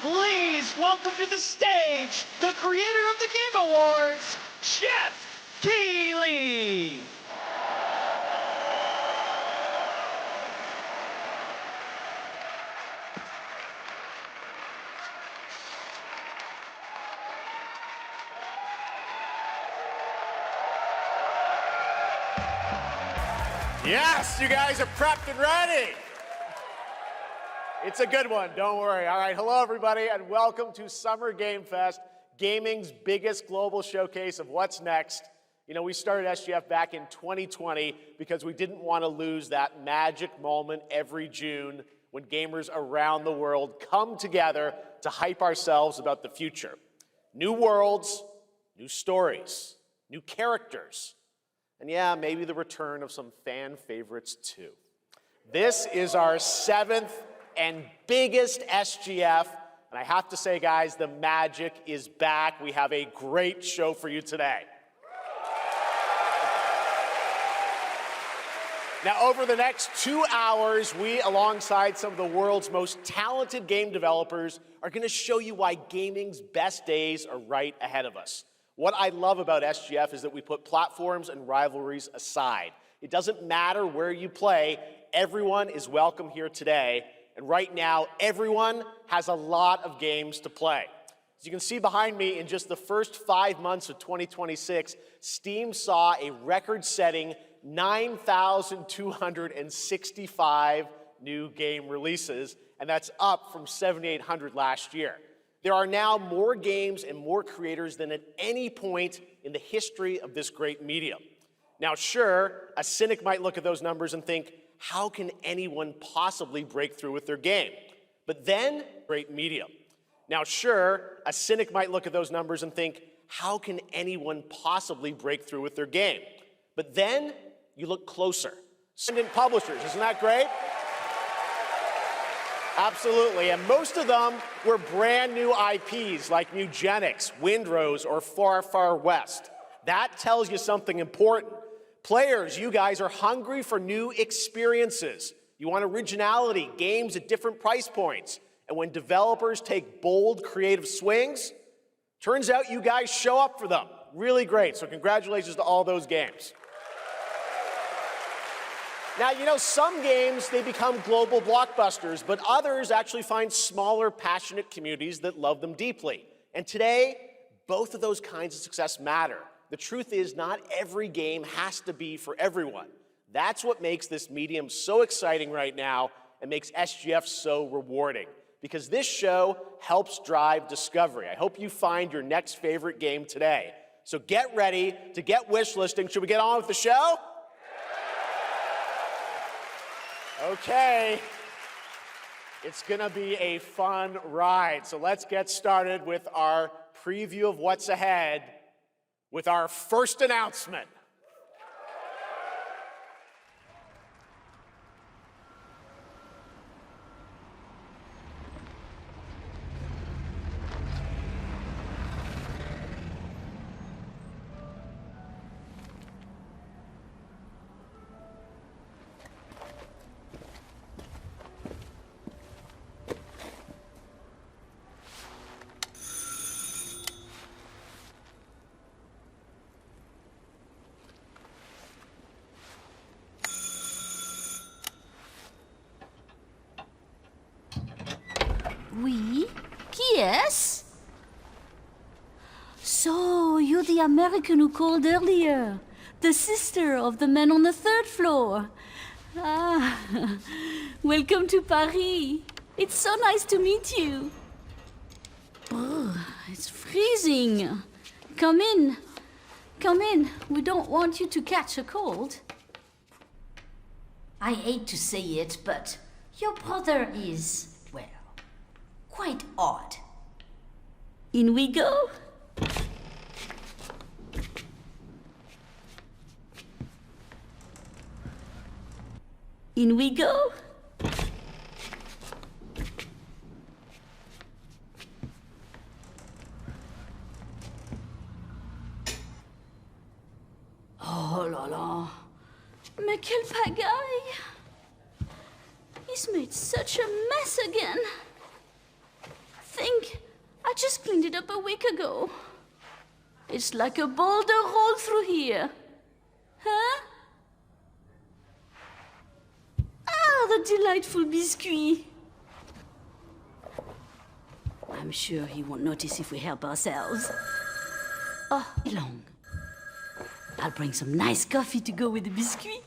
Please welcome to the stage the creator of the Game Awards, Jeff Keighley. Yes, you guys are prepped and ready. It's a good one, don't worry. All right, hello everybody, and welcome to Summer Game Fest, gaming's biggest global showcase of what's next. You know, we started SGF back in 2020 because we didn't want to lose that magic moment every June when gamers around the world come together to hype ourselves about the future. New worlds, new stories, new characters, and yeah, maybe the return of some fan favorites too. This is our 7th and biggest SGF, and I have to say, guys, the magic is back. We have a great show for you today. Now, over the next 2 hours, we, alongside some of the world's most talented game developers, are going to show you why gaming's best days are right ahead of us. What I love about SGF is that we put platforms and rivalries aside. It doesn't matter where you play, everyone is welcome here today. And right now, everyone has a lot of games to play. As you can see behind me, in just the first 5 months of 2026, Steam saw a record-setting 9,265 new game releases, and that's up from 7,800 last year. There are now more games and more creators than at any point in the history of this great medium. Now, sure, a cynic might look at those numbers and think, how can anyone possibly break through with their game? But then, great medium. Now, sure, a cynic might look at those numbers and think, how can anyone possibly break through with their game? But then, you look closer. Independent publishers, isn't that great? Absolutely, and most of them were brand new IPs like Nugenics, Windrose, or Far Far West. That tells you something important. Players, you guys are hungry for new experiences. You want originality, games at different price points. And when developers take bold, creative swings, turns out you guys show up for them. Really great, so congratulations to all those games. Now, you know, some games, they become global blockbusters, but others actually find smaller, passionate communities that love them deeply. And today, both of those kinds of success matter. The truth is, not every game has to be for everyone. That's what makes this medium so exciting right now and makes SGF so rewarding, because this show helps drive discovery. I hope you find your next favorite game today. So get ready to get wish listing. Should we get on with the show? Okay, it's gonna be a fun ride. So let's get started with our preview of what's ahead with our first announcement. Oui? Qui est-ce? So, you're the American who called earlier. The sister of the man on the 3rd floor. Ah, welcome to Paris. It's so nice to meet you. Oh, it's freezing. Come in. Come in. We don't want you to catch a cold. I hate to say it, but your brother is, well, quite odd. In we go. In we go. Oh là là. Mais quelle pagaille! He's made such a mess again. think? I just cleaned it up a week ago. It's like a boulder rolled through here. Huh? Ah, the delightful biscuit. I'm sure he won't notice if we help ourselves. Oh, long. I'll bring some nice coffee to go with the biscuit.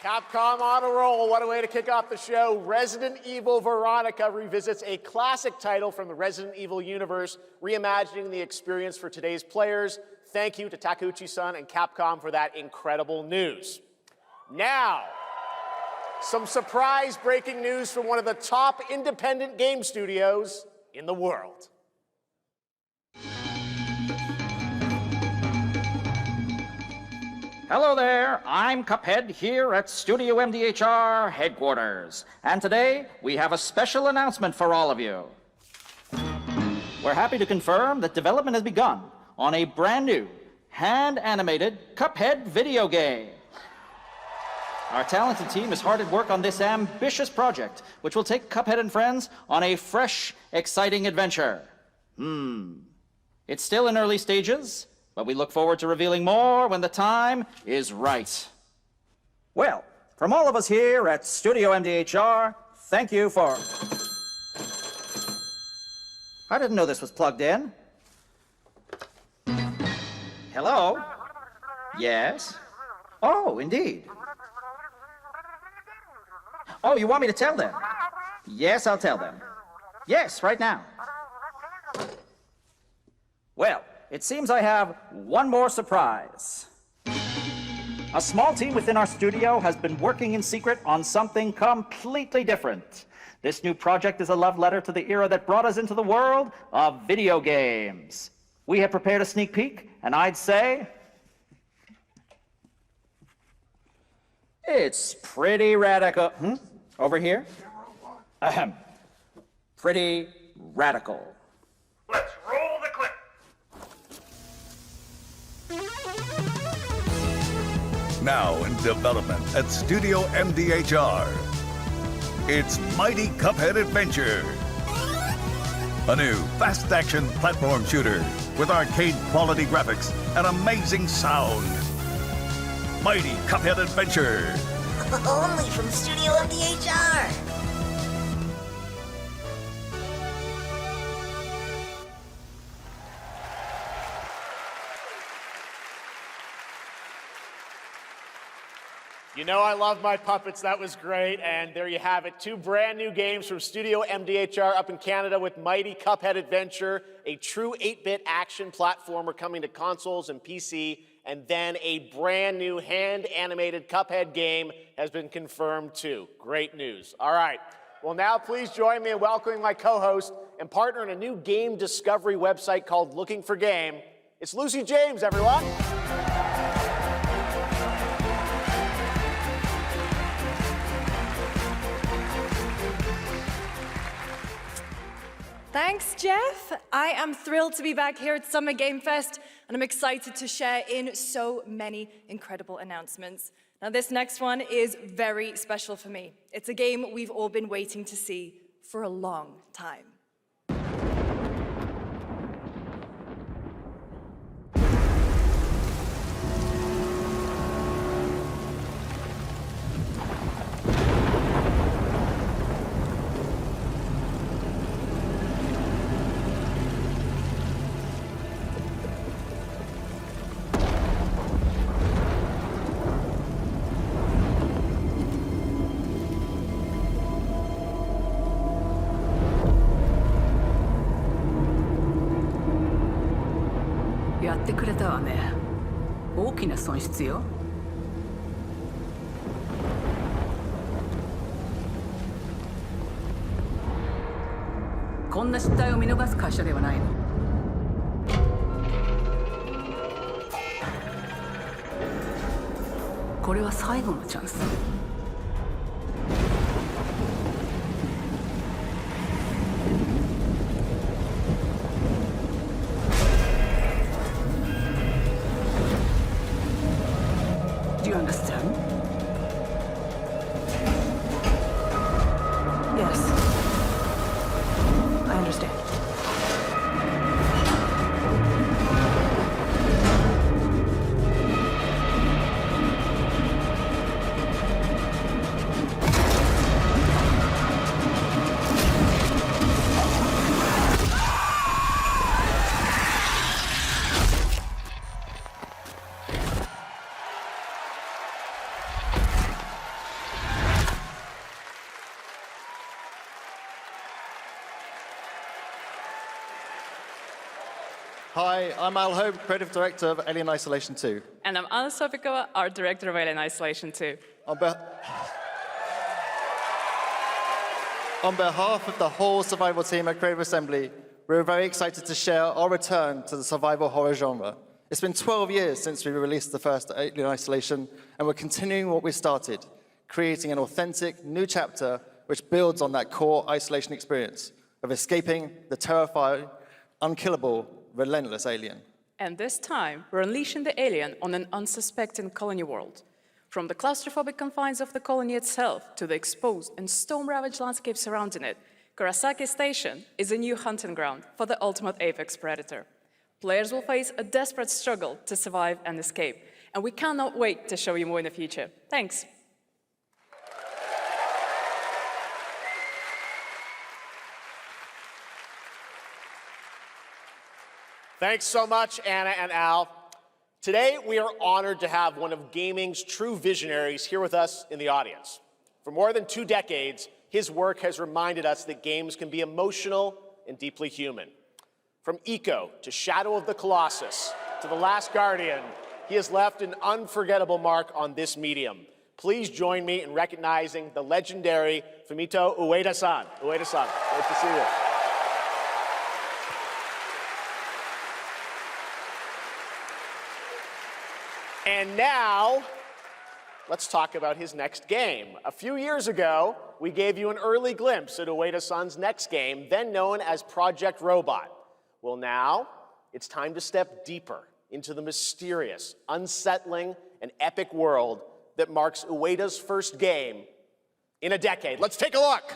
Capcom on a roll. What a way to kick off the show. Resident Evil Veronica revisits a classic title from the Resident Evil universe, reimagining the experience for today's players. Thank you to Takeuchi-san and Capcom for that incredible news. Now, some surprise breaking news from one of the top independent game studios in the world. Hello there, I'm Cuphead here at Studio MDHR headquarters. And today, we have a special announcement for all of you. We're happy to confirm that development has begun on a brand new, hand-animated Cuphead video game. Our talented team is hard at work on this ambitious project, which will take Cuphead and friends on a fresh, exciting adventure. It's still in early stages, but we look forward to revealing more when the time is right. Well, from all of us here at Studio MDHR, thank you for... I didn't know this was plugged in. Hello? Yes? Oh, indeed. Oh, you want me to tell them? Yes, I'll tell them. Yes, right now. Well, it seems I have one more surprise. A small team within our studio has been working in secret on something completely different. This new project is a love letter to the era that brought us into the world of video games. We have prepared a sneak peek, and I'd say it's pretty radical. Over here? Ahem. Pretty radical. Let's roll the clip. Now in development at Studio MDHR. It's Mighty Cuphead Adventure. A new fast-action platform shooter with arcade-quality graphics and amazing sound. Mighty Cuphead Adventure. Only from Studio MDHR. You know I love my puppets. That was great. And there you have it. 2 brand new games from Studio MDHR up in Canada with Mighty Cuphead Adventure, a true 8-bit action platformer coming to consoles and PC, and then a brand new hand-animated Cuphead game has been confirmed too. Great news. All right. Well, now please join me in welcoming my co-host and partner in a new game discovery website called Looking for Game. It's Lucy James, everyone. Thanks, Jeff. I am thrilled to be back here at Summer Game Fest, and I'm excited to share in so many incredible announcements. Now, this next one is very special for me. It's a game we've all been waiting to see for a long time.やってくれたわね。大きな損失よ。こんな失態を見逃す会社ではないの。これは最後のチャンス。Do you understand? Yes. I understand. Hi, I'm Al Hope, Creative Director of Alien Isolation 2. And I'm Anna Sovikova, Art Director of Alien Isolation 2. On behalf of the whole survival team at Creative Assembly, we're very excited to share our return to the survival horror genre. It's been 12 years since we released the first Alien Isolation, and we're continuing what we started, creating an authentic new chapter which builds on that core isolation experience of escaping the terrifying, unkillable, relentless alien. And this time, we're unleashing the alien on an unsuspecting colony world. From the claustrophobic confines of the colony itself to the exposed and storm-ravaged landscape surrounding it, Kurosaki Station is a new hunting ground for the ultimate apex predator. Players will face a desperate struggle to survive and escape, and we cannot wait to show you more in the future. Thanks. Thanks so much, Anna and Al. Today, we are honored to have one of gaming's true visionaries here with us in the audience. For more than 2 decades, his work has reminded us that games can be emotional and deeply human. From Eco to Shadow of the Colossus to The Last Guardian, he has left an unforgettable mark on this medium. Please join me in recognizing the legendary Fumito Ueda-san. Ueda-san, great to see you. And now, let's talk about his next game. A few years ago, we gave you an early glimpse at Ueda-san's next game, then known as Project Robot. Well, now, it's time to step deeper into the mysterious, unsettling, and epic world that marks Ueda's first game in a decade. Let's take a look.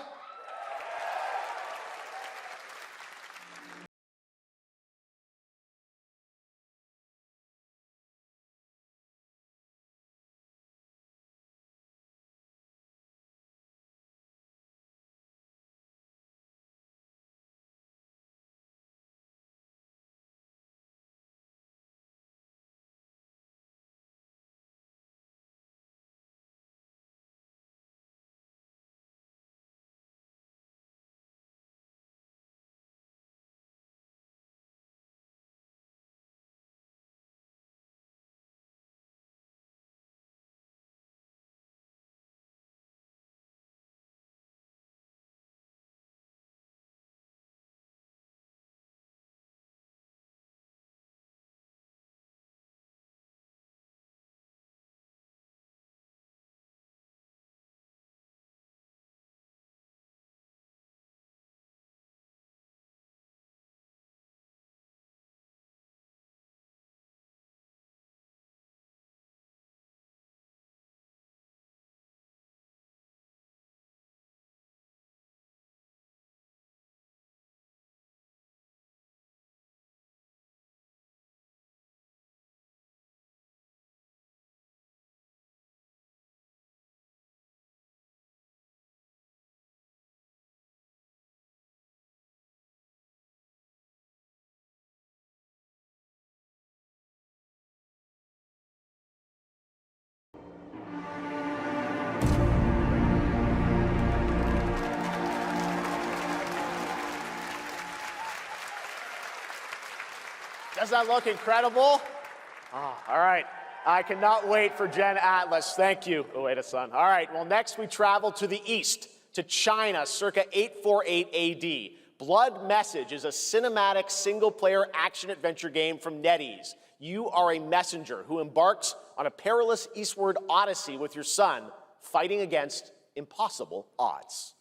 Doesn't that look incredible? Oh, all right. I cannot wait for Gen Atlas. Thank you, Ueda-san. All right, well, next we travel to the east, to China, circa 848 AD. Blood Message is a cinematic single-player action-adventure game from NetEase. You are a messenger who embarks on a perilous eastward odyssey with your son, fighting against impossible odds.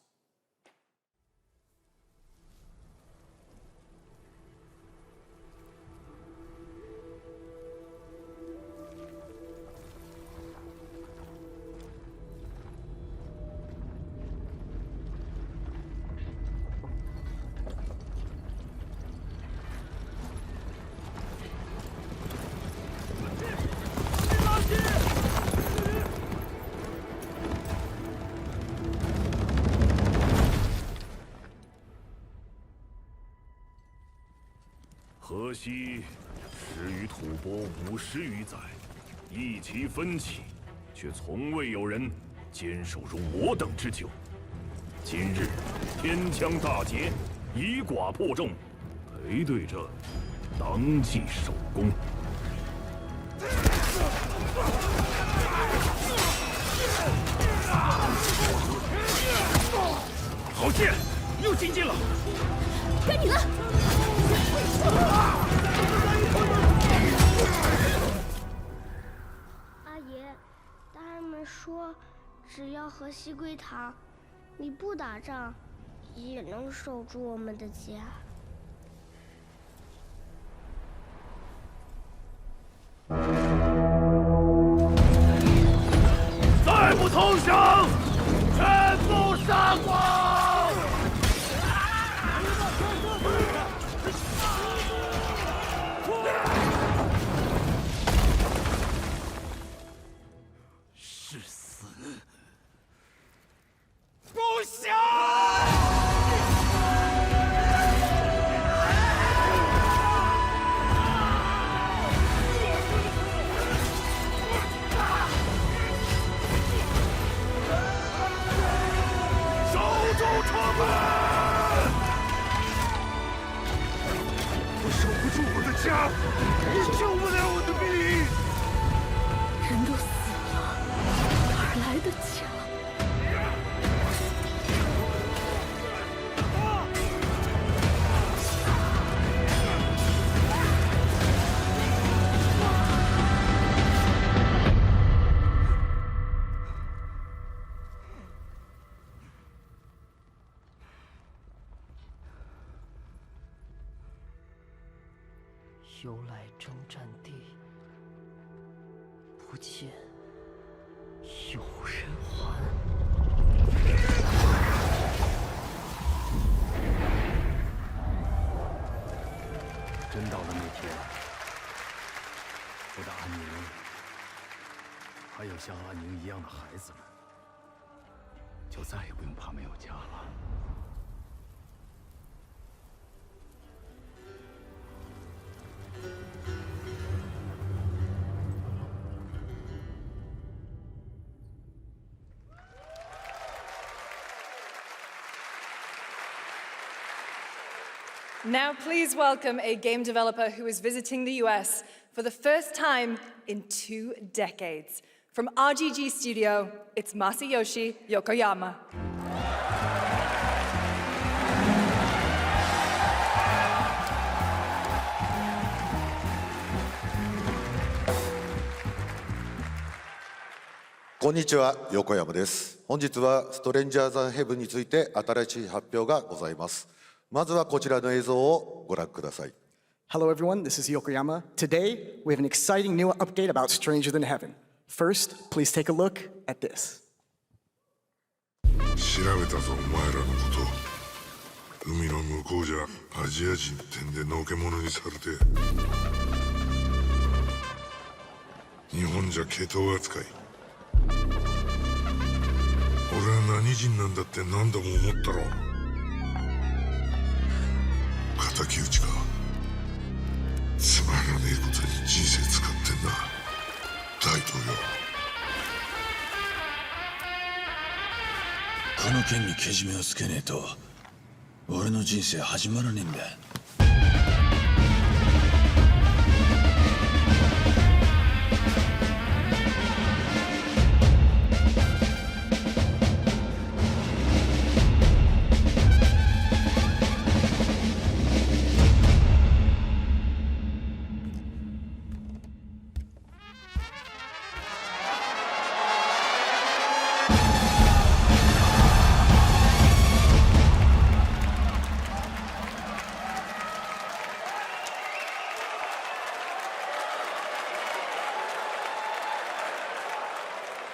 河西始于吐蕃50余载，意其分歧，却从未有人坚守如我等之久。今日天枪大捷，以寡破众，陪对着当即首功。好剑，又进进了，该你了。阿爷，大人们说，只要河西归唐，你不打仗，也能守住我们的家。再不投降，全部杀光！是死！不降！我守不住我的家，你救不了我的命。人都死了，哪来的家？由来征战地，不见有人还。真到了那天，我的安宁，还有像安宁一样的孩子们，就再也不用怕没有家了。Now please welcome a game developer who is visiting the US for the first time in 2 decades. From RGG Studio, it's Masayoshi Yokoyama. Konnichiwa, Yokoyama です。本日はストレンジャーズ・ヘブンについて新しい発表がございます。まずはこちらの映像をご覧ください。Hello everyone, this is Yokoyama. Today, we have an exciting new update about Stranger Than Heaven. First, please take a look at this. 調べたぞ、お前らのこと。海の向こうじゃアジア人ってんでのけ者にされて、日本じゃ毛頭扱い。俺は何人なんだって何度も思ったろ。敵討ちか。つまらねえことに人生使ってんな、大統領。この件にけじめをつけねえと俺の人生始まらねえんだ。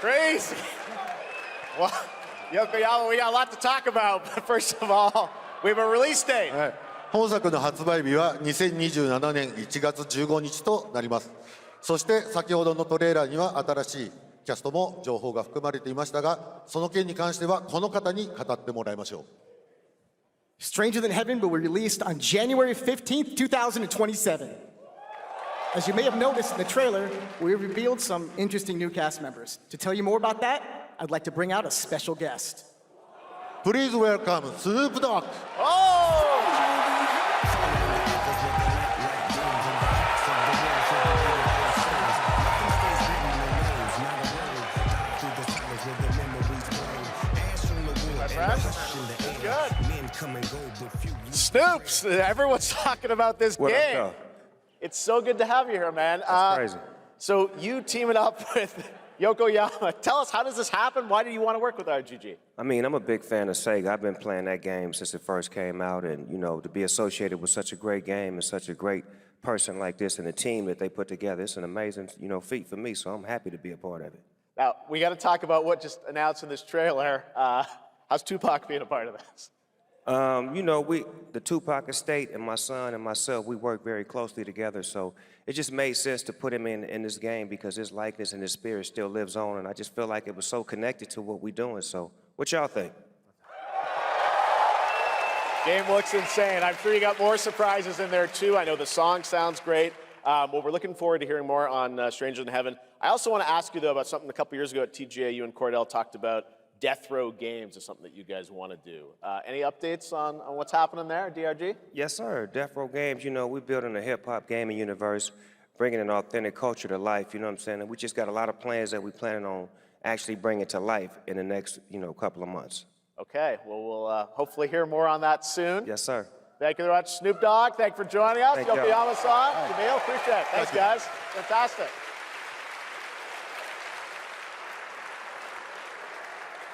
Crazy. Well, Yokoyama, we got a lot to talk about, but first of all, we have a release date. はい、本作の発売日は2027年1月15日となります。そして先ほどのトレーラーには新しいキャストも情報が含まれていましたが、その件に関してはこの方に語ってもらいましょう。Stranger Than Heaven will be released on January 15th, 2027. As you may have noticed in the trailer, we revealed some interesting new cast members. To tell you more about that, I'd like to bring out a special guest. Please welcome Snoop Dogg. Oh! Good. Snoops! Everyone's talking about this game. It's so good to have you here, man. That's crazy. So you teaming up with Yokoyama. Tell us, how does this happen? Why do you want to work with RGG? I mean, I'm a big fan of SIGA. I've been playing that game since it first came out, and, you know, to be associated with such a great game and such a great person like this and the team that they put together, it's an amazing, you know, feat for me, so I'm happy to be a part of it. Now, we got to talk about what just announced in this trailer. How's Tupac being a part of this? You know, the Tupac estate and my son and myself, we work very closely together, so it just made sense to put him in this game because his likeness and his spirit still lives on, and I just feel like it was so connected to what we're doing. So what y'all think? Game looks insane. I'm sure you got more surprises in there too. I know the song sounds great. Well, we're looking forward to hearing more on Stranger Than Heaven. I also want to ask you, though, about something a couple years ago at TGA, you and Cordell talked about death row games is something that you guys want to do. Any updates on what's happening there, DRG? Yes, sir. Death Row Games, you know, we're building a hip-hop gaming universe, bringing an authentic culture to life, you know what I'm saying? And we just got a lot of plans that we're planning on actually bringing to life in the next, you know, couple of months. Okay, well, we'll hopefully hear more on that soon. Yes, sir. Thank you very much, Snoop Dogg. Thank you for joining us. Yokoyama-san, Jamil, appreciate it. Thanks, guys. Fantastic.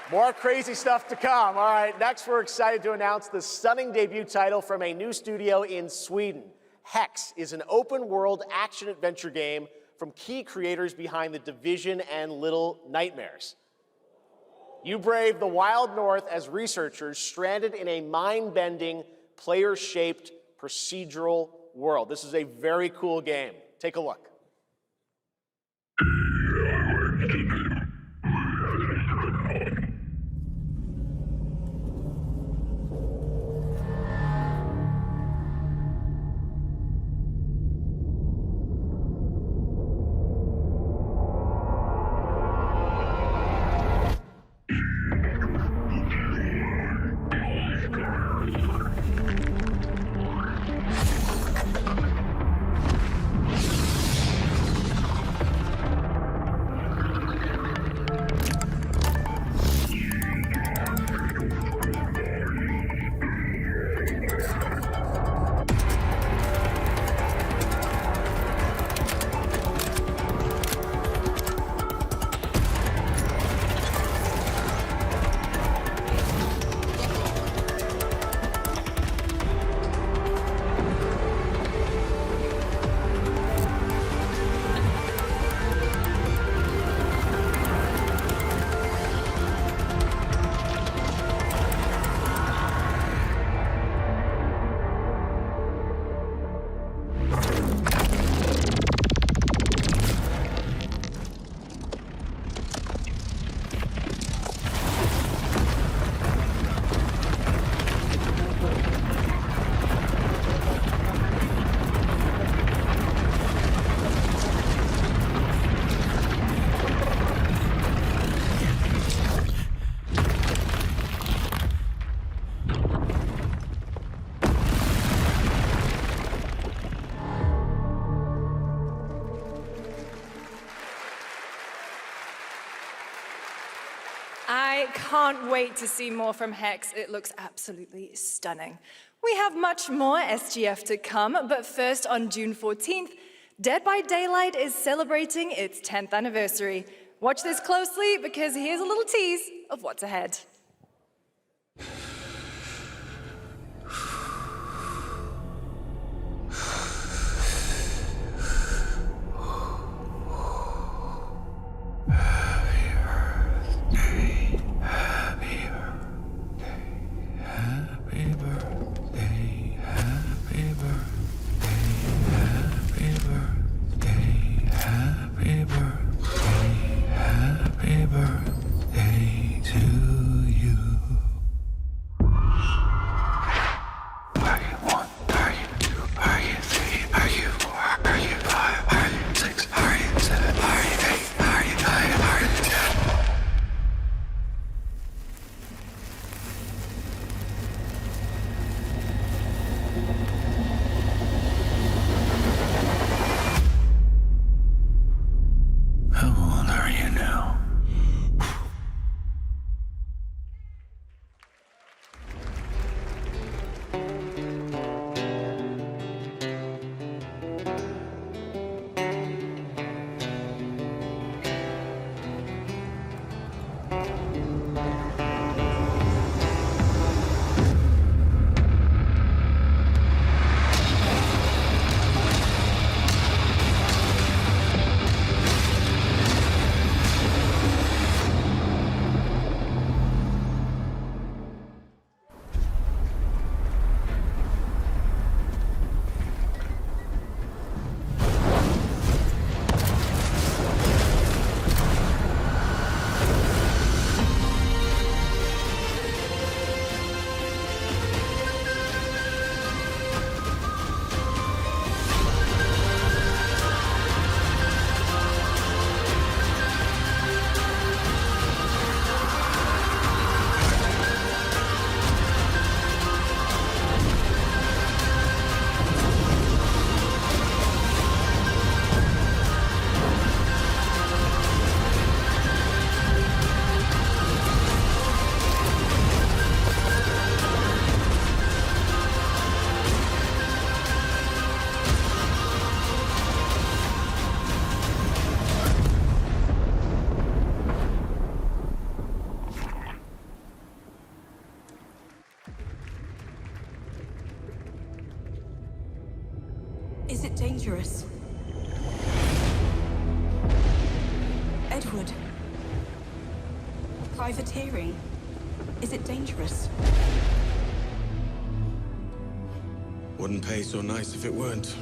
More crazy stuff to come. All right, next we're excited to announce the stunning debut title from a new studio in Sweden. Hex is an open-world action-adventure game from key creators behind The Division and Little Nightmares. You brave the wild north as researchers stranded in a mind-bending, player-shaped procedural world. This is a very cool game. Take a look. I can't wait to see more from Hex. It looks absolutely stunning. We have much more SGF to come, but first on June 14th, Dead by Daylight is celebrating its 10th anniversary. Watch this closely because here's a little tease of what's ahead. Is it dangerous? Edward. Privateering. Is it dangerous? Wouldn't pay so nice if it weren't.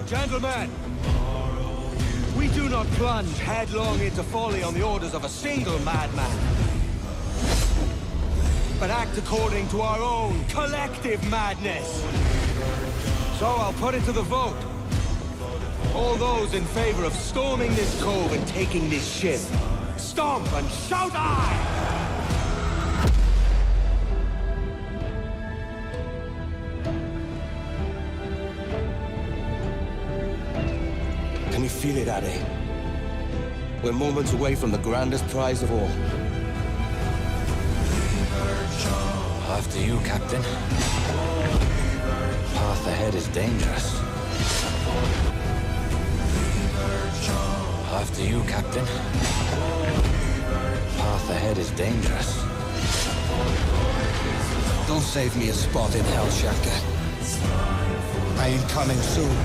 Gentlemen, we do not plunge headlong into folly on the orders of a single madman, but act according to our own collective madness. So I'll put it to the vote. All those in favor of storming this cove and taking this ship, stomp and shout aye! Can you feel it, Addy? We're moments away from the grandest prize of all. After you, Captain. Path ahead is dangerous. After you, Captain. Path ahead is dangerous. Don't save me a spot in Hell, Shaka. I ain't coming soon.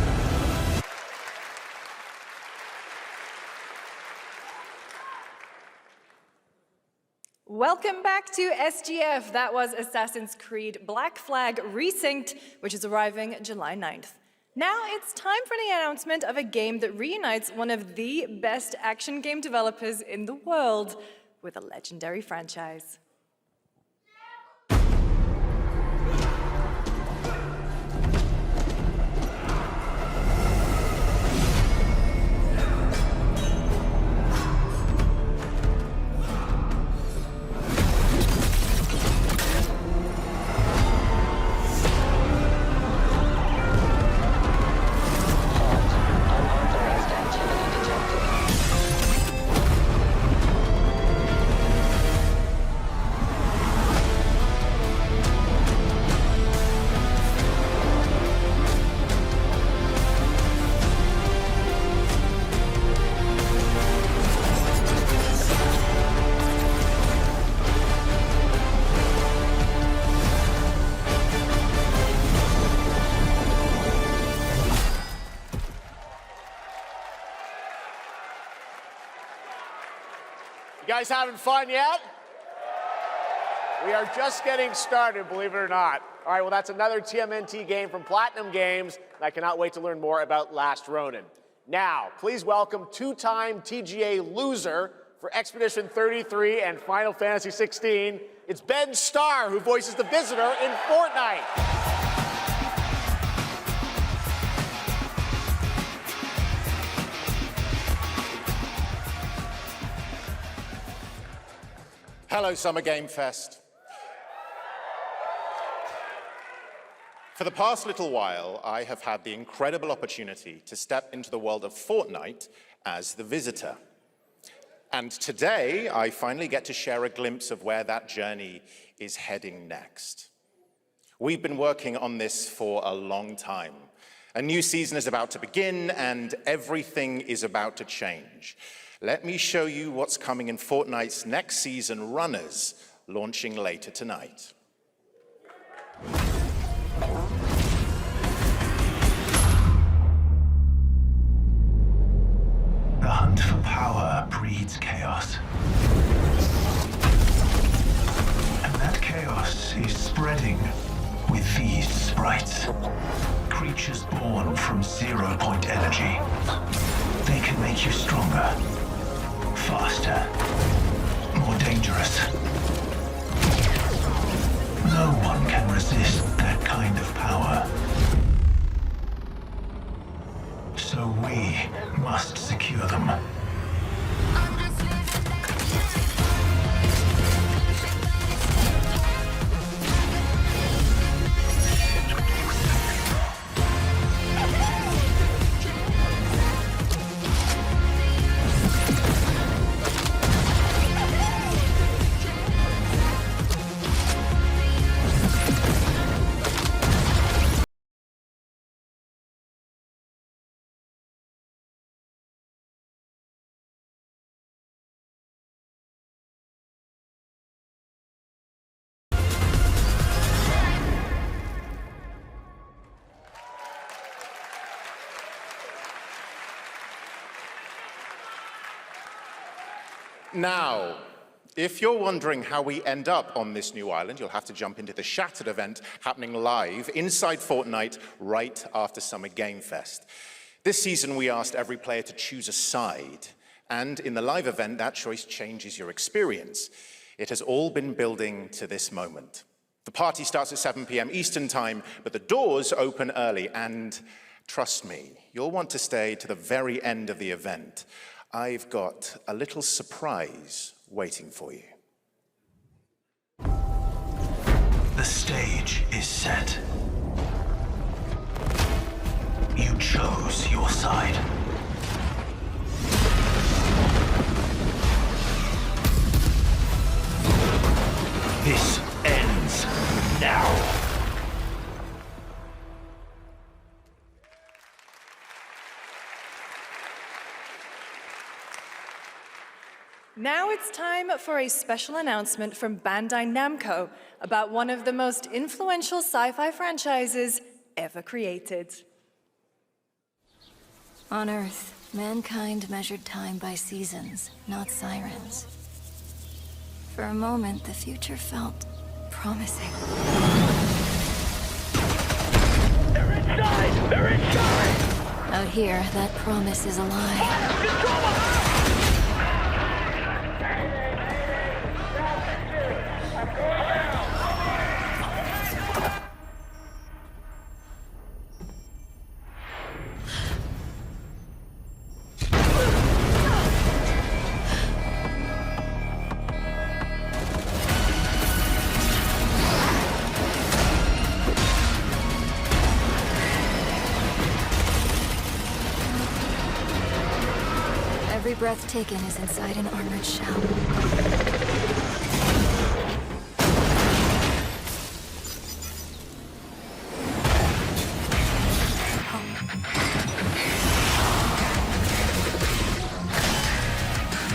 Welcome back to SGF. That was Assassin's Creed Black Flag Resynced, which is arriving July 9th. Now it's time for the announcement of a game that reunites one of the best action game developers in the world with a legendary franchise. You guys having fun yet? We are just getting started, believe it or not. All right, well, that's another TMNT game from Platinum Games, and I cannot wait to learn more about Last Ronin. Now, please welcome two-time TGA loser for Expedition 33 and Final Fantasy 16. It's Ben Starr, who voices the Visitor in Fortnite. Hello, Summer Game Fest. For the past little while, I have had the incredible opportunity to step into the world of Fortnite as the Visitor. And today, I finally get to share a glimpse of where that journey is heading next. We've been working on this for a long time. A new season is about to begin, and everything is about to change. Let me show you what's coming in Fortnite's next season, Runners, launching later tonight. The hunt for power breeds chaos. And that chaos is spreading with these sprites. Creatures born from 0-point energy. They can make you stronger, faster, more dangerous. No one can resist that kind of power. So we must secure them. Now, if you're wondering how we end up on this new island, you'll have to jump into the Shattered event happening live inside Fortnite right after Summer Game Fest. This season, we asked every player to choose a side, and in the live event, that choice changes your experience. It has all been building to this moment. The party starts at 7 p.m. Eastern Time, but the doors open early, and trust me, you'll want to stay to the very end of the event. I've got a little surprise waiting for you. The stage is set. You chose your side. This ends now. Now it's time for a special announcement from Bandai Namco about one of the most influential sci-fi franchises ever created. On Earth, mankind measured time by seasons, not sirens. For a moment, the future felt promising. They're inside! They're inside! Out here, that promise is a lie. Every breath taken is inside an armored shell.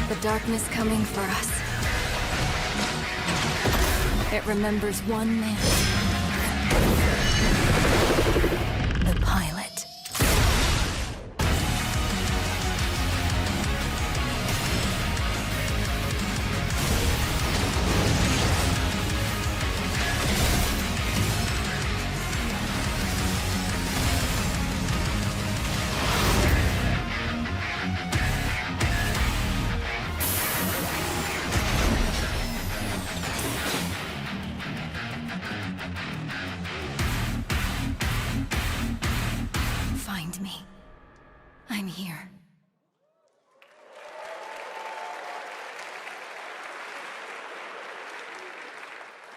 The darkness coming for us. It remembers one man. The pilot. Find me. I'm here.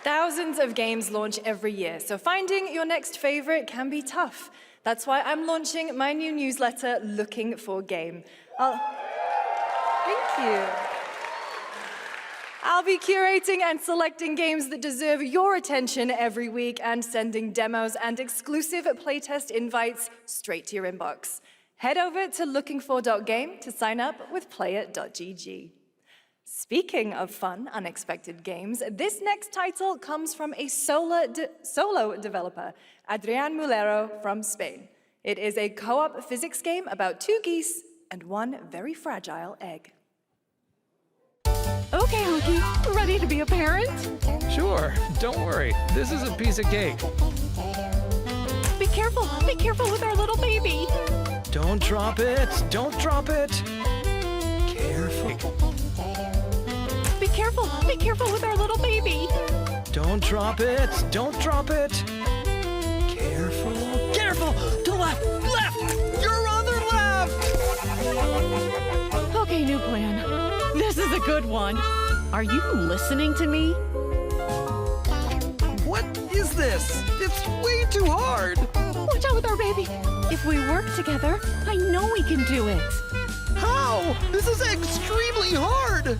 Thousands of games launch every year, so finding your next favorite can be tough. That's why I'm launching my new newsletter, Looking for Game. Thank you. I'll be curating and selecting games that deserve your attention every week and sending demos and exclusive playtest invites straight to your inbox. Head over to lookingfor.game to sign up with player.gg. Speaking of fun, unexpected games, this next title comes from a solo developer, Adrián Mulero from Spain. It is a co-op physics game about two geese and one very fragile egg. Okay, Honky, ready to be a parent? Sure, don't worry. This is a piece of cake. Be careful with our little baby. Don't drop it, don't drop it. Careful. Be careful with our little baby. Don't drop it, don't drop it. Careful, careful, to left, your other left. Okay, new plan. This is a good one. Are you listening to me? What is this? It's way too hard. Watch out with our baby. If we work together, I know we can do it. How? This is extremely hard.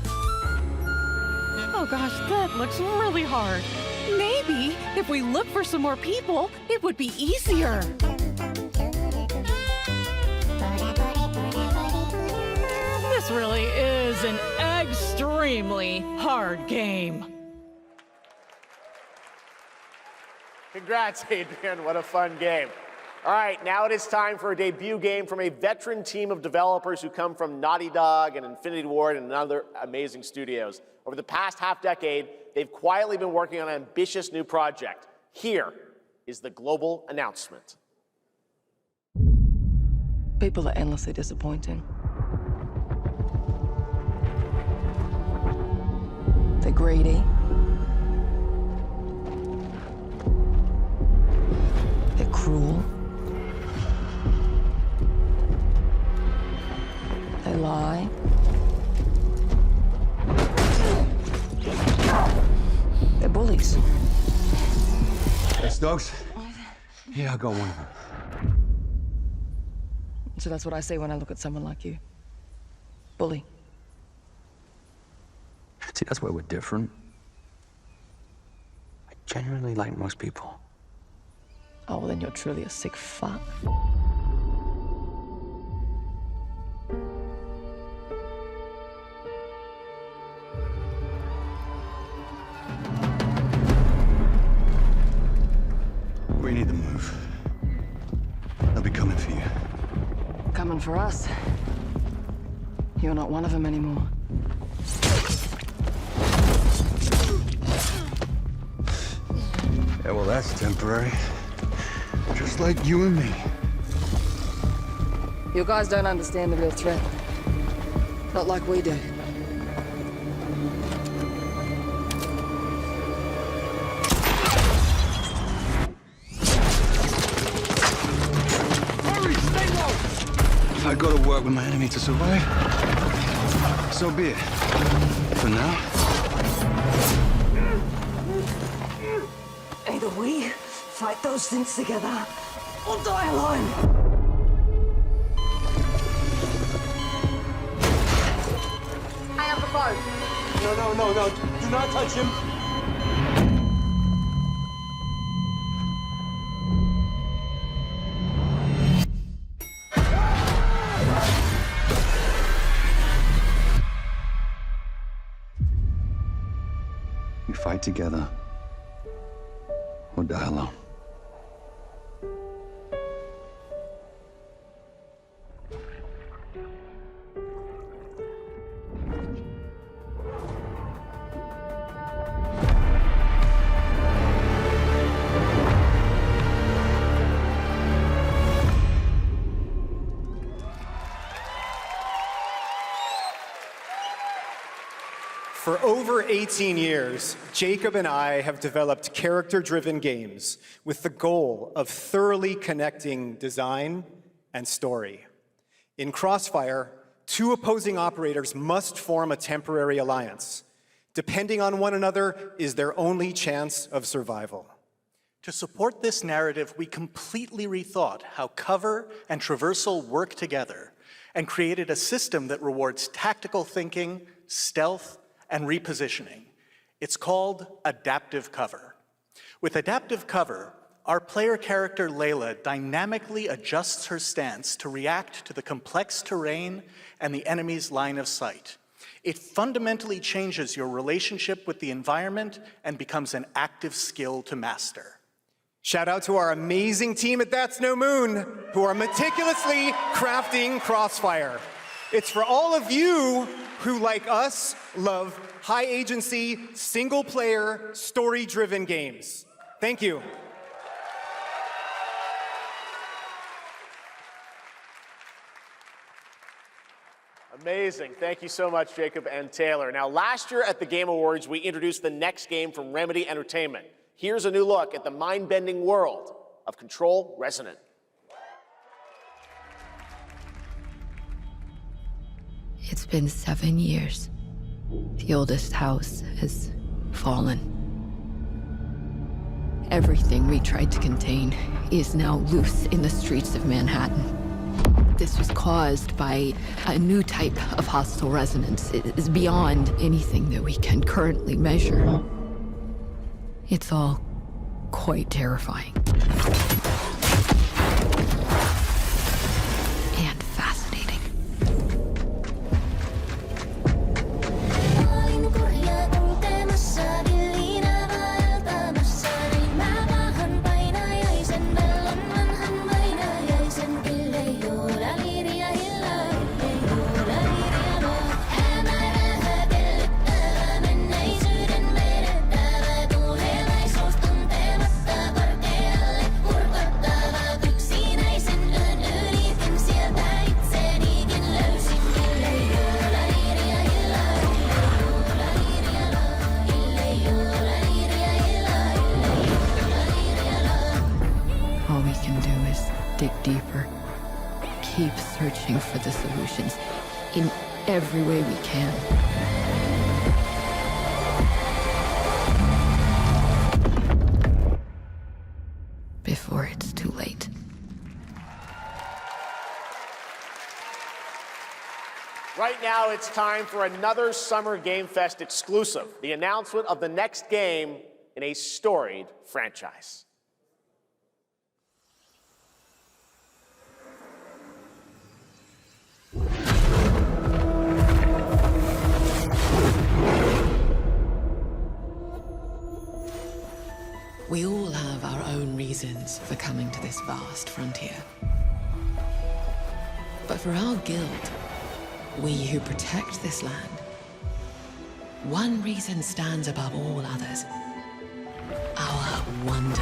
Oh gosh, that looks really hard. Maybe if we look for some more people, it would be easier. This really is an extremely hard game. Congrats, Adrian. What a fun game. All right, now it is time for a debut game from a veteran team of developers who come from Naughty Dog and Infinity Ward and other amazing studios. Over the past half-decade, they've quietly been working on an ambitious new project. Here is the global announcement. People are endlessly disappointing. They're greedy. They're cruel. They lie. They're bullies. Hey, Stokes? Yeah, I'll go one of them. So that's what I say when I look at someone like you. Bully. See, that's where we're different. I genuinely like most people. Oh, well, then you're truly a sick fuck. We need to move. They'll be coming for you. Coming for us. You're not one of them anymore. Yeah, well, that's temporary. Just like you and me. You guys don't understand the real threat. Not like we do. Hurry, stay low! If I go to work with my enemy to survive, so be it. For now. Either we fight those things together, or die alone. I have the phone. No. Do not touch him. We fight together, or die alone. For over 18 years, Jacob and I have developed character-driven games with the goal of thoroughly connecting design and story. In Crossfire, two opposing operators must form a temporary alliance. Depending on one another is their only chance of survival. To support this narrative, we completely rethought how cover and traversal work together and created a system that rewards tactical thinking, stealth, and repositioning. It's called adaptive cover. With adaptive cover, our player character Layla dynamically adjusts her stance to react to the complex terrain and the enemy's line of sight. It fundamentally changes your relationship with the environment and becomes an active skill to master. Shout out to our amazing team at That's No Moon, who are meticulously crafting Crossfire. It's for all of you who, like us, love high-agency, single-player, story-driven games. Thank you. Amazing. Thank you so much, Jacob and Taylor. Now, last year at the Game Awards, we introduced the next game from Remedy Entertainment. Here's a new look at the mind-bending world of Control Resonant. It's been 7 years. The oldest house has fallen. Everything we tried to contain is now loose in the streets of Manhattan. This was caused by a new type of hostile resonance. It is beyond anything that we can currently measure. It's all quite terrifying. And fascinating. searching for the solutions in every way we can. Before it's too late. Right now, it's time for another Summer Game Fest exclusive, the announcement of the next game in a storied franchise. We all have our own reasons for coming to this vast frontier. But for our guild, we who protect this land, one reason stands above all others: our wonder.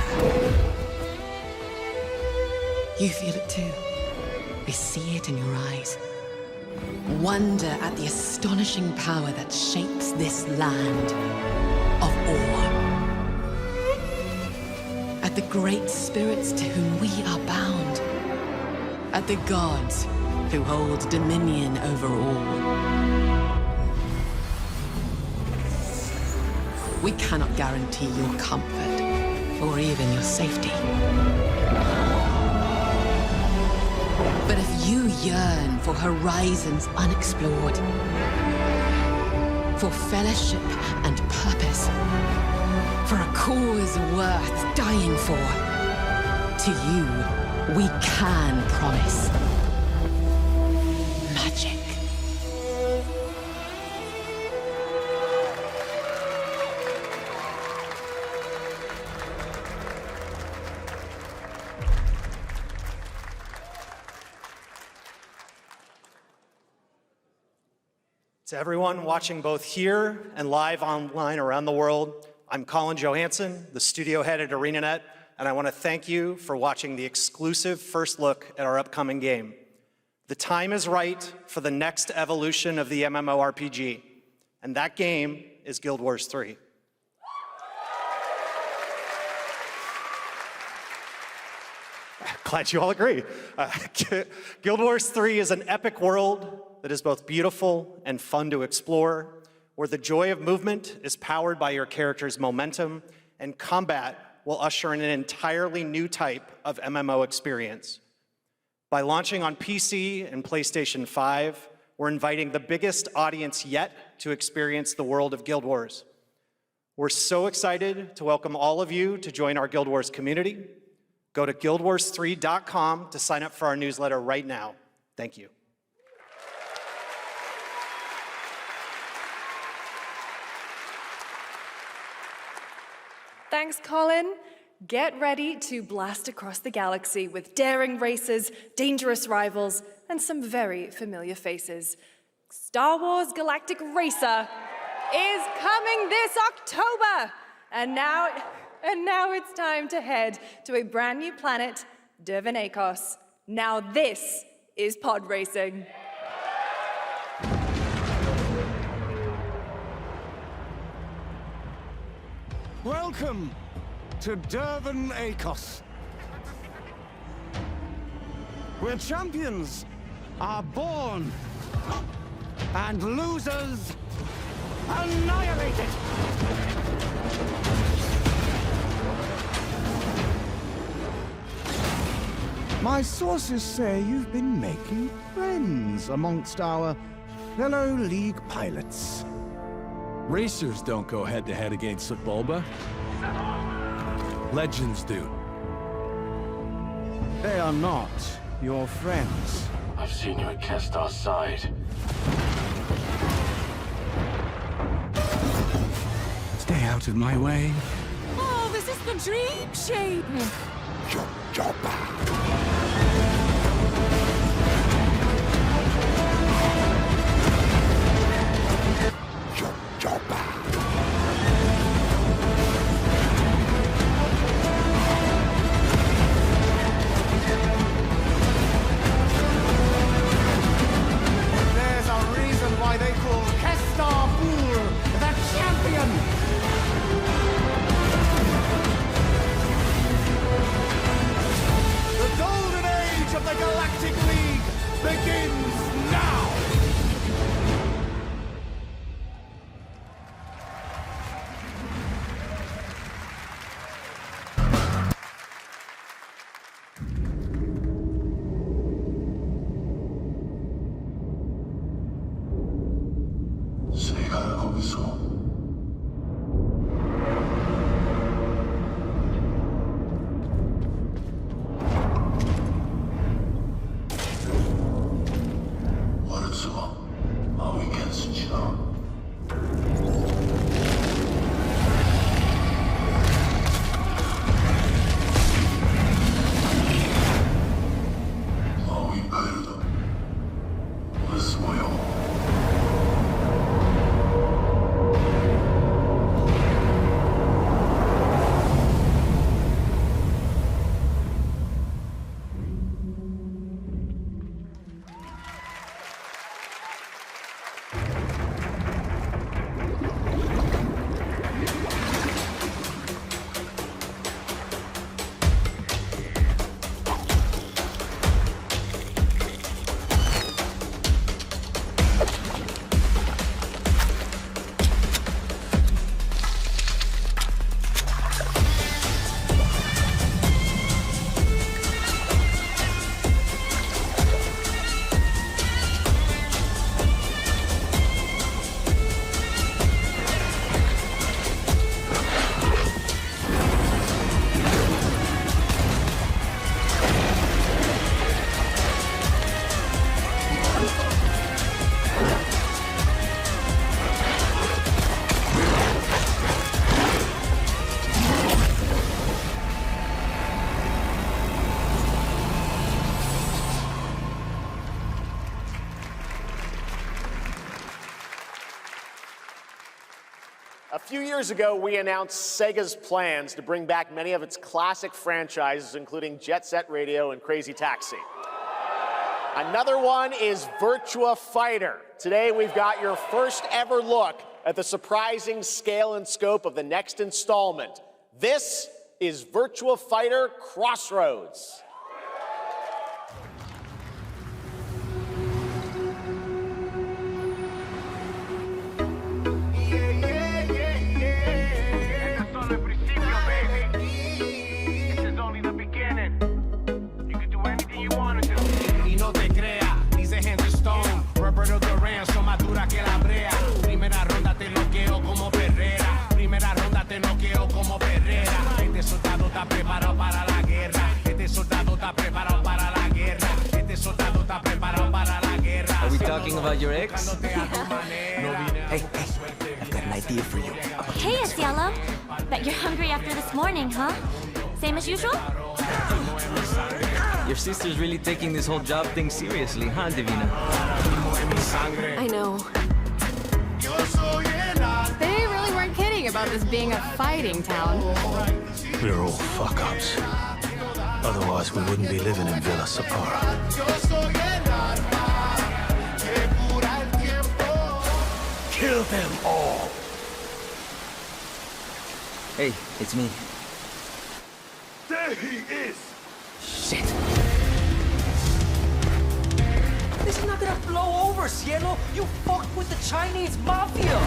You feel it too. We see it in your eyes. Wonder at the astonishing power that shapes this land of awe. At the great spirits to whom we are bound. At the gods who hold dominion over all. We cannot guarantee your comfort or even your safety. But if you yearn for horizons unexplored, for fellowship and purpose, for a cause worth dying for, to you, we can promise magic. To everyone watching both here and live online around the world, I'm Colin Johansson, the studio head at ArenaNet, and I want to thank you for watching the exclusive first look at our upcoming game. The time is right for the next evolution of the MMORPG, and that game is Guild Wars 3. Glad you all agree. Guild Wars 3 is an epic world that is both beautiful and fun to explore, where the joy of movement is powered by your character's momentum, and combat will usher in an entirely new type of MMO experience. By launching on PC and PlayStation 5, we're inviting the biggest audience yet to experience the world of Guild Wars. We're so excited to welcome all of you to join our Guild Wars community. Go to guildwars3.com to sign up for our newsletter right now. Thank you. Thanks, Colin. Get ready to blast across the galaxy with daring races, dangerous rivals, and some very familiar faces. Star Wars Galactic Racer is coming this October! And now it's time to head to a brand new planet, Dervanakos. Now this is pod racing. Welcome to Dervanakos, where champions are born and losers annihilated. My sources say you've been making friends amongst our fellow League pilots. Racers don't go head-to-head against Bulba. Legends do. They are not your friends. I've seen you at Kestar's side. Stay out of my way. Oh, this is the dream shape! There's a reason why they call Kestar the champion! The golden age of the Galactic League begins! A few years ago, we announced Sega's plans to bring back many of its classic franchises, including Jet Set Radio and Crazy Taxi. Another one is Virtua Fighter. Today, we've got your first ever look at the surprising scale and scope of the next installment. This is Virtua Fighter Crossroads. Are we talking about your ex? Hey, I've got an idea for you. Hey, it's Yellow. Bet you're hungry after this morning, huh? Same as usual? Your sister's really taking this whole job thing seriously, huh, Divina? I know. They really weren't kidding about this being a fighting town. We're all fuck-ups. Otherwise, we wouldn't be living in Villa Sapara. Kill them all! Hey, it's me. There he is! Shit. This is not gonna blow over, Cielo! You fucked with the Chinese mafia!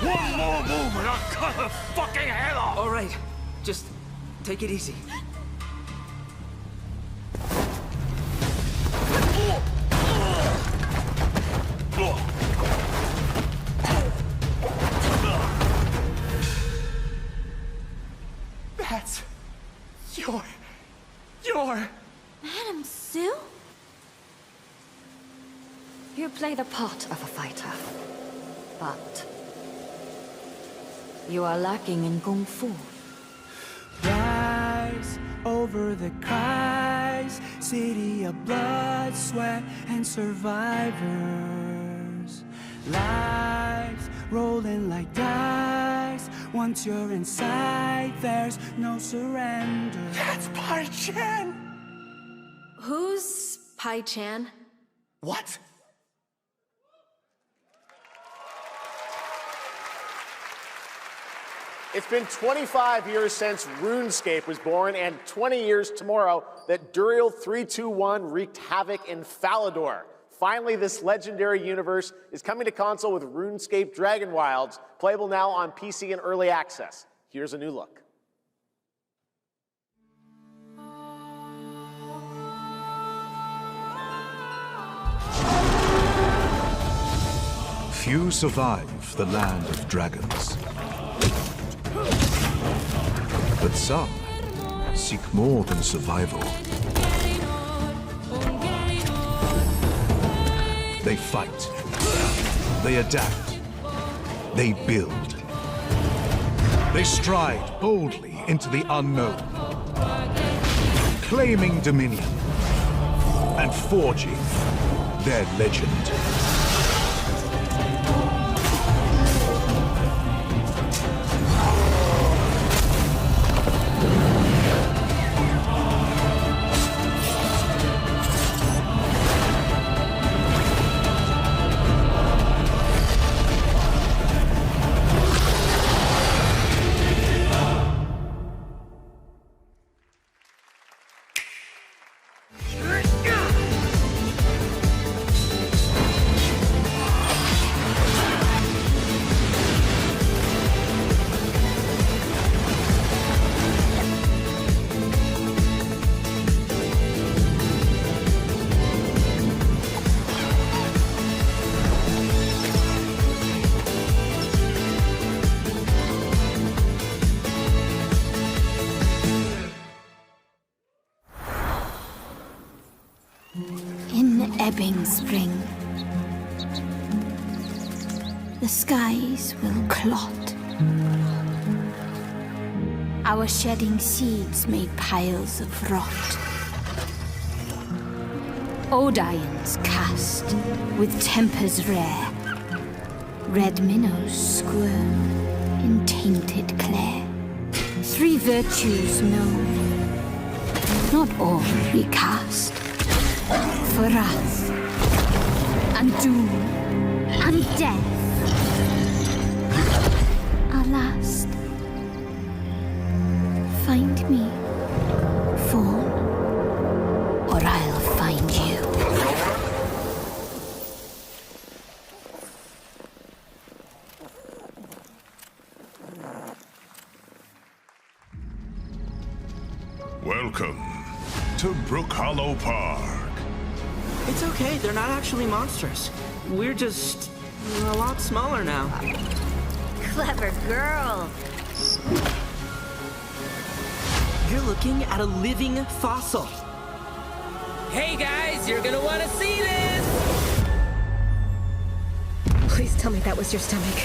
One more move and I'll cut her fucking head off! All right, just take it easy. That's your... Madam Sue? You play the part of a fighter, but you are lacking in kung fu. Rise over the cries, city of blood, sweat, and survivors. Lives rolling like dice. Once you're inside, there's no surrender. That's Pai Chan! Who's Pai Chan? What? It's been 25 years since RuneScape was born, and 20 years tomorrow that Duriel 321 wreaked havoc in Falador. Finally, this legendary universe is coming to console with RuneScape Dragon Wilds, playable now on PC in early access. Here's a new look. Few survive the land of dragons. But some seek more than survival. They fight. They adapt. They build. They stride boldly into the unknown, claiming dominion and forging their legend. ebbing spring. The skies will clot. Our shedding seeds made piles of rot. Odions cast with tempers rare. Red minnows squirm in tainted clay. Three virtues known, not all recast. For wrath, and doom, and death. Our last. Find me, Fawn, or I'll find you. Welcome to Brook Hollow Park. It's okay, they're not actually monsters. We're just a lot smaller now. Clever girl. You're looking at a living fossil. Hey guys, you're gonna want to see this! Please tell me that was your stomach.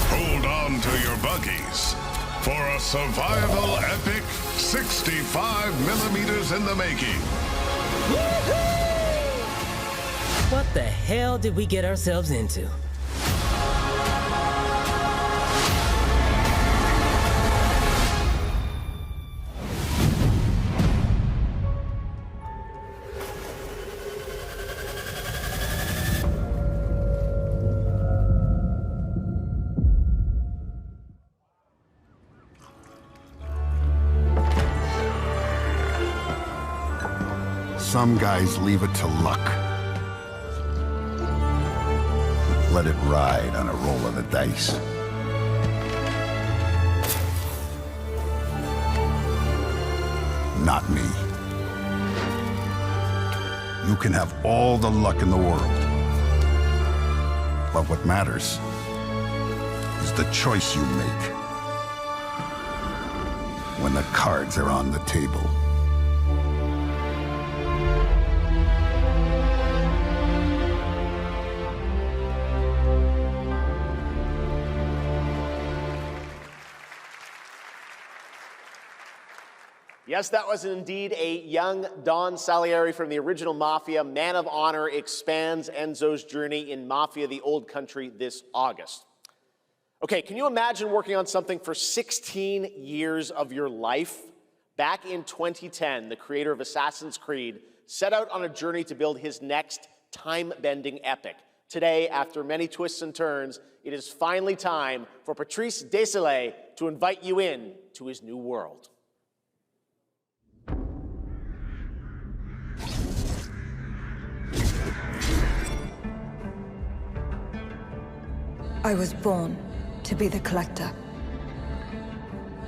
Hold on to your buggies for a survival epic 65 millimeters in the making. What the hell did we get ourselves into? Some guys leave it to luck. Let it ride on a roll of the dice. Not me. You can have all the luck in the world. But what matters is the choice you make when the cards are on the table. Yes, that was indeed a young Don Salieri from the original Mafia. Man of Honor expands Enzo's journey in Mafia: The Old Country this August. Okay, can you imagine working on something for 16 years of your life? Back in 2010, the creator of Assassin's Creed set out on a journey to build his next time-bending epic. Today, after many twists and turns, it is finally time for Patrice Désilets to invite you in to his new world. I was born to be the collector.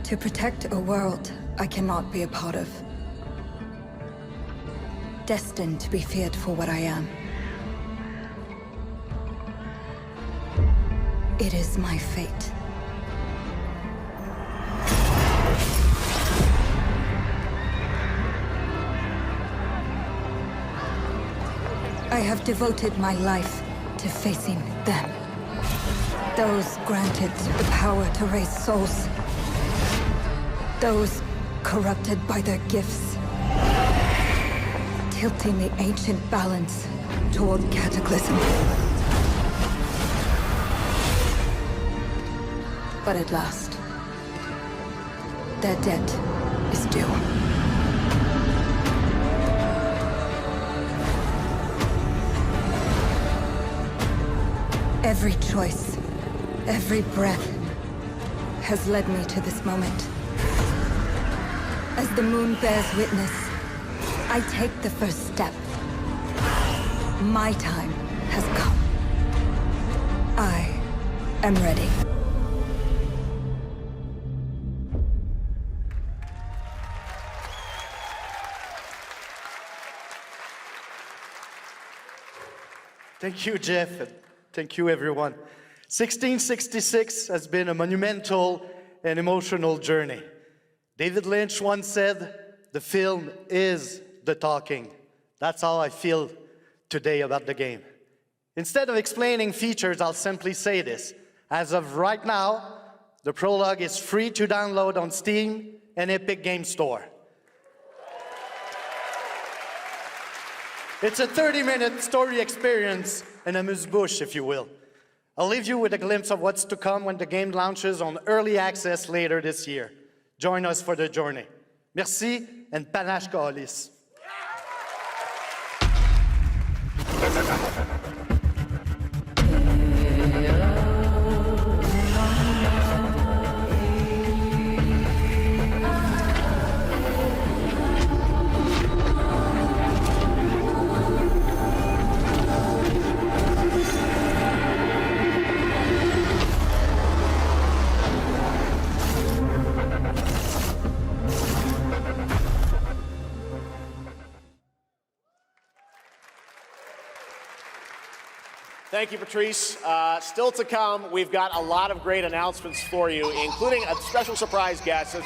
To protect a world I cannot be a part of. Destined to be feared for what I am. It is my fate. I have devoted my life to facing them. Those granted the power to raise souls. Those corrupted by their gifts. Tilting the ancient balance toward cataclysm. But at last, their debt is due. Every choice, every breath has led me to this moment. As the moon bears witness, I take the first step. My time has come. I am ready. Thank you, Jeff, and thank you, everyone. 1666 has been a monumental and emotional journey. David Lynch once said, "The film is the talking." That's how I feel today about the game. Instead of explaining features, I'll simply say this. As of right now, the prologue is free to download on Steam and Epic Game Store. It's a 30-minute story experience, an amuse-bouche, if you will. I'll leave you with a glimpse of what's to come when the game launches on early access later this year. Join us for the journey. Merci, and panache kaolis. Thank you, Patrice. Still to come, we've got a lot of great announcements for you, including a special surprise guest.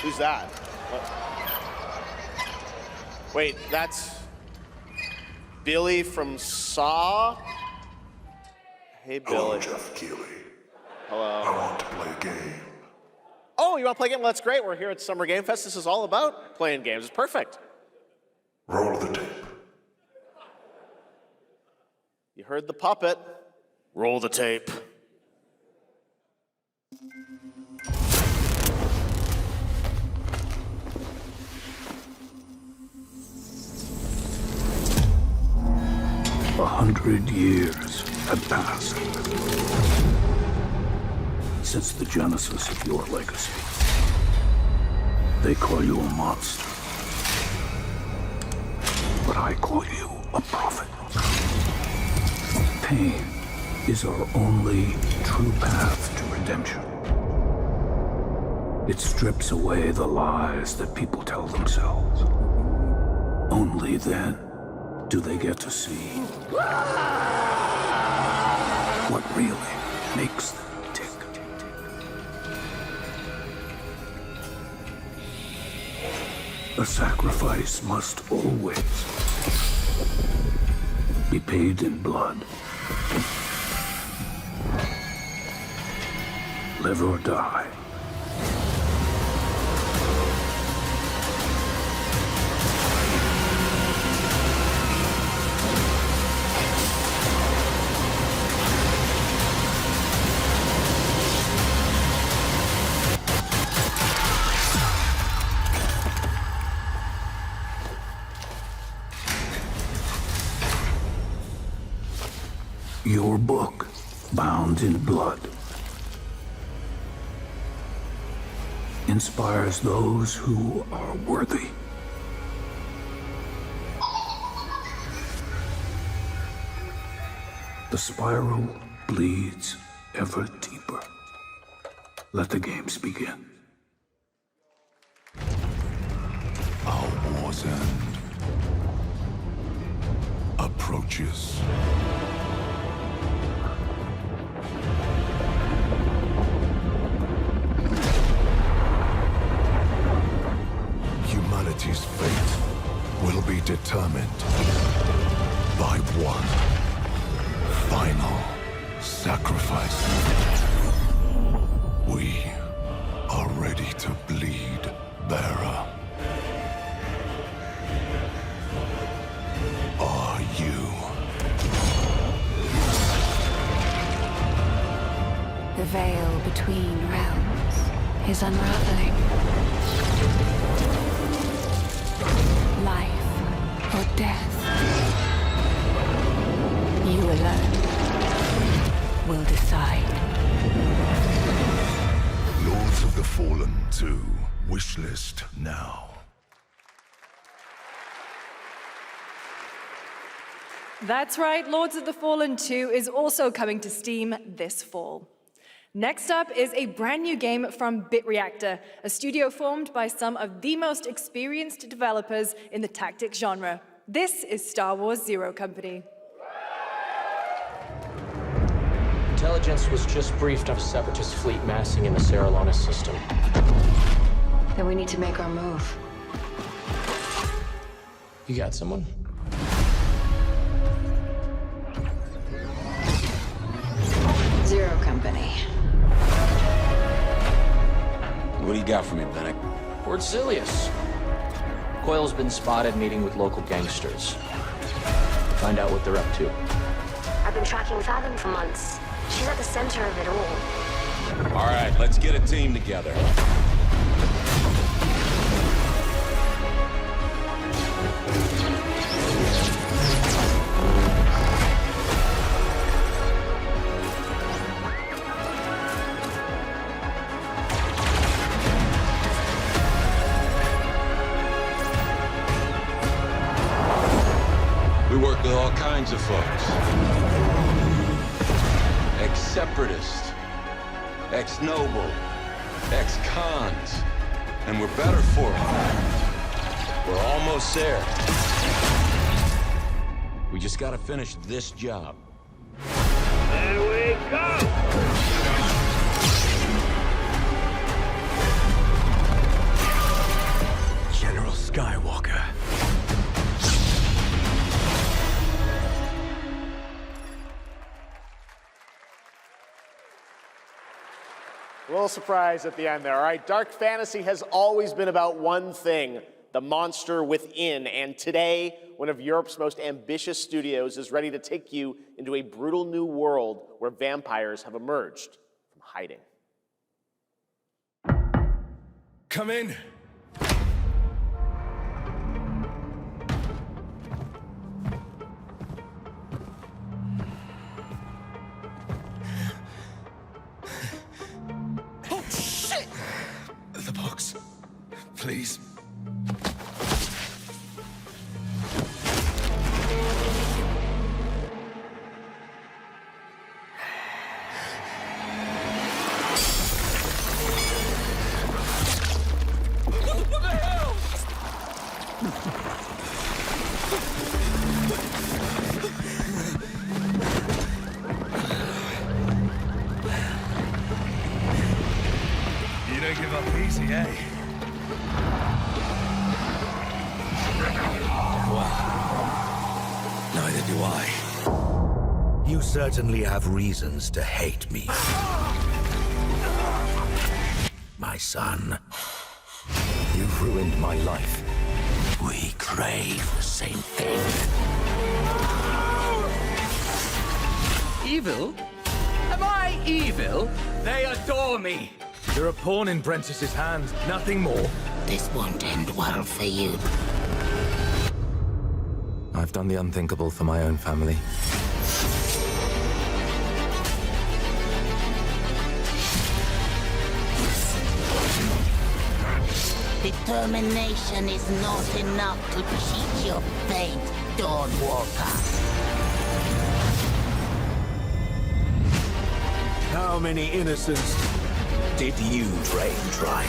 Who's that? What? Wait, that's Billy from Saw? Hey, Billy. Hello, Jeff Keighley. Hello. I want to play a game. Oh, you want to play a game? Well, that's great. We're here at Summer Game Fest. This is all about playing games. It's perfect. Roll the tape. You heard the puppet. Roll the tape. "100 years have passed since the genesis of your legacy. They call you a monster, but I call you a prophet. Pain is our only true path to redemption. It strips away the lies that people tell themselves. Only then do they get to see what really makes them tick. A sacrifice must always be paid in blood. Live or die. Your book, bound in blood, inspires those who are worthy. The spiral bleeds ever deeper. Let the games begin. Our war's end approaches. Humanity's fate will be determined by one final sacrifice. We are ready to bleed, bearer. Are you? The veil between realms is unraveling. Life or death. You alone will decide. Lords of the Fallen 2. Wishlist now. That's right, Lords of the Fallen 2 is also coming to Steam this fall. Next up is a brand new game from BitReactor, a studio formed by some of the most experienced developers in the tactics genre. This is Star Wars Zero Company. Intelligence was just briefed of a separatist fleet massing in the Serralona system. Then we need to make our move. You got someone? Zero Company. What do you got for me, Bennett? Word Silius. Coil's been spotted meeting with local gangsters. Find out what they're up to. I've been tracking Fathom for months. She's at the center of it all. All right, let's get a team together. We work with all kinds of folks. Ex-separatists, ex-noble, ex-cons, and we're better for it. We're almost there. We just gotta finish this job. There we go! General Skywalker. A little surprise at the end there. All right, dark fantasy has always been about one thing, the monster within. And today, one of Europe's most ambitious studios is ready to take you into a brutal new world where vampires have emerged from hiding. Come in. The box, please. What the hell? You don't give up easy, eh? Well, neither do I. You certainly have reasons to hate me. My son, you've ruined my life. We crave the same thing. Evil? Am I evil? They adore me. You're a pawn in Brentius's hands, nothing more. This won't end well for you. I've done the unthinkable for my own family. Determination is not enough to cheat your fate, Dawnwalker. How many innocents did you drain dry?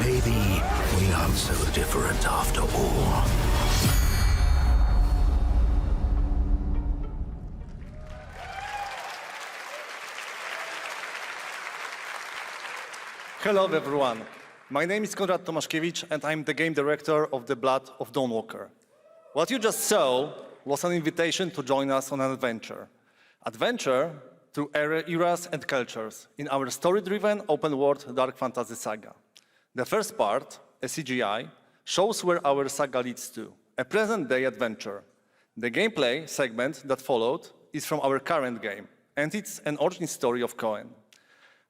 Maybe we aren't so different after all. Hello everyone. My name is Konrad Tomaszkiewicz and I'm the game director of The Blood of Dawnwalker. What you just saw was an invitation to join us on an adventure. Adventure through eras and cultures in our story-driven open-world dark fantasy saga. The first part, a CGI, shows where our saga leads to, a present-day adventure. The gameplay segment that followed is from our current game, and it's an origin story of Cohen.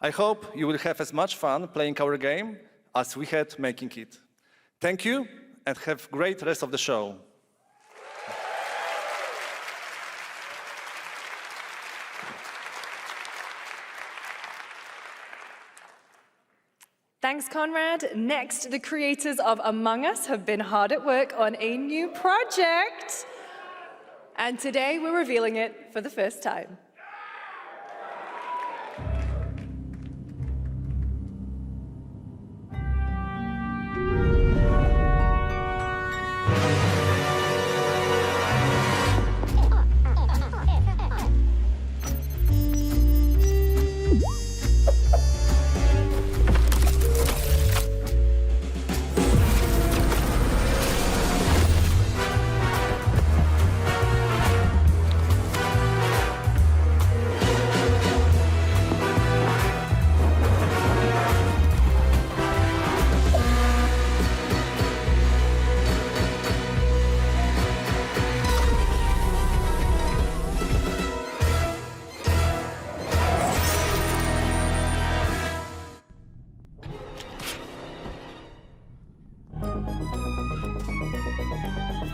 I hope you will have as much fun playing our game as we had making it. Thank you, and have a great rest of the show. Thanks, Conrad. Next, the creators of Among Us have been hard at work on a new project. And today we're revealing it for the first time.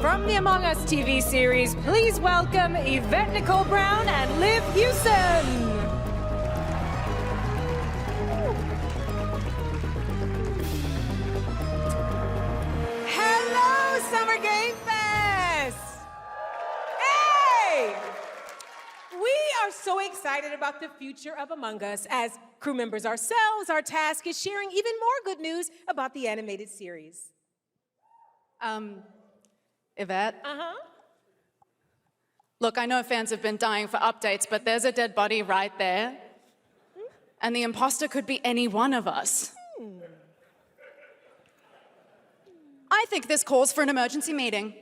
From the Among Us TV series, please welcome Yvette Nicole Brown and Liv Hewson. Hello, Summer Game Fest! Hey! We are so excited about the future of Among Us. As crew members ourselves, our task is sharing even more good news about the animated series. Yvette? Uh-huh. Look, I know fans have been dying for updates, but there's a dead body right there. And the imposter could be any one of us. I think this calls for an emergency meeting.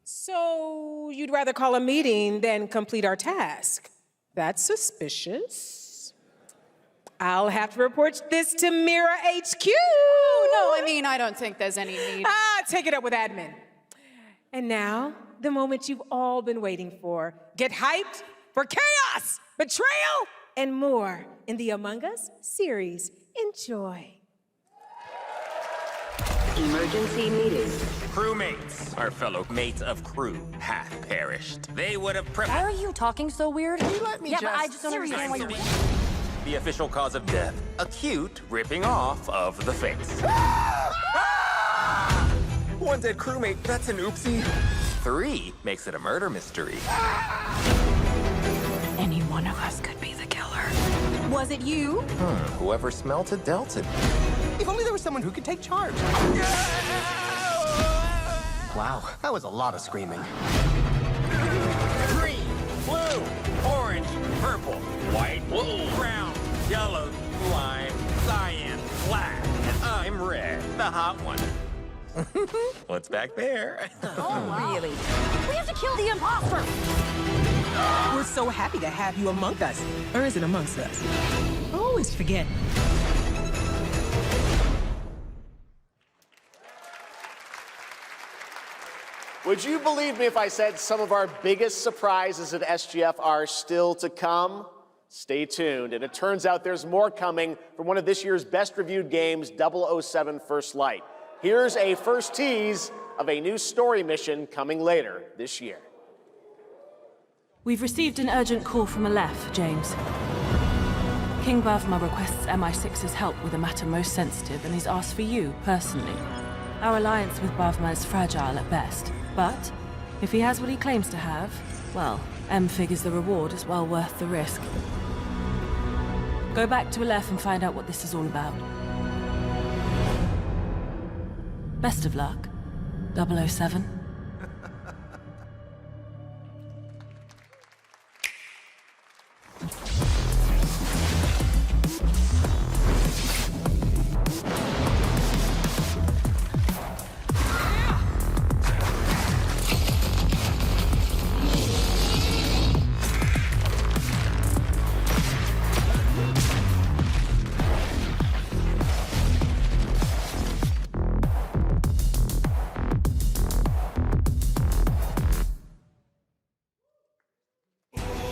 So you'd rather call a meeting than complete our task? That's suspicious. I'll have to report this to Mira HQ. Oh, no, I mean, I don't think there's any need. Take it up with admin. And now, the moment you've all been waiting for. Get hyped for chaos, betrayal, and more in the Among Us series. Enjoy. Emergency meeting. Crewmates, our fellow mates of crew, hath perished. They would have Why are you talking so weird? Can you let me but I just don't understand why you're doing The official cause of death, acute ripping off of the face. One dead crewmate, that's an oopsie. 3 makes it a murder mystery. Any one of us could be the killer. Was it you? Whoever smelt it dealt it. If only there was someone who could take charge. Wow, that was a lot of screaming. Green, blue, orange, purple, white, brown, yellow, lime, cyan, black, and I'm red, the hot one. What's back there? Oh, wow. Really? We have to kill the imposter! We're so happy to have you among us. Or is it amongst us? I always forget. Would you believe me if I said some of our biggest surprises at SGF are still to come? Stay tuned. And it turns out there's more coming from one of this year's best reviewed games, 007 First Light. Here's a first tease of a new story mission coming later this year. We've received an urgent call from Aleph, James. King Bavma requests MI6's help with a matter most sensitive and he's asked for you, personally. Our alliance with Bavma is fragile at best, but If he has what he claims to have, well, M figures the reward is well worth the risk. Go back to Aleph and find out what this is all about. Best of luck, 007.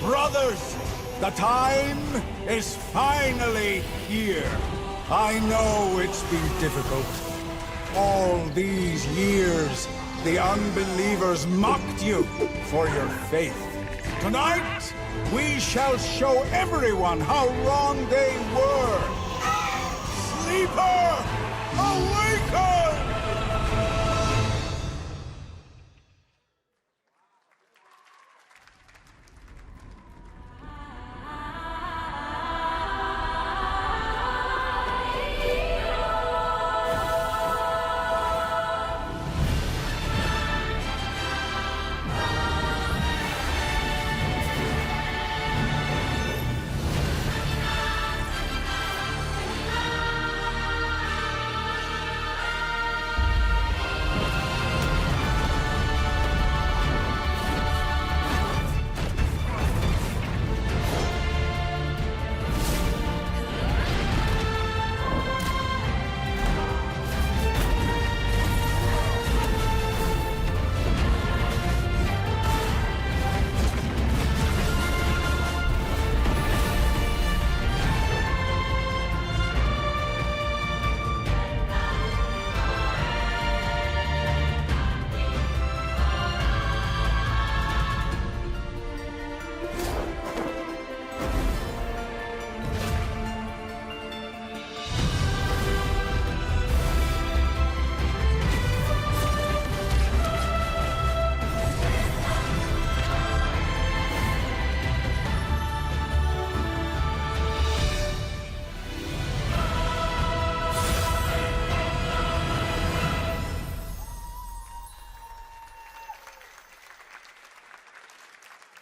Brothers, the time is finally here. I know it's been difficult. All these years, the unbelievers mocked you for your faith. Tonight, we shall show everyone how wrong they were. Sleeper, awaken!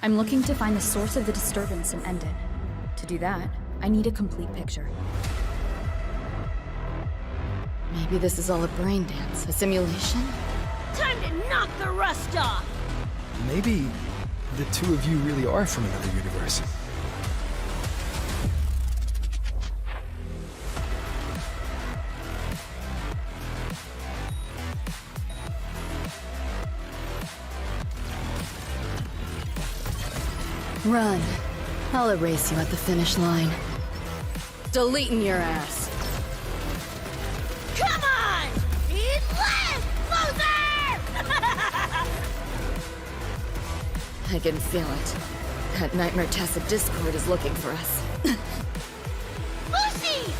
I'm looking to find the source of the disturbance and end it. To do that, I need a complete picture. Maybe this is all a brain dance, a simulation? Time to knock the rust off! Maybe the two of you really are from another universe. Run. I'll erase you at the finish line. Deleting your ass. Come on! Eat less! Loser! I can feel it. That Nightmare Tessa Discord is looking for us. Lucy!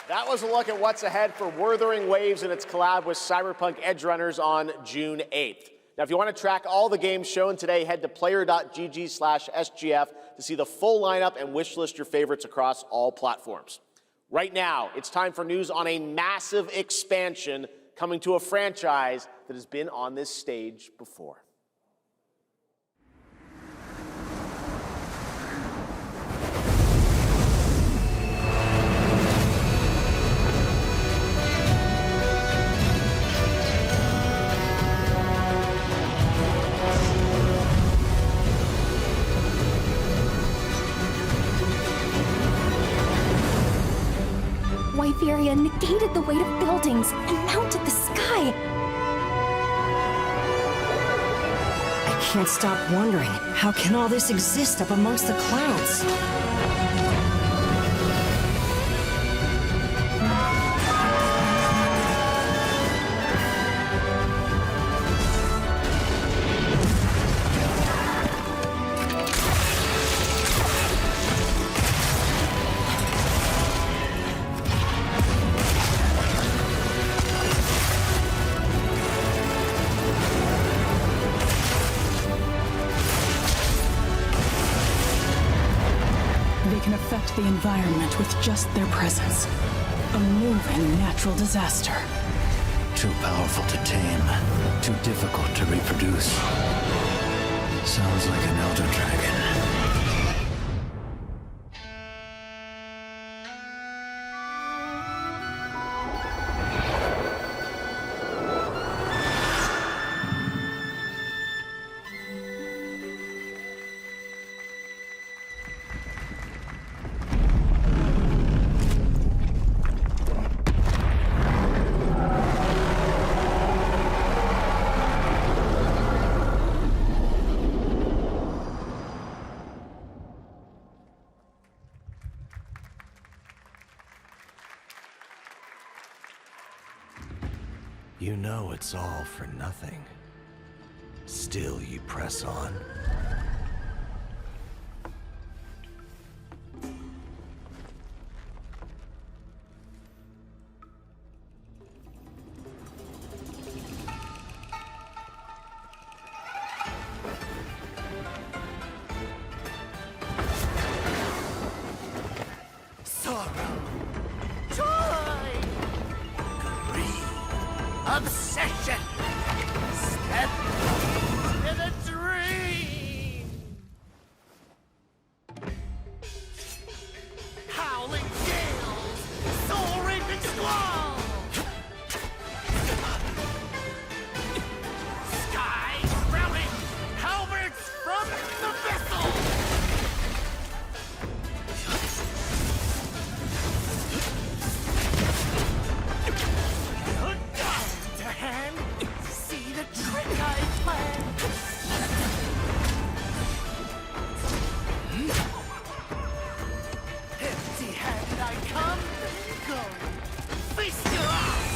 That was a look at what's ahead for Wuthering Waves and its collab with Cyberpunk Edgerunners on June 8th. Now, if you want to track all the games shown today, head to player.gg/SGF to see the full lineup and wishlist your favorites across all platforms. Right now, it's time for news on a massive expansion coming to a franchise that has been on this stage before. Wyveria negated the weight of buildings and mounted the sky. I can't stop wondering, how can all this exist up amongst the clouds? can affect the environment with just their presence. A moving natural disaster. Too powerful to tame, too difficult to reproduce. Sounds like an elder dragon. You know it's all for nothing. Still you press on. Obsession! Step to the dream! Howling gales! Soul-raping squall! Sky sprouting! Halberds from the vessel! Hand, see the trick I planned. Empty-handed I come, go. Feast your eyes.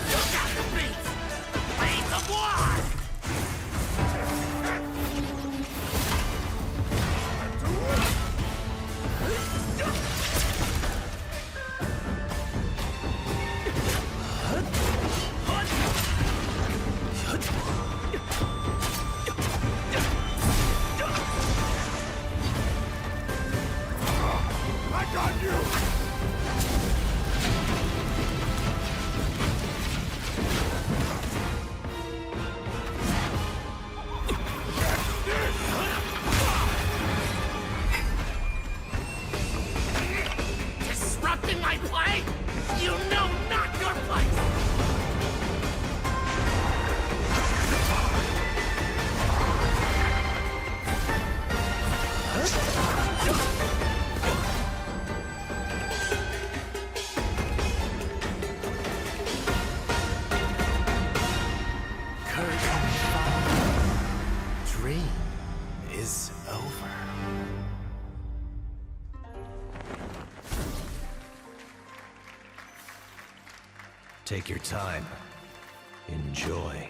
You got the beat. Blades of war. I got you! Disrupting my play? You know not your place! Dream is over. Take your time. Enjoy.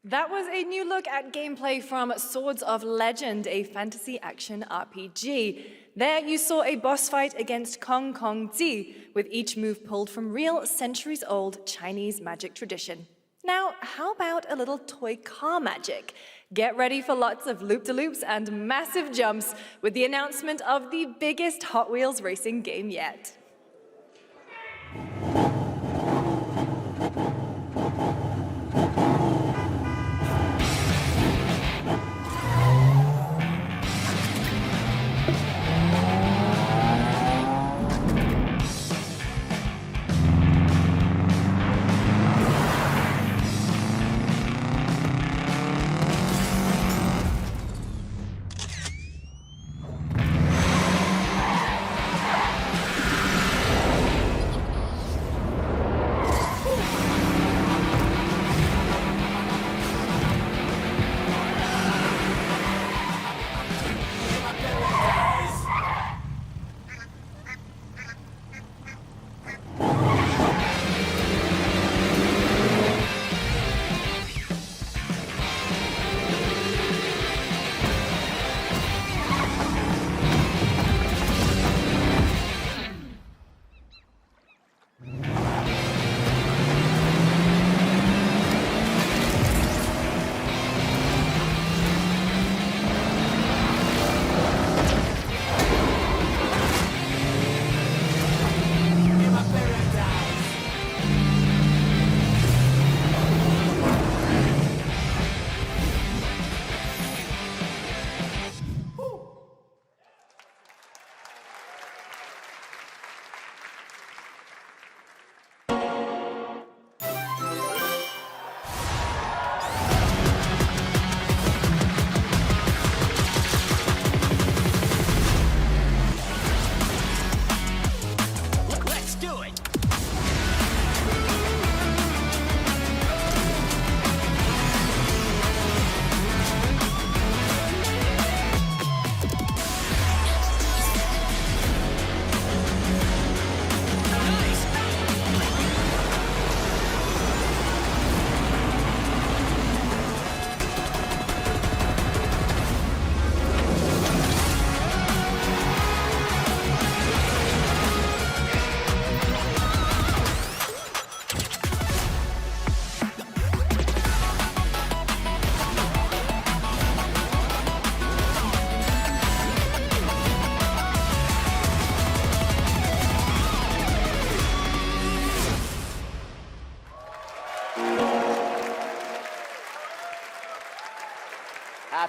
That was a new look at gameplay from Swords of Legend, a fantasy action RPG. There you saw a boss fight against Kong Kong Zi, with each move pulled from real centuries-old Chinese magic tradition. Now, how about a little toy car magic? Get ready for lots of loop-de-loops and massive jumps with the announcement of the biggest Hot Wheels racing game yet.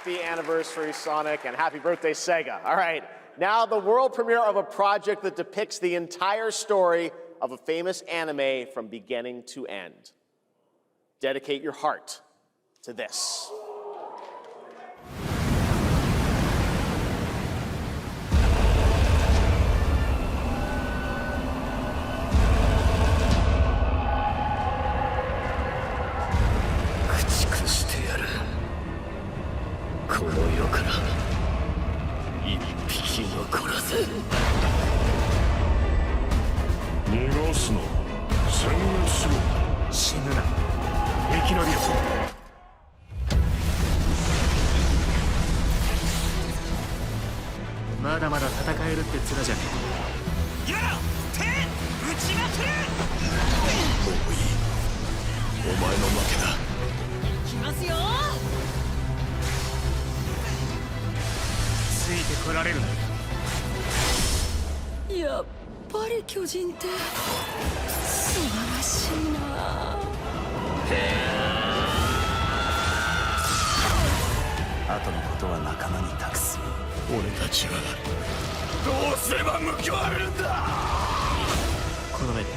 Happy anniversary, Sonic, and happy birthday, Sega. All right, now the world premiere of a project that depicts the entire story of a famous anime from beginning to end. Dedicate your heart to this.やっぱり巨人って素晴らしいな。後のことは仲間に託す。俺たちはどうすれば報われるんだ。この目で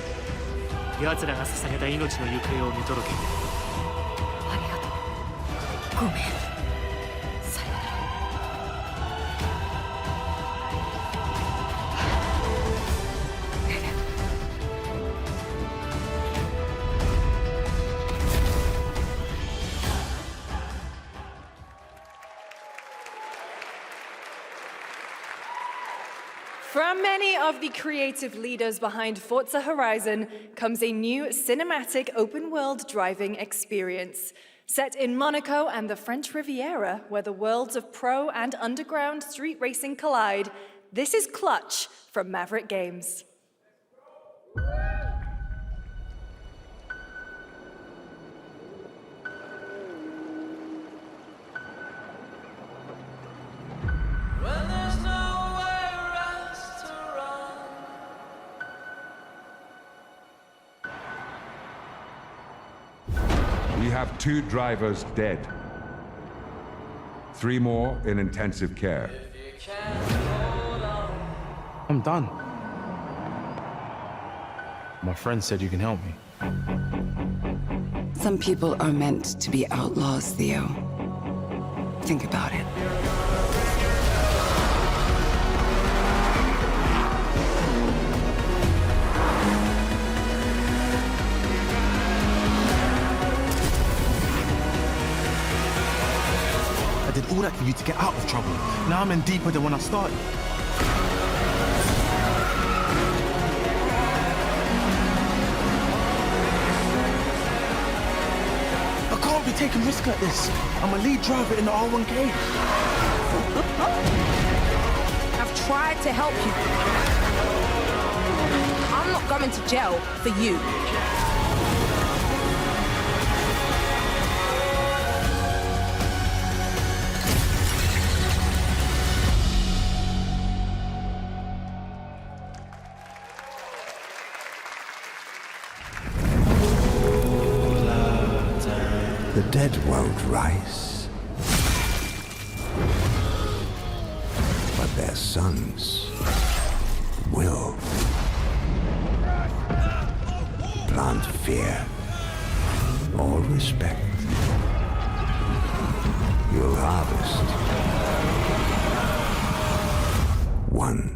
奴らが捧げた命の行方を見届けて。ありがとう。ごめん。さよなら。From many of the creative leaders behind Forza Horizon comes a new cinematic open-world driving experience. Set in Monaco and the French Riviera, where the worlds of pro and underground street racing collide, this is Clutch from Maverick Games. We have 2 drivers dead. 3 more in intensive care. I'm done. My friend said you can help me. Some people are meant to be outlaws, Theo. Think about it. I did all that for you to get out of trouble. Now I'm in deeper than when I started. I can't be taking risks like this. I'm a lead driver in the R1K. I've tried to help you. I'm not going to jail for you. The dead won't rise, but their sons will. Plant fear or respect. You'll harvest one.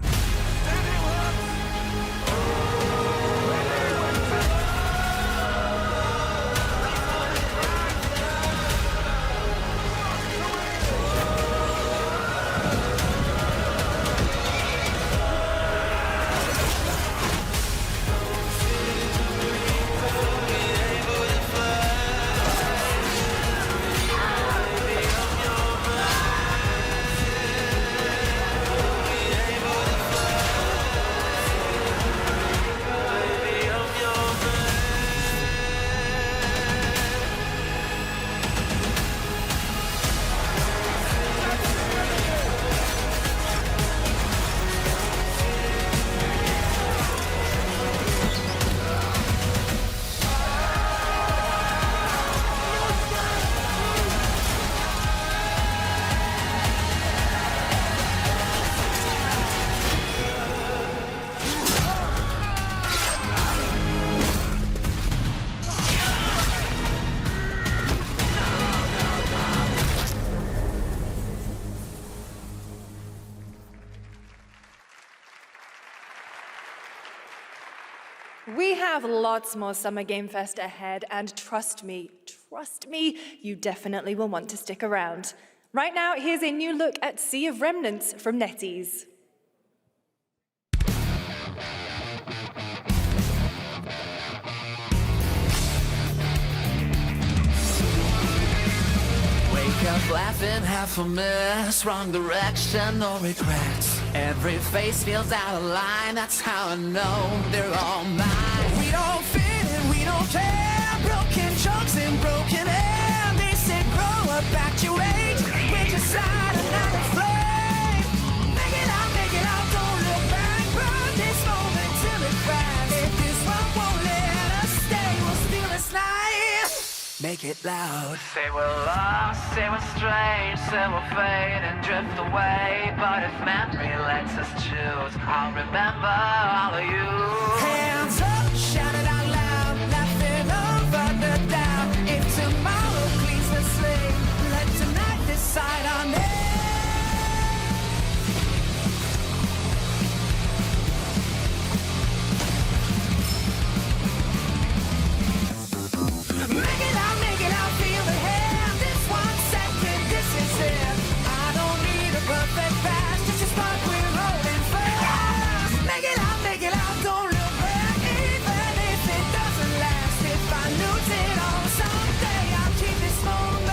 We have lots more Summer Game Fest ahead, and trust me, you definitely will want to stick around. Right now, here's a new look at Sea of Remnants from NetEase. Wake up laughing, half a mess, wrong direction, no regrets. Every face feels out of line, that's how I know they're all mine. We don't fit in, we don't care, broken chunks and broken air. They say grow up, actuate, we're just out another flame. Make it out, don't look back, burn this moment till it cracks. If this one won't let us stay, we'll steal this night. Make it loud. Say we're lost, say we're strange, say we'll fade and drift away. But if memory lets us choose, I'll remember all of you. Hands up, shout it out loud, laughing over the doubt. If tomorrow cleans the slate, let tonight decide our name. Make it out, feel the hand. This 1 second, this is it. I don't need a perfect past, it's just like we're rolling fast. Make it out, don't look back, even if it doesn't last. If I lose it all someday, I'll keep this moment.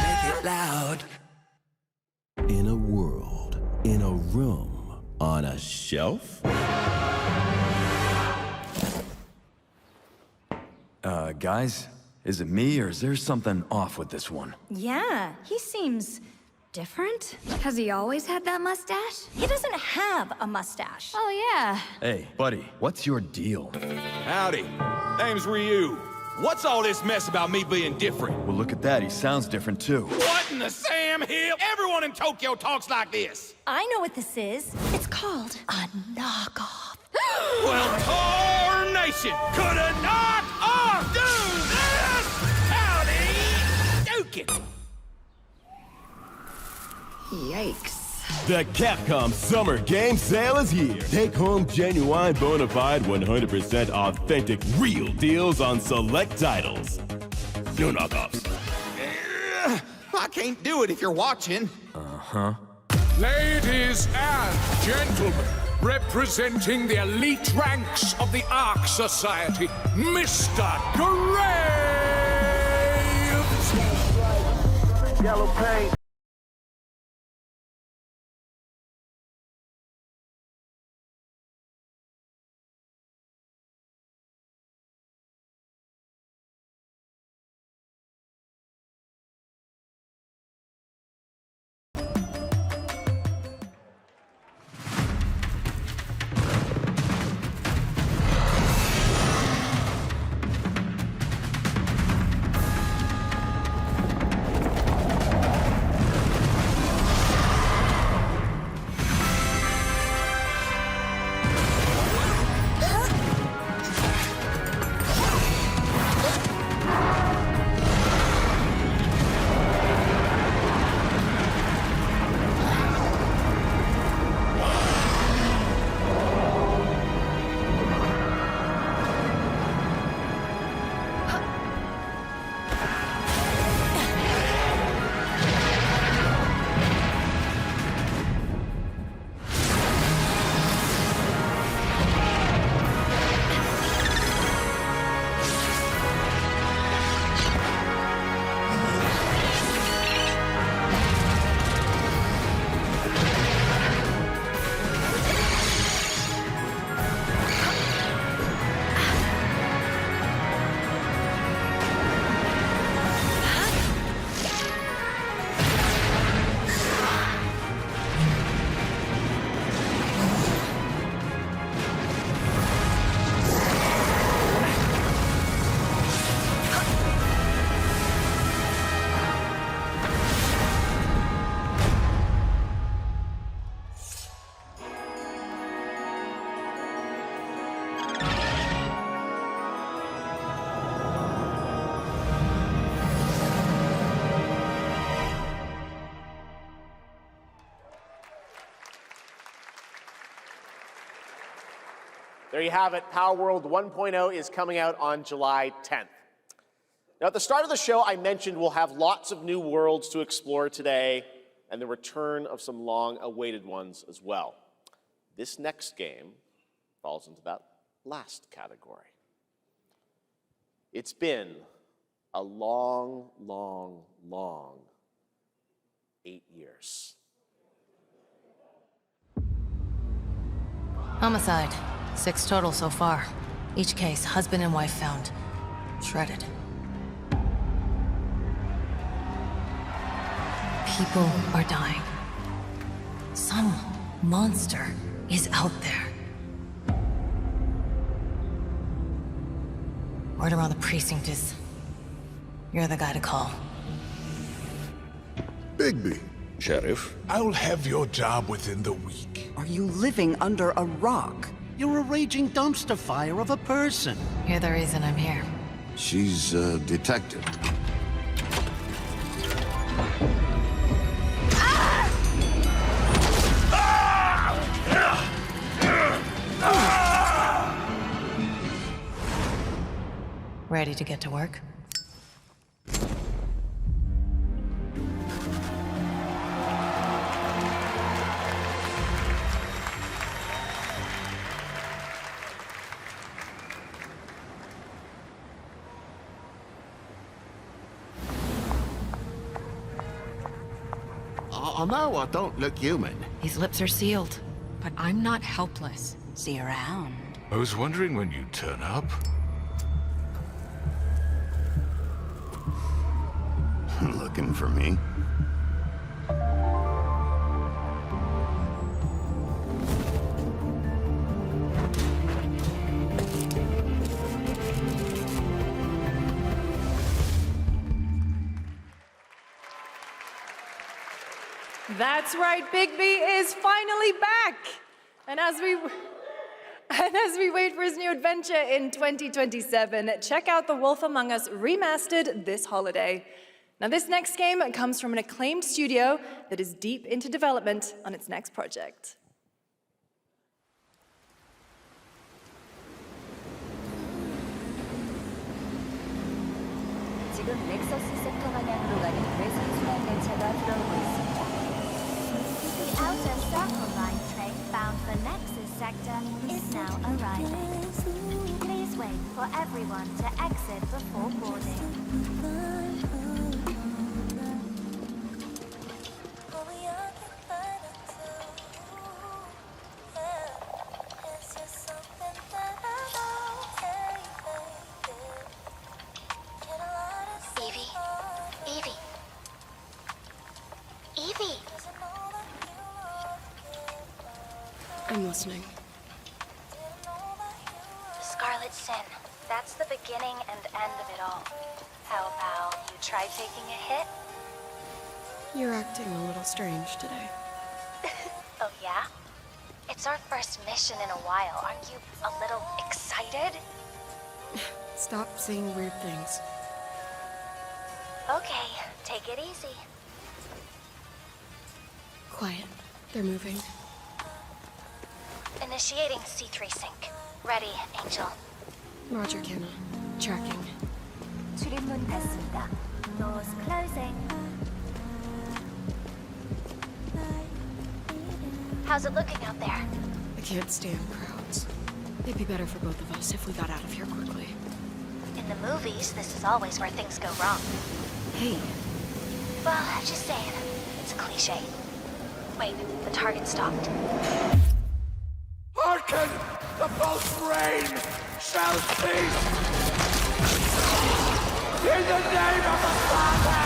Make it loud. In a world, in a room, on a shelf? Guys, is it me or is there something off with this one? Yeah, he seems different. Has he always had that mustache? He doesn't have a mustache. Oh, yeah. Hey, buddy, what's your deal? Howdy. Name's Ryu. What's all this mess about me being different? Well, look at that. He sounds different, too. What in the Sam Hill? Everyone in Tokyo talks like this. I know what this is. It's called a knockoff. Well, tarnation! Could a knock-off do this? Howdy! Duke it! Yikes. The Capcom Summer Game Sale is here. Take home genuine, bona fide, 100% authentic, real deals on select titles. No knockoffs. I can't do it if you're watching. Uh-huh. Ladies and gentlemen, representing the elite ranks of the Ark Society, Mr. Graves! Yellow paint. there you have it. Power World 1.0 is coming out on July 10th. Now, at the start of the show, I mentioned we'll have lots of new worlds to explore today and the return of some long-awaited ones as well. This next game falls into that last category. It's been a long, long, long 8 years. Homicide. 6 total so far. Each case, husband and wife found. Shredded. People are dying. Some monster is out there. Word around the precinct is you're the guy to call. Bigby. Sheriff? I'll have your job within the week. Are you living under a rock? You're a raging dumpster fire of a person. You're the reason I'm here. She's a detective. Ready to get to work? I know I don't look human. His lips are sealed, but I'm not helpless. See you around. I was wondering when you'd turn up. Looking for me? That's right, Bigby is finally back! And as we wait for his new adventure in 2027, check out The Wolf Among Us Remastered this holiday. Now, this next game comes from an acclaimed studio that is deep into development on its next project. 지금 넥서스 섹터 방향으로 가는 외선 순환 열차가 들어오고 있습니다. The outer circle line train bound for Nexus sector is now arriving. Please wait for everyone to exit before boarding. I'm listening. Scarlet Sin. That's the beginning and end of it all. How about you try taking a hit? You're acting a little strange today. Oh yeah? It's our first mission in a while. Aren't you a little excited? Stop saying weird things. Okay, take it easy. Quiet. They're moving. Initiating C3 sync. Ready, Angel. Roger, Kenna. Tracking. 출입문 닫습니다. Doors closing. How's it looking out there? I can't stand crowds. It'd be better for both of us if we got out of here quickly. In the movies, this is always where things go wrong. Hey. Well, just saying. It's a cliche. Wait, the target stopped. Hearken! The pulse rain shall cease! In the name of the Father!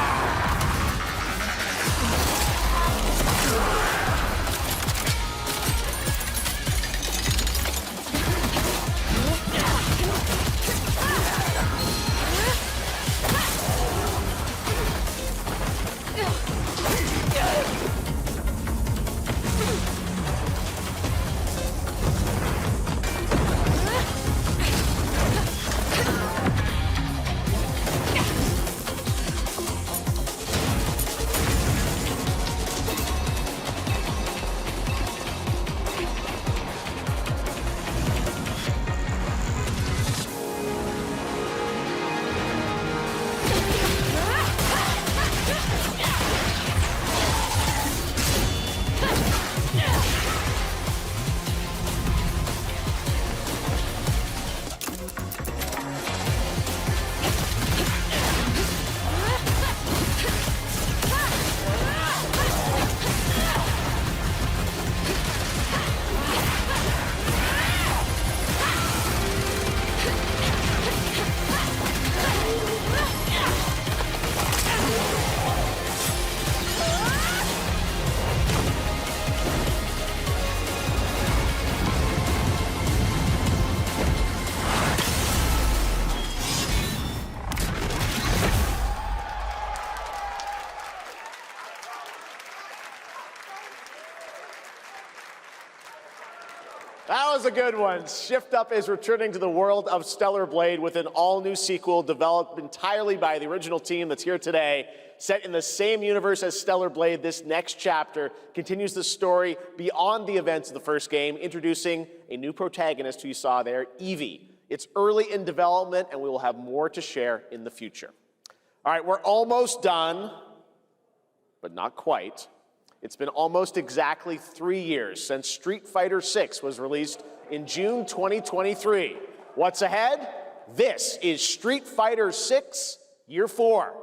That was a good one. Shift Up is returning to the world of Stellar Blade with an all-new sequel developed entirely by the original team that's here today. Set in the same universe as Stellar Blade, this next chapter continues the story beyond the events of the first game, introducing a new protagonist who you saw there, Evie. It's early in development, and we will have more to share in the future. All right, we're almost done, but not quite. It's been almost exactly 3 years since Street Fighter VI was released in June 2023. What's ahead? This is Street Fighter VI Year 4.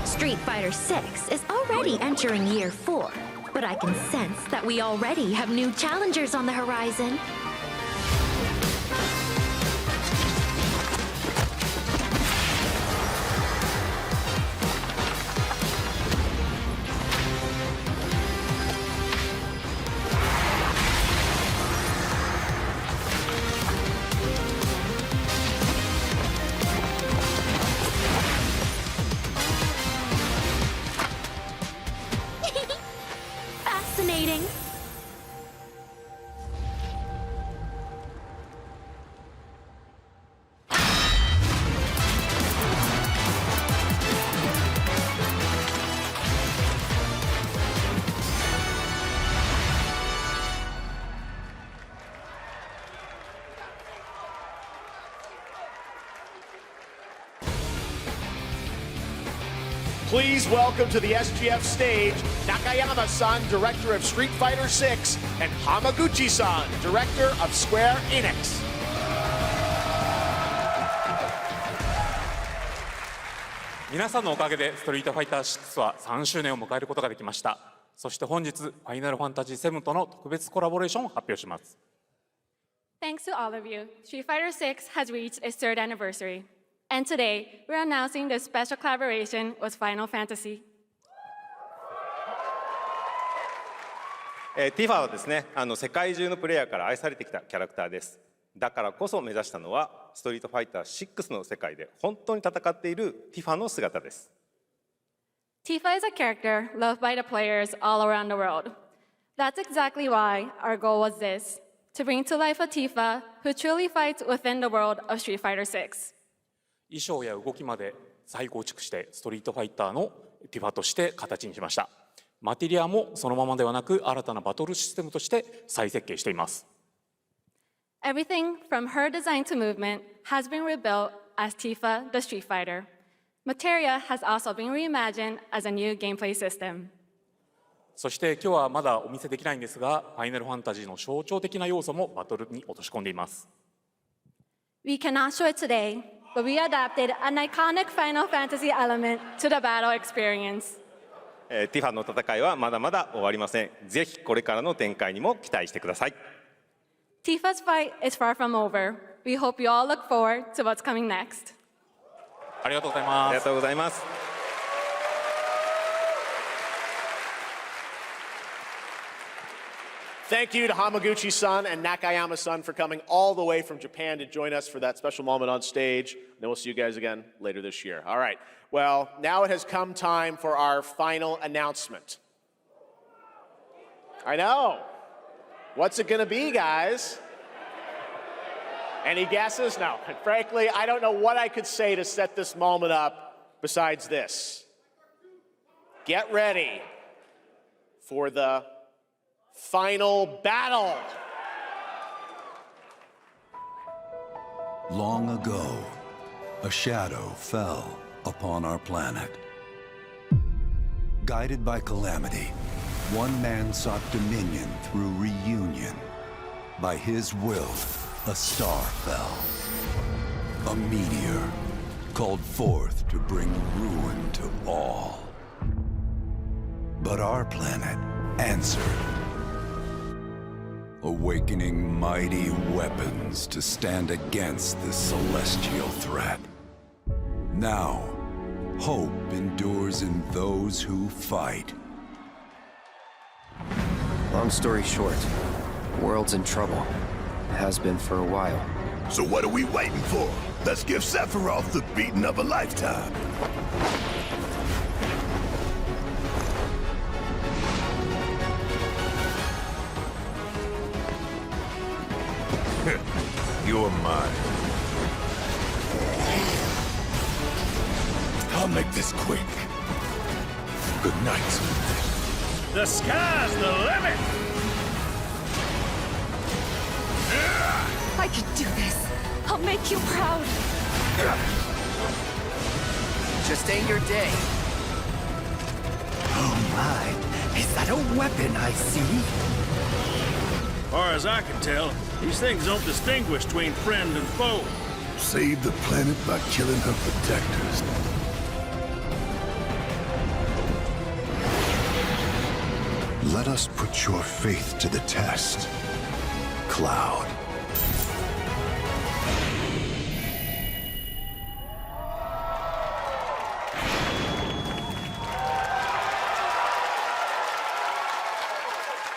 Street Fighter VI is already entering Year 4, but I can sense that we already have new challengers on the horizon. Fascinating. Please welcome to the SGF stage, Nakayama-san, director of Street Fighter VI, and Hamaguchi-san, director of Square Enix. 皆さんのおかげでストリートファイター6は3周年を迎えることができました。そして本日、ファイナルファンタジー7との特別コラボレーションを発表します。Thanks to all of you, Street Fighter VI has reached its 3rd anniversary. And today, we're announcing the special collaboration with Final Fantasy. ティファはですね、世界中のプレイヤーから愛されてきたキャラクターです。だからこそ目指したのは、ストリートファイター6の世界で本当に戦っているティファの姿です。Tifa is a character loved by the players all around the world. That's exactly why our goal was this, to bring to life a Tifa who truly fights within the world of Street Fighter VI. 衣装や動きまで再構築してストリートファイターのティファとして形にしました。マテリアもそのままではなく新たなバトルシステムとして再設計しています。Everything from her design to movement has been rebuilt as Tifa the Street Fighter. Materia has also been reimagined as a new gameplay system. そして今日はまだお見せできないんですが、ファイナルファンタジーの象徴的な要素もバトルに落とし込んでいます。We cannot show it today, but we adapted an iconic Final Fantasy element to the battle experience. ティファの戦いはまだまだ終わりません。ぜひこれからの展開にも期待してください。Tifa's fight is far from over. We hope you all look forward to what's coming next. ありがとうございます。ありがとうございます。Thank you to Hamaguchi-san and Nakayama-san for coming all the way from Japan to join us for that special moment on stage. Then we'll see you guys again later this year. All right. Well, now it has come time for our final announcement. I know. What's it going to be, guys? Any guesses? No. And frankly, I don't know what I could say to set this moment up besides this. Get ready for the final battle. Long ago, a shadow fell upon our planet. Guided by calamity, one man sought dominion through reunion. By his will, a star fell. A meteor called forth to bring ruin to all. But our planet answered, awakening mighty weapons to stand against this celestial threat. Now, hope endures in those who fight. Long story short, the world's in trouble. It has been for a while. So what are we waiting for? Let's give Sephiroth the beating of a lifetime. You're mine. I'll make this quick. Good night. The sky's the limit! I can do this. I'll make you proud. Just ain't your day. Oh my, is that a weapon I see? Far as I can tell, these things don't distinguish between friend and foe. Save the planet by killing her protectors. Let us put your faith to the test, Cloud.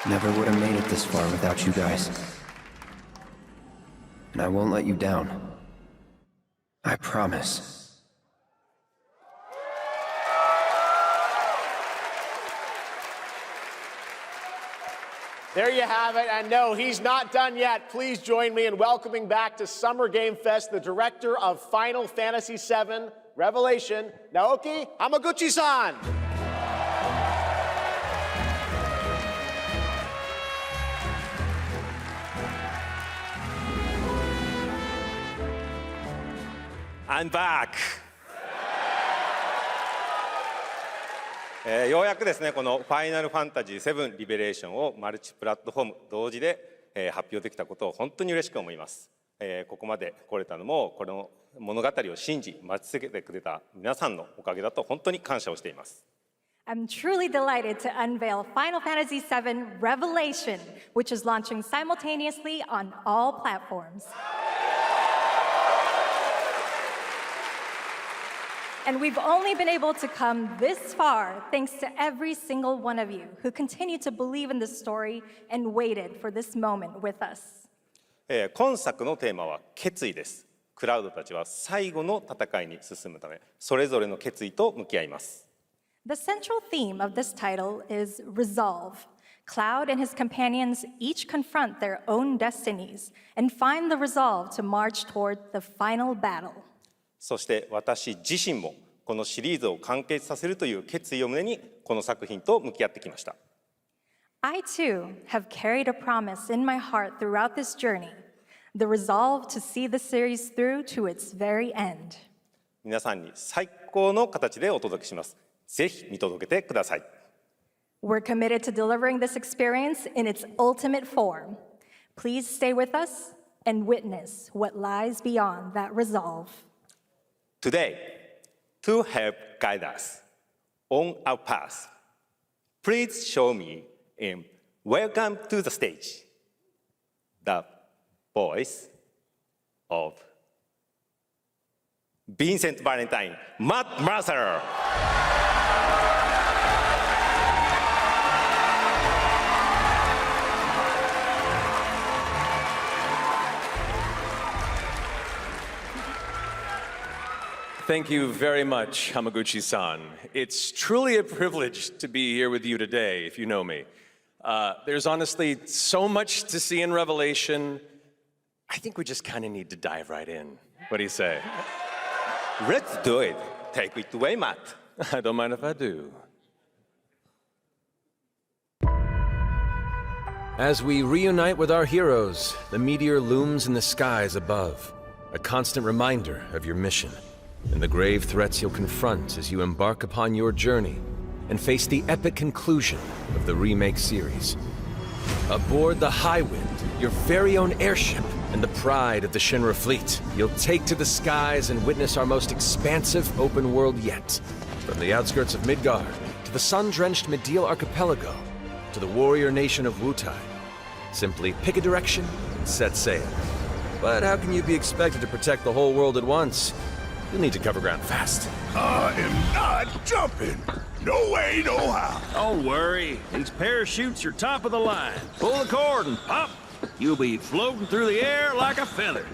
Never would have made it this far without you guys. And I won't let you down. I promise. There you have it, and no, he's not done yet. Please join me in welcoming back to Summer Game Fest the director of Final Fantasy VII Revelation, Naoki Hamaguchi-san. I'm back! ようやくですね、このファイナルファンタジー7リベレーションをマルチプラットフォーム同時で発表できたことを本当に嬉しく思います。ここまで来れたのも、この物語を信じ、待ち続けてくれた皆さんのおかげだと本当に感謝をしています。I'm truly delighted to unveil Final Fantasy VII Revelation, which is launching simultaneously on all platforms. And we've only been able to come this far thanks to every single one of you who continue to believe in this story and waited for this moment with us. 今作のテーマは決意です。クラウドたちは最後の戦いに進むため、それぞれの決意と向き合います。The central theme of this title is resolve. Cloud and his companions each confront their own destinies and find the resolve to march toward the final battle. そして私自身もこのシリーズを完結させるという決意を胸にこの作品と向き合ってきました。I too have carried a promise in my heart throughout this journey, the resolve to see the series through to its very end. 皆さんに最高の形でお届けします。ぜひ見届けてください。We're committed to delivering this experience in its ultimate form. Please stay with us and witness what lies beyond that resolve. Today, to help guide us on our path, please show me and welcome to the stage the voice of Vincent Valentine, Matt Mercer. Thank you very much, Hamaguchi-san. It's truly a privilege to be here with you today, if you know me. There's honestly so much to see in Revelation. I think we just kind of need to dive right in. What do you say? Let's do it. Take it away, Matt. I don't mind if I do. As we reunite with our heroes, the meteor looms in the skies above, a constant reminder of your mission and the grave threats you'll confront as you embark upon your journey and face the epic conclusion of the remake series. Aboard the Highwind, your very own airship and the pride of the Shinra fleet, you'll take to the skies and witness our most expansive open world yet. From the outskirts of Midgard, to the sun-drenched Medial Archipelago, to the warrior nation of Wutai. Simply pick a direction and set sail. But how can you be expected to protect the whole world at once? You'll need to cover ground fast. I am not jumping. No way, no how. Don't worry. These parachutes are top of the line. Pull the cord and pop. You'll be floating through the air like a feather.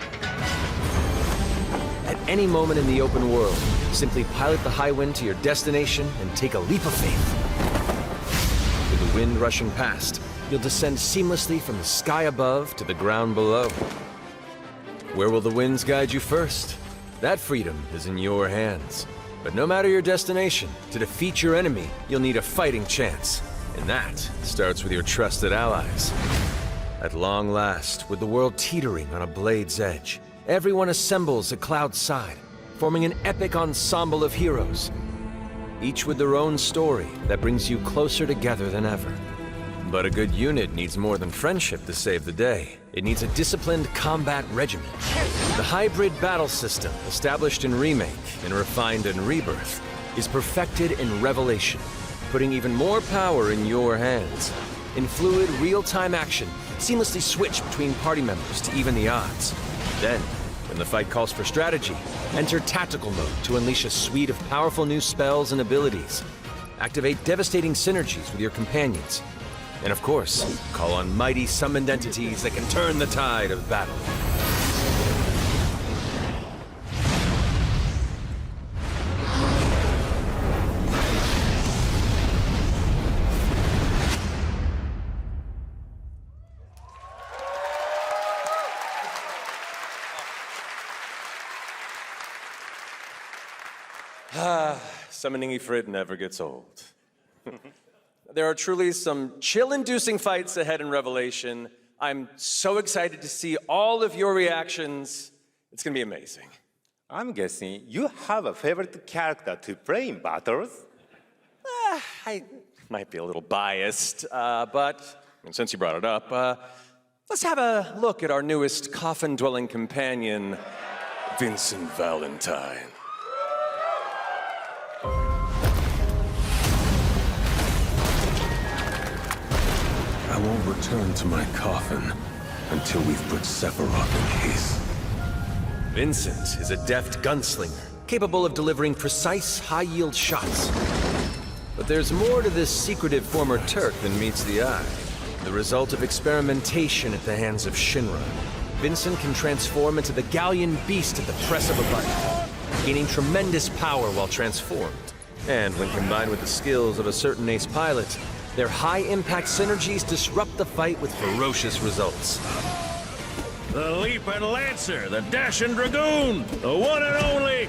At any moment in the open world, simply pilot the Highwind to your destination and take a leap of faith. With the wind rushing past, you'll descend seamlessly from the sky above to the ground below. Where will the winds guide you first? That freedom is in your hands. But no matter your destination, to defeat your enemy, you'll need a fighting chance. And that starts with your trusted allies. At long last, with the world teetering on a blade's edge, everyone assembles at Cloud's side, forming an epic ensemble of heroes, each with their own story that brings you closer together than ever. But a good unit needs more than friendship to save the day. It needs a disciplined combat regimen. The hybrid battle system, established in Remake and refined in Rebirth, is perfected in Revelation, putting even more power in your hands. In fluid, real-time action, seamlessly switch between party members to even the odds. Then, when the fight calls for strategy, enter tactical mode to unleash a suite of powerful new spells and abilities. Activate devastating synergies with your companions. And of course, call on mighty summoned entities that can turn the tide of battle. Summoning Ifrit never gets old. There are truly some chill-inducing fights ahead in Revelation. I'm so excited to see all of your reactions. It's gonna be amazing. I'm guessing you have a favorite character to play in battles? I might be a little biased, but since you brought it up, let's have a look at our newest coffin-dwelling companion, Vincent Valentine. I won't return to my coffin until we've put Sephiroth in case. Vincent is a deft gunslinger, capable of delivering precise, high-yield shots. But there's more to this secretive former Turk than meets the eye. The result of experimentation at the hands of Shinra. Vincent can transform into the Galleon beast at the press of a button, gaining tremendous power while transformed. And when combined with the skills of a certain ace pilot, their high-impact synergies disrupt the fight with ferocious results. The Leaping Lancer, the Dashing Dragoon, the one and only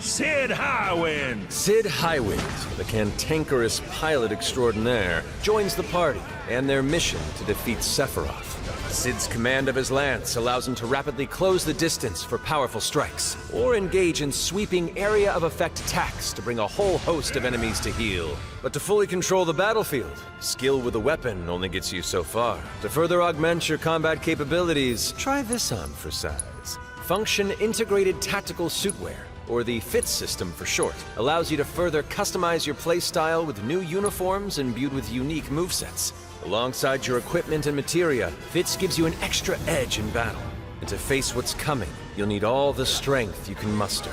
Sid Highwind. Sid Highwind, the cantankerous pilot extraordinaire, joins the party and their mission to defeat Sephiroth. Sid's command of his lance allows him to rapidly close the distance for powerful strikes, or engage in sweeping area of effect attacks to bring a whole host of enemies to heel. But to fully control the battlefield, skill with a weapon only gets you so far. To further augment your combat capabilities, try this on for size. Function Integrated Tactical Suitwear, or the FITS system for short, allows you to further customize your playstyle with new uniforms imbued with unique movesets. Alongside your equipment and materia, FITS gives you an extra edge in battle. And to face what's coming, you'll need all the strength you can muster.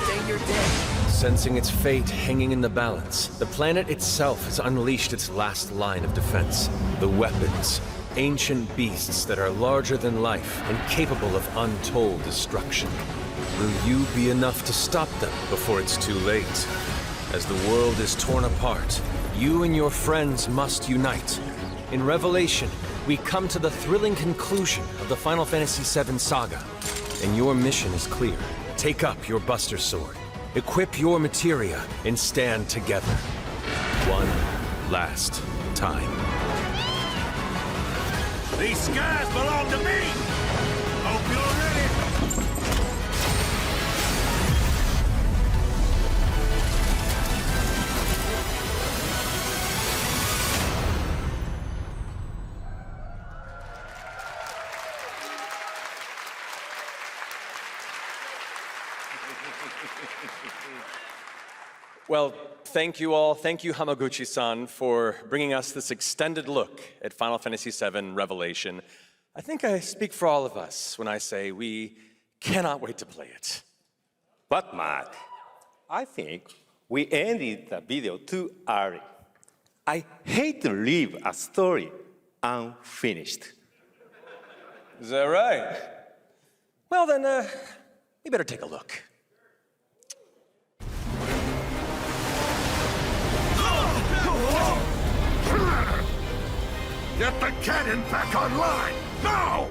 Say you're dead. Sensing its fate hanging in the balance, the planet itself has unleashed its last line of defense. The weapons. Ancient beasts that are larger than life and capable of untold destruction. Will you be enough to stop them before it's too late? As the world is torn apart, you and your friends must unite. In Revelation, we come to the thrilling conclusion of the Final Fantasy VII saga. And your mission is clear. Take up your Buster Sword, equip your materia, and stand together. One last time. These skies belong to me! Hope you're ready! Well, thank you all. Thank you, Hamaguchi-san, for bringing us this extended look at Final Fantasy VII Revelation. I think I speak for all of us when I say we cannot wait to play it. But, Matt, I think we ended the video too early. I hate to leave a story unfinished. Is that right? Well, then, we better take a look. Get the cannon back online, now!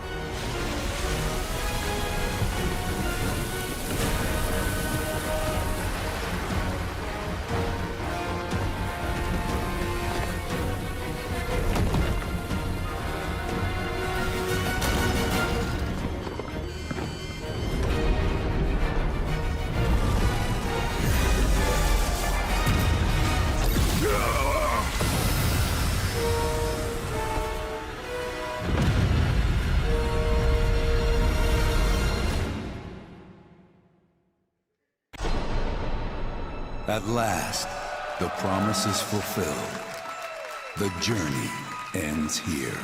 At last, the promise is fulfilled. The journey ends here.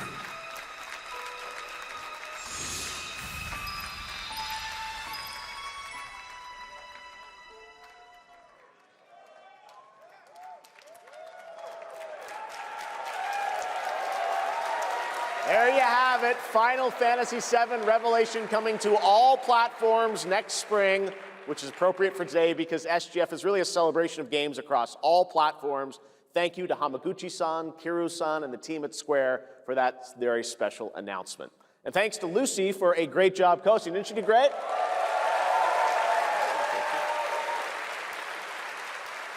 There you have it, Final Fantasy VII Revelation coming to all platforms next spring, which is appropriate for today because SGF is really a celebration of games across all platforms. Thank you to Hamaguchi-san, Kiru-san, and the team at Square for that very special announcement. And thanks to Lucy for a great job coaching. Didn't she do great?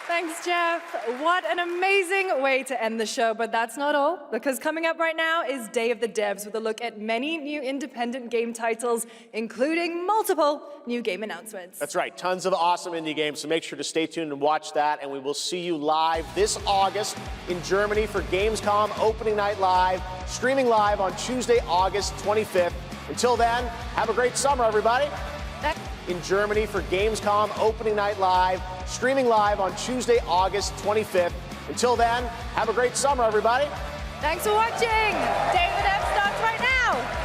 Thanks, Jeff. What an amazing way to end the show, but that's not all, because coming up right now is Day of the Devs with a look at many new independent game titles, including multiple new game announcements. That's right, tons of awesome indie games, so make sure to stay tuned and watch that, and we will see you live this August in Germany for Gamescom Opening Night Live, streaming live on Tuesday, August 25th. Until then, have a great summer, everybody. In Germany for Gamescom Opening Night Live, streaming live on Tuesday, August 25th. Until then, have a great summer, everybody. Thanks for watching. Day of the Devs starts right now.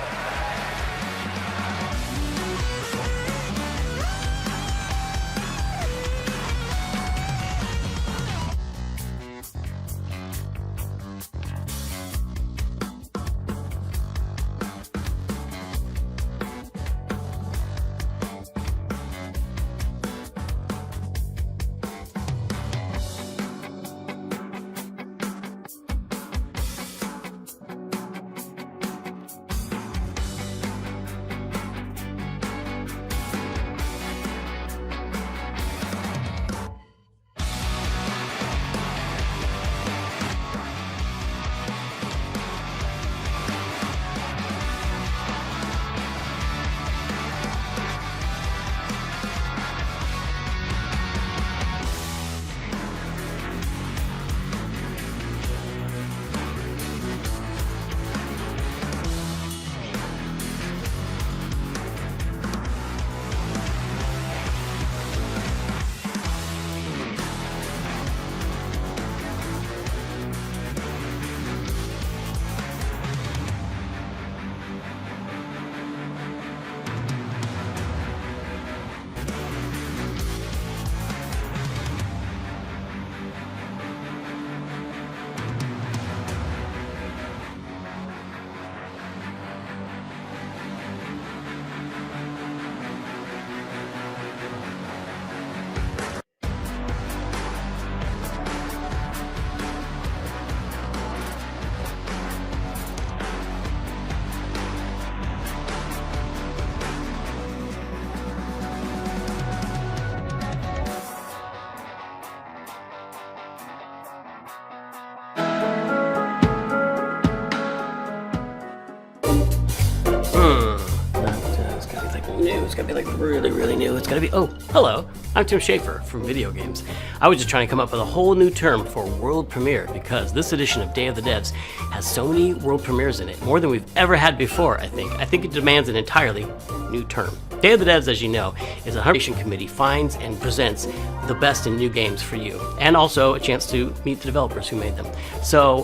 It's gotta be like really, really new. It's gotta be, oh, hello, I'm Tim Schafer from Video Games. I was just trying to come up with a whole new term for world premiere because this edition of Day of the Devs has so many world premieres in it, more than we've ever had before, I think. I think it demands an entirely new term. Day of the Devs, as you know, is a curation committee finds and presents the best in new games for you, and also a chance to meet the developers who made them. So,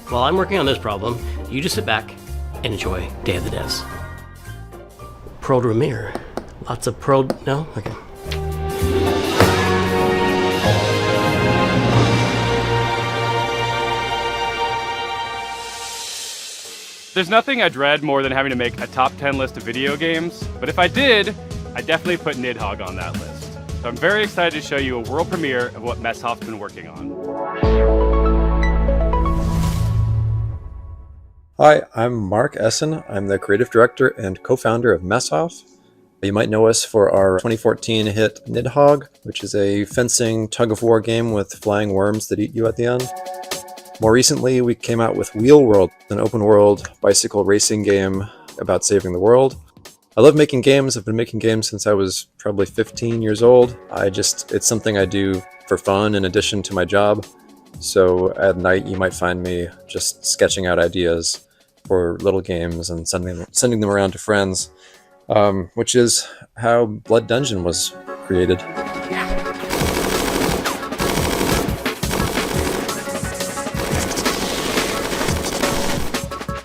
while I'm working on this problem, you just sit back and enjoy Day of the Devs. Pro premiere. Lots of pro... No? Okay. There's nothing I dread more than having to make a top 10 list of video games, but if I did, I'd definitely put Nidhogg on that list. So I'm very excited to show you a world premiere of what Messhoff's been working on. Hi, I'm Mark Essen. I'm the creative director and co-founder of Messhoff. You might know us for our 2014 hit Nidhogg, which is a fencing tug-of-war game with flying worms that eat you at the end. More recently, we came out with Wheel World, an open-world bicycle racing game about saving the world. I love making games. I've been making games since I was probably 15 years old. It's something I do for fun in addition to my job. So at night, you might find me just sketching out ideas for little games and sending them around to friends, which is how Blood Dungeon was created.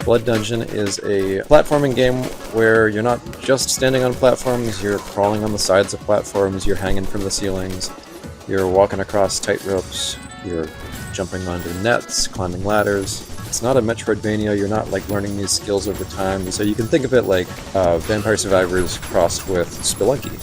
Blood Dungeon is a platforming game where you're not just standing on platforms, you're crawling on the sides of platforms, you're hanging from the ceilings, you're walking across tight ropes, you're jumping onto nets, climbing ladders. It's not a Metroidvania, you're not like learning these skills over time, so you can think of it like Vampire Survivors crossed with Spelunky.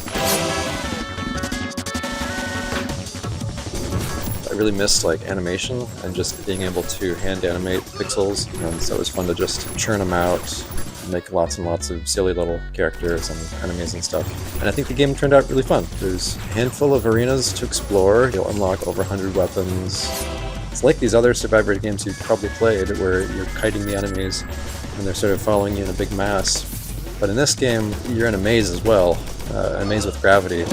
I really missed like animation and just being able to hand animate pixels, and so it was fun to just churn them out, make lots and lots of silly little characters and enemies and stuff. And I think the game turned out really fun. There's a handful of arenas to explore, you'll unlock over 100 weapons. It's like these other Survivor games you've probably played where you're kiting the enemies and they're sort of following you in a big mass. But in this game, you're in a maze as well, a maze with gravity.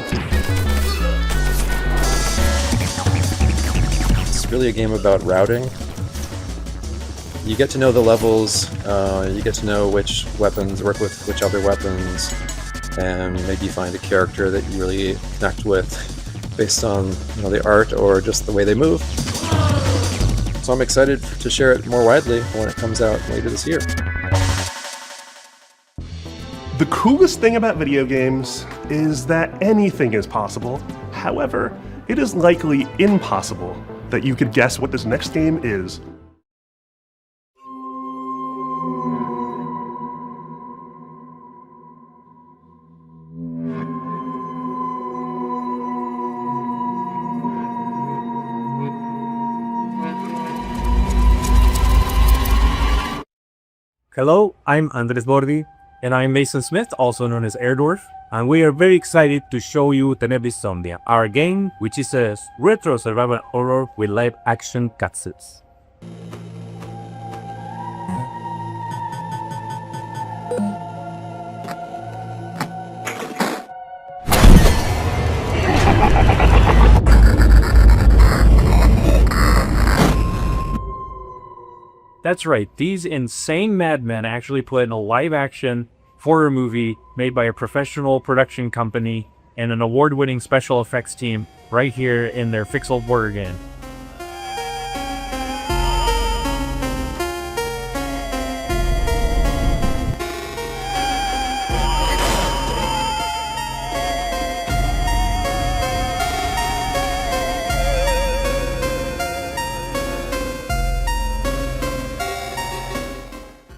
It's really a game about routing. You get to know the levels, you get to know which weapons work with which other weapons, and maybe find a character that you really connect with based on the art or just the way they move. So I'm excited to share it more widely when it comes out later this year. The coolest thing about video games is that anything is possible. However, it is likely impossible that you could guess what this next game is. Hello, I'm Andres Bordi. And I'm Mason Smith, also known as Airdorf. And we are very excited to show you Tenebrisomnia, our game, which is a retro survival horror with live action cutscenes. That's right, these insane madmen actually put in a live-action horror movie made by a professional production company and an award-winning special effects team right here in their Pixel horror game.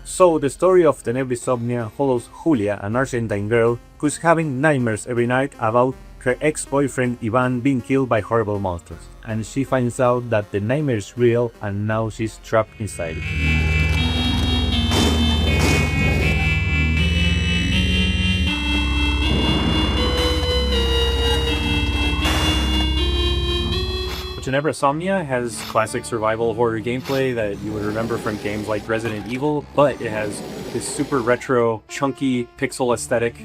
So, the story of Tenebrisomnia follows Julia, an Argentine girl who's having nightmares every night about her ex-boyfriend Ivan being killed by horrible monsters. And she finds out that the nightmare is real and now she's trapped inside it. Tenebrisomnia has classic survival horror gameplay that you would remember from games like Resident Evil, but it has this super retro, chunky pixel aesthetic.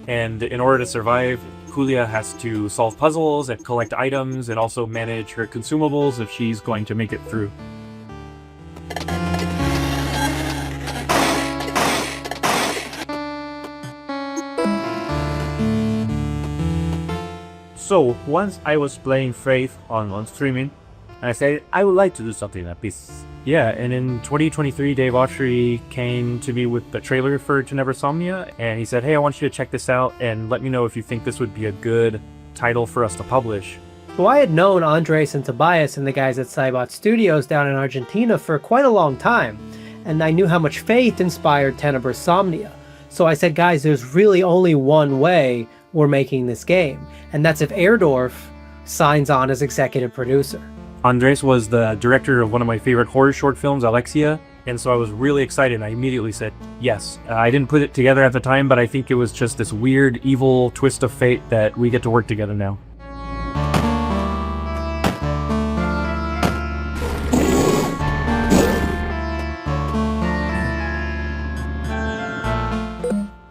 And in order to survive, Julia has to solve puzzles and collect items and also manage her consumables if she's going to make it through. So, once I was playing Faith on streaming, and I said, I would like to do something like this. Yeah, and in 2023, Dave Autry came to me with the trailer for Tenebrisomnia, and he said, hey, I want you to check this out, and let me know if you think this would be a good title for us to publish. Well, I had known Andres and Tobias and the guys at Cybot Studios down in Argentina for quite a long time, and I knew how much Faith inspired Tenebrisomnia. So I said, guys, there's really only one way we're making this game, and that's if Airdorf signs on as executive producer. Andres was the director of one of my favorite horror short films, Alexia, and so I was really excited and I immediately said yes. I didn't put it together at the time, but I think it was just this weird, evil twist of fate that we get to work together now.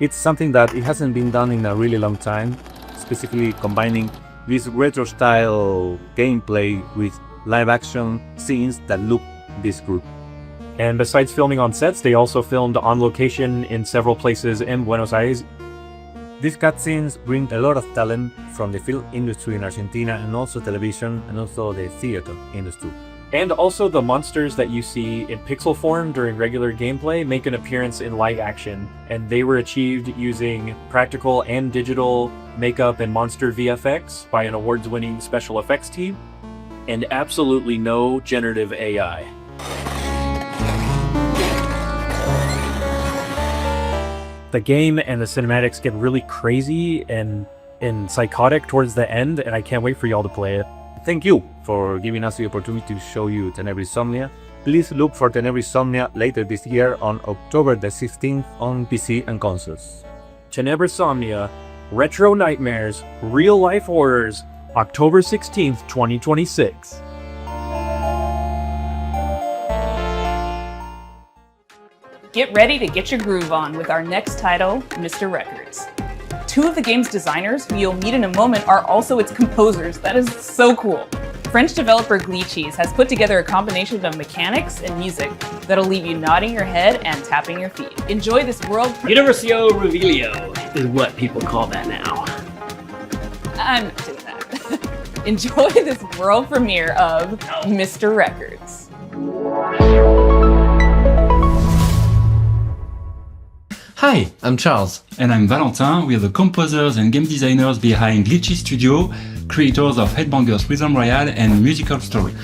It's something that it hasn't been done in a really long time, specifically combining this retro-style gameplay with live-action scenes that look this group. And besides filming on sets, they also filmed on location in several places in Buenos Aires. These cutscenes bring a lot of talent from the film industry in Argentina and also television and also the theater industry. And also the monsters that you see in pixel form during regular gameplay make an appearance in live action, and they were achieved using practical and digital makeup and monster VFX by an awards-winning special effects team, and absolutely no generative AI. The game and the cinematics get really crazy and psychotic towards the end, and I can't wait for y'all to play it. Thank you for giving us the opportunity to show you Tenebrae Somnia. Please look for Tenebrae Somnia later this year on October the 16th on PC and consoles. Tenebrae Somnia, Retro Nightmares, Real Life Horrors, October 16th, 2026. Get ready to get your groove on with our next title, Mr. Records. Two of the game's designers, who you'll meet in a moment, are also its composers. That is so cool. French developer Glitchies has put together a combination of mechanics and music that'll leave you nodding your head and tapping your feet. Enjoy this world... Universio Revelio is what people call that now. I'm not doing that. Enjoy this world premiere of Mr. Records. Hi, I'm Charles. And I'm Valentin. We are the composers and game designers behind Glitchy Studio, creators of Headbangers Rhythm Royale and Musical Story.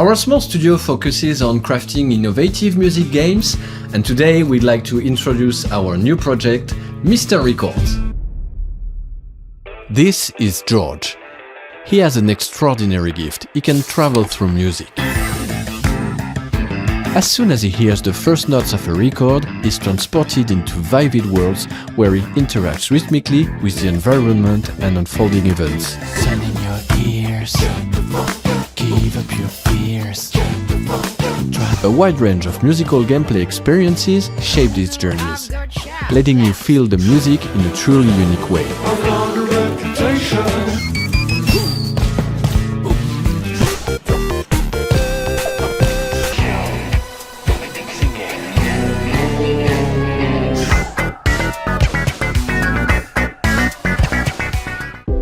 Our small studio focuses on crafting innovative music games, and today we'd like to introduce our new project, Mr. Records. This is George. He has an extraordinary gift. He can travel through music. As soon as he hears the first notes of a record, he's transported into vivid worlds where he interacts rhythmically with the environment and unfolding events. Turn in your ears, give up your fears. A wide range of musical gameplay experiences shape these journeys, letting you feel the music in a truly unique way.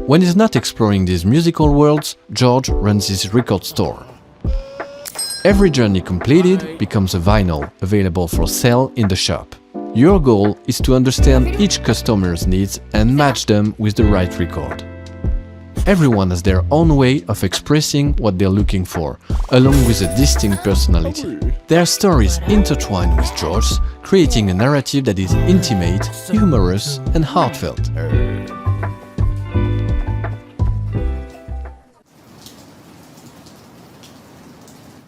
When he's not exploring these musical worlds, George runs his record store. Every journey completed becomes a vinyl available for sale in the shop. Your goal is to understand each customer's needs and match them with the right record. Everyone has their own way of expressing what they're looking for, along with a distinct personality. Their stories intertwine with George's, creating a narrative that is intimate, humorous, and heartfelt.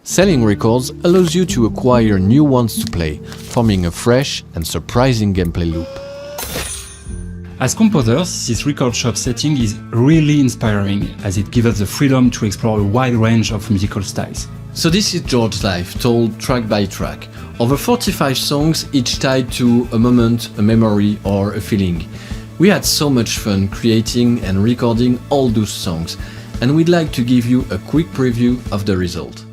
Selling records allows you to acquire new ones to play, forming a fresh and surprising gameplay loop. As composers, this record shop setting is really inspiring, as it gives us the freedom to explore a wide range of musical styles. So this is George's life, told track by track. Over 45 songs, each tied to a moment, a memory, or a feeling. We had so much fun creating and recording all those songs, and we'd like to give you a quick preview of the result.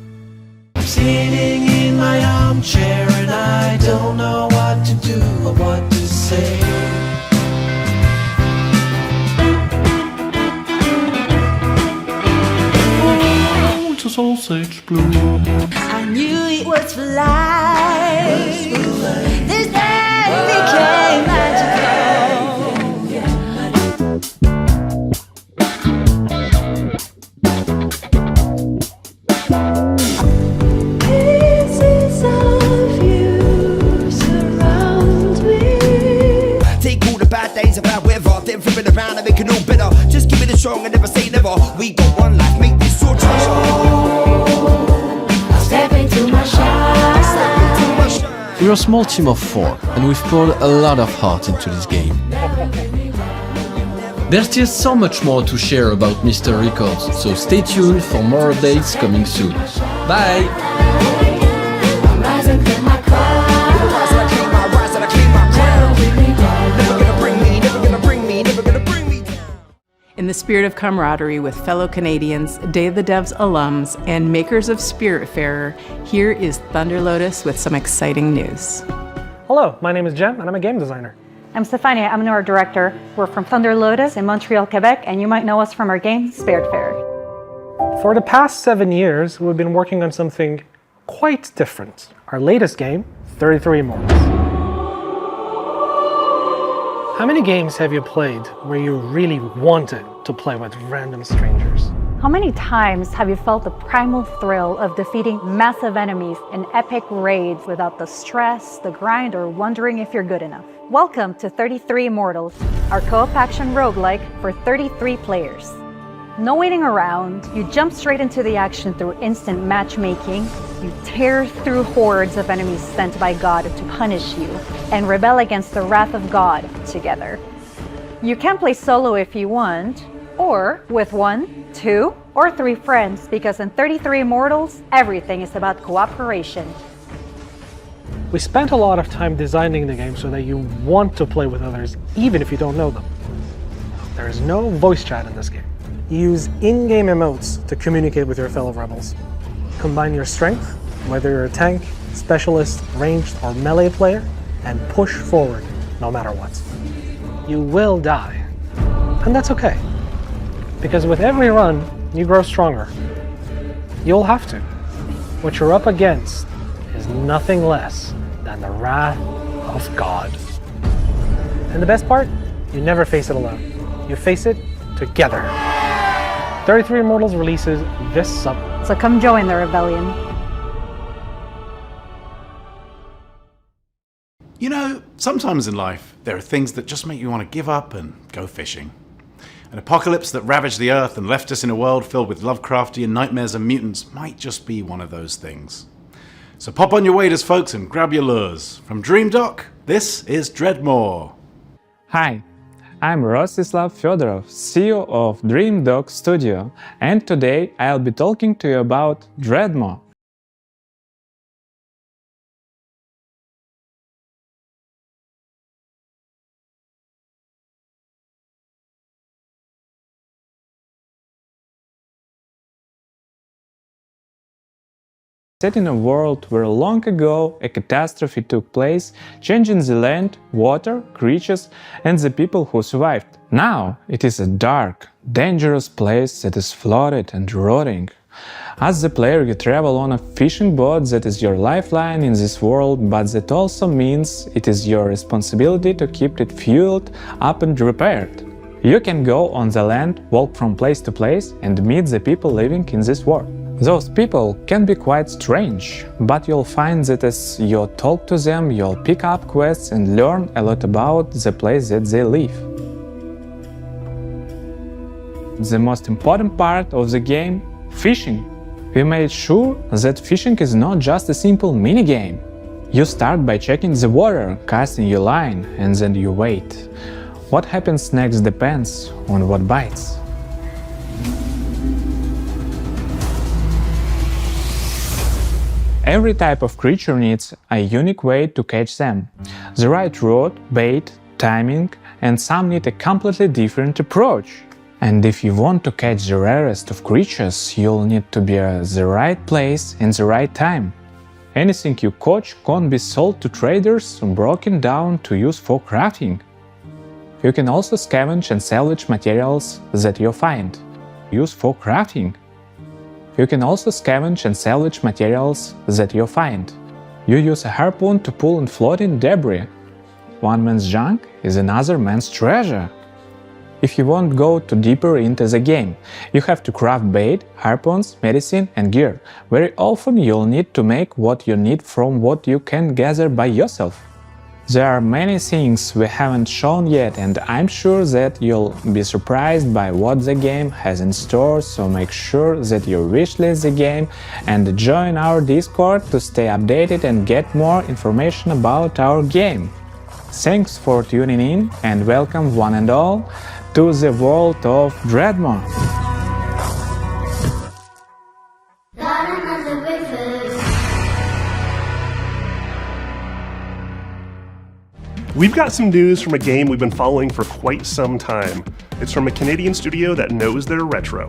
Sitting in my armchair and I don't know what to do or what to say. Oh, it's a sausage blue. I knew it was for life. This day became magical. Days of our weather, then flip it around and make it all better. Just keep it strong and never say never. We got one life, make this your treasure. Step into my shine. We're a small team of 4, and we've poured a lot of heart into this game. There's still so much more to share about Mr. Records, so stay tuned for more updates coming soon. Bye! In the spirit of camaraderie with fellow Canadians, Day of the Devs alums, and makers of Spiritfarer, here is Thunder Lotus with some exciting news. Hello, my name is Jem, and I'm a game designer. I'm Stefania, I'm our director. We're from Thunder Lotus in Montreal, Quebec, and you might know us from our game, Spiritfarer. For the past 7 years, we've been working on something quite different. Our latest game, 33 Immortals. How many games have you played where you really wanted to play with random strangers? How many times have you felt the primal thrill of defeating massive enemies in epic raids without the stress, the grind, or wondering if you're good enough? Welcome to 33 Immortals, our co-op action roguelike for 33 players. No waiting around, you jump straight into the action through instant matchmaking, you tear through hordes of enemies sent by God to punish you, and rebel against the wrath of God together. You can play solo if you want, or with 1, 2, or 3 friends, because in 33 Immortals, everything is about cooperation. We spent a lot of time designing the game so that you want to play with others, even if you don't know them. There is no voice chat in this game. You use in-game emotes to communicate with your fellow rebels. Combine your strength, whether you're a tank, specialist, ranged, or melee player, and push forward no matter what. You will die, and that's okay. Because with every run, you grow stronger. You'll have to. What you're up against is nothing less than the wrath of God. And the best part? You never face it alone. You face it together. 33 Immortals releases this summer. So come join the rebellion. You know, sometimes in life, there are things that just make you want to give up and go fishing. An apocalypse that ravaged the Earth and left us in a world filled with Lovecraftian nightmares and mutants might just be one of those things. So pop on your waders, folks, and grab your lures. From Dream Dock, this is Dreadmore. Hi, I'm Rostislav Fedorov, CEO of Dream Dock Studio, and today I'll be talking to you about Dreadmore. Set in a world where long ago a catastrophe took place, changing the land, water, creatures, and the people who survived. Now it is a dark, dangerous place that is flooded and rotting. As the player, you travel on a fishing boat that is your lifeline in this world, but that also means it is your responsibility to keep it fueled up and repaired. You can go on the land, walk from place to place, and meet the people living in this world. Those people can be quite strange, but you'll find that as you talk to them, you'll pick up quests and learn a lot about the place that they live. The most important part of the game, fishing. We made sure that fishing is not just a simple minigame. You start by checking the water, casting your line, and then you wait. What happens next depends on what bites. Every type of creature needs a unique way to catch them. The right rod, bait, timing, and some need a completely different approach. And if you want to catch the rarest of creatures, you'll need to be at the right place in the right time. Anything you catch can't be sold to traders or broken down to use for crafting. You can also scavenge and salvage materials that you find. Use for crafting. You can also scavenge and salvage materials that you find. You use a harpoon to pull and floating debris. One man's junk is another man's treasure. If you want to go too deeper into the game, you have to craft bait, harpoons, medicine, and gear. Very often you'll need to make what you need from what you can gather by yourself. There are many things we haven't shown yet, and I'm sure that you'll be surprised by what the game has in store, so make sure that you wishlist the game and join our Discord to stay updated and get more information about our game. Thanks for tuning in, and welcome one and all to the world of Dreadmore. We've got some news from a game we've been following for quite some time. It's from a Canadian studio that knows their retro.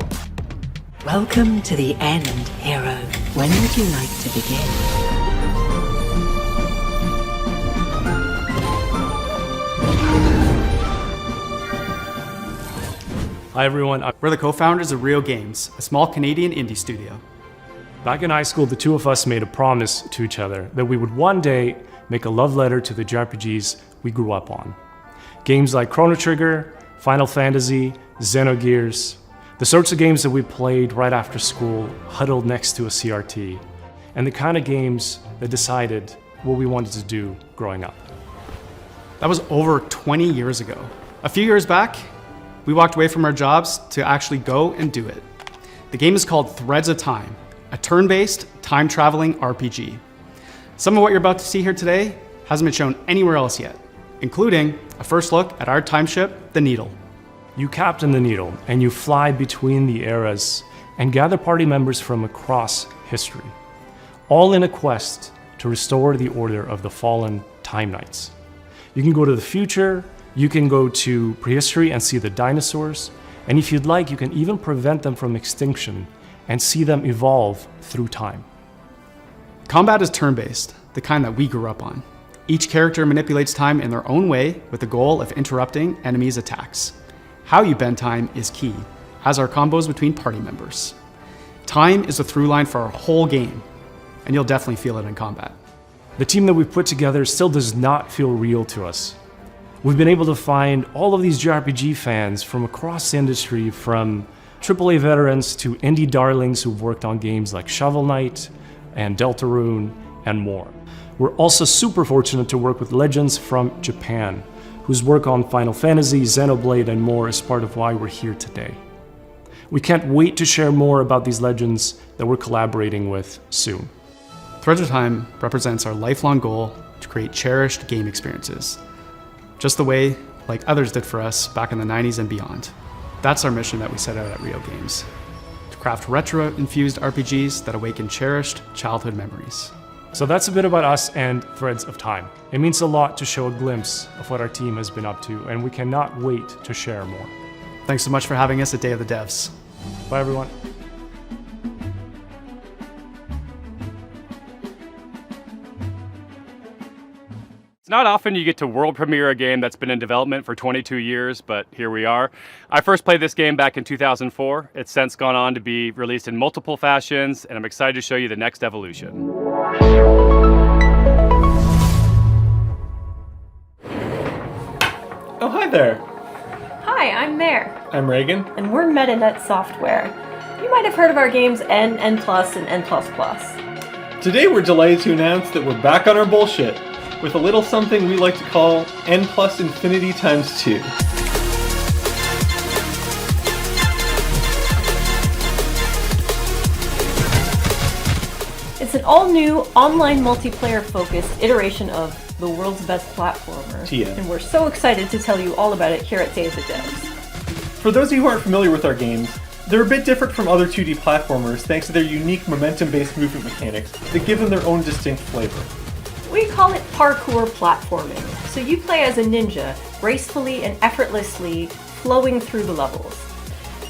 Welcome to the end, hero. When would you like to begin? Hi everyone. We're the co-founders of Rio Games, a small Canadian indie studio. Back in high school, the two of us made a promise to each other that we would one day make a love letter to the JRPGs we grew up on. Games like Chrono Trigger, Final Fantasy, Xenogears, the sorts of games that we played right after school, huddled next to a CRT, and the kind of games that decided what we wanted to do growing up. That was over 20 years ago. A few years back, we walked away from our jobs to actually go and do it. The game is called Threads of Time, a turn-based, time-traveling RPG. Some of what you're about to see here today hasn't been shown anywhere else yet, including a first look at our time ship, the Needle. You captain the Needle, and you fly between the eras and gather party members from across history, all in a quest to restore the order of the fallen Time Knights. You can go to the future, you can go to prehistory and see the dinosaurs, and if you'd like, you can even prevent them from extinction and see them evolve through time. Combat is turn-based, the kind that we grew up on. Each character manipulates time in their own way with the goal of interrupting enemies' attacks. How you bend time is key, as are combos between party members. Time is the through line for our whole game, and you'll definitely feel it in combat. The team that we've put together still does not feel real to us. We've been able to find all of these JRPG fans from across the industry, from AAA veterans to indie darlings who've worked on games like Shovel Knight and Deltarune and more. We're also super fortunate to work with legends from Japan, whose work on Final Fantasy, Xenoblade, and more is part of why we're here today. We can't wait to share more about these legends that we're collaborating with soon. Threads of Time represents our lifelong goal to create cherished game experiences, just the way like others did for us back in the 90s and beyond. That's our mission that we set out at Rio Games, to craft retro-infused RPGs that awaken cherished childhood memories. So that's a bit about us and Threads of Time. It means a lot to show a glimpse of what our team has been up to, and we cannot wait to share more. Thanks so much for having us at Day of the Devs. Bye everyone. It's not often you get to world premiere a game that's been in development for 22 years, but here we are. I first played this game back in 2004. It's since gone on to be released in multiple fashions, and I'm excited to show you the next evolution. Oh, hi there. Hi, I'm Mare. I'm Reagan. And we're MetaNet Software. You might have heard of our games N, N+, and N++. Today we're delighted to announce that we're back on our bullshit with a little something we like to call N+ Infinity times 2. It's an all-new, online multiplayer-focused iteration of the world's best platformer. TM. And we're so excited to tell you all about it here at Day of the Devs. For those of you who aren't familiar with our games, they're a bit different from other 2D platformers thanks to their unique momentum-based movement mechanics that give them their own distinct flavor. We call it parkour platforming, so you play as a ninja, gracefully and effortlessly flowing through the levels.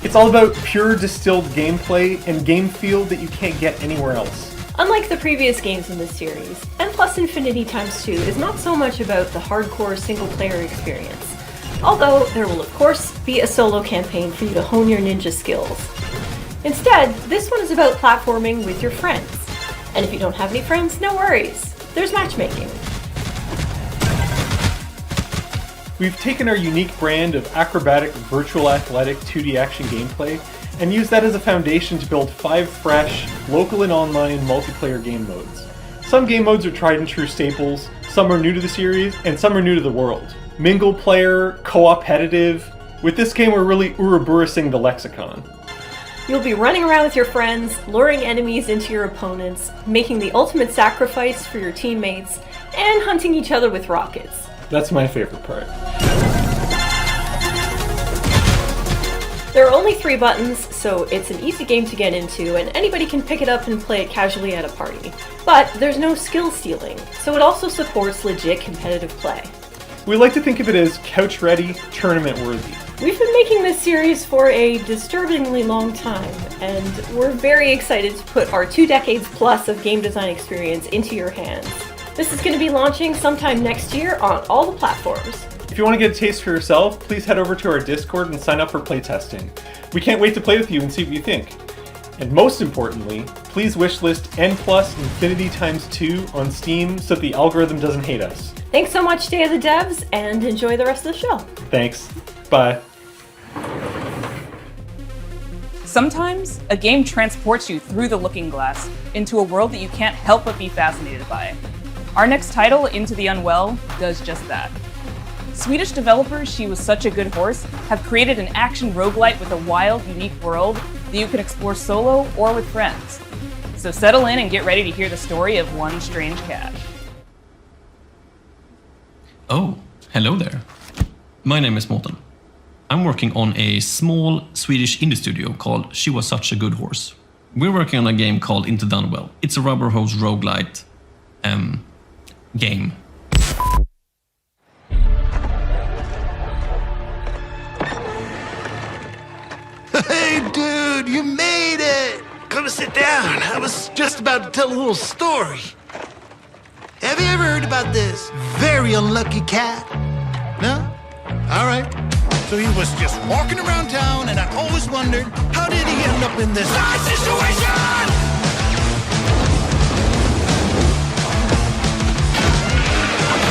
It's all about pure distilled gameplay and game feel that you can't get anywhere else. Unlike the previous games in this series, N+ Infinity times 2 is not so much about the hardcore single-player experience, although there will of course be a solo campaign for you to hone your ninja skills. Instead, this one is about platforming with your friends. And if you don't have any friends, no worries. There's matchmaking. We've taken our unique brand of acrobatic, virtual athletic 2D action gameplay and used that as a foundation to build 5 fresh, local and online multiplayer game modes. Some game modes are tried and true staples, some are new to the series, and some are new to the world. Mingle player, co-opetitive. With this game we're really Ouroboros-ing the lexicon. You'll be running around with your friends, luring enemies into your opponents, making the ultimate sacrifice for your teammates, and hunting each other with rockets. That's my favorite part. There are only 3 buttons, so it's an easy game to get into, and anybody can pick it up and play it casually at a party. But there's no skill stealing, so it also supports legit competitive play. We like to think of it as couch-ready, tournament-worthy. We've been making this series for a disturbingly long time, and we're very excited to put our 2 decades plus of game design experience into your hands. This is going to be launching sometime next year on all the platforms. If you want to get a taste for yourself, please head over to our Discord and sign up for playtesting. We can't wait to play with you and see what you think. And most importantly, please wishlist N+ Infinity x2 on Steam so that the algorithm doesn't hate us. Thanks so much, Day of the Devs, and enjoy the rest of the show. Thanks. Bye. Sometimes, a game transports you through the looking glass into a world that you can't help but be fascinated by. Our next title, Into the Unwell, does just that. Swedish developers She Was Such a Good Horse have created an action roguelite with a wild, unique world that you can explore solo or with friends. So settle in and get ready to hear the story of one strange cat. Oh, hello there. My name is Mårten. I'm working on a small Swedish indie studio called She Was Such a Good Horse. We're working on a game called Into the Unwell. It's a rubber hose roguelite game. Hey dude, you made it! Come sit down. I was just about to tell a little story. Have you ever heard about this very unlucky cat? No? Alright. So he was just walking around town and I always wondered, how did he end up in this situation?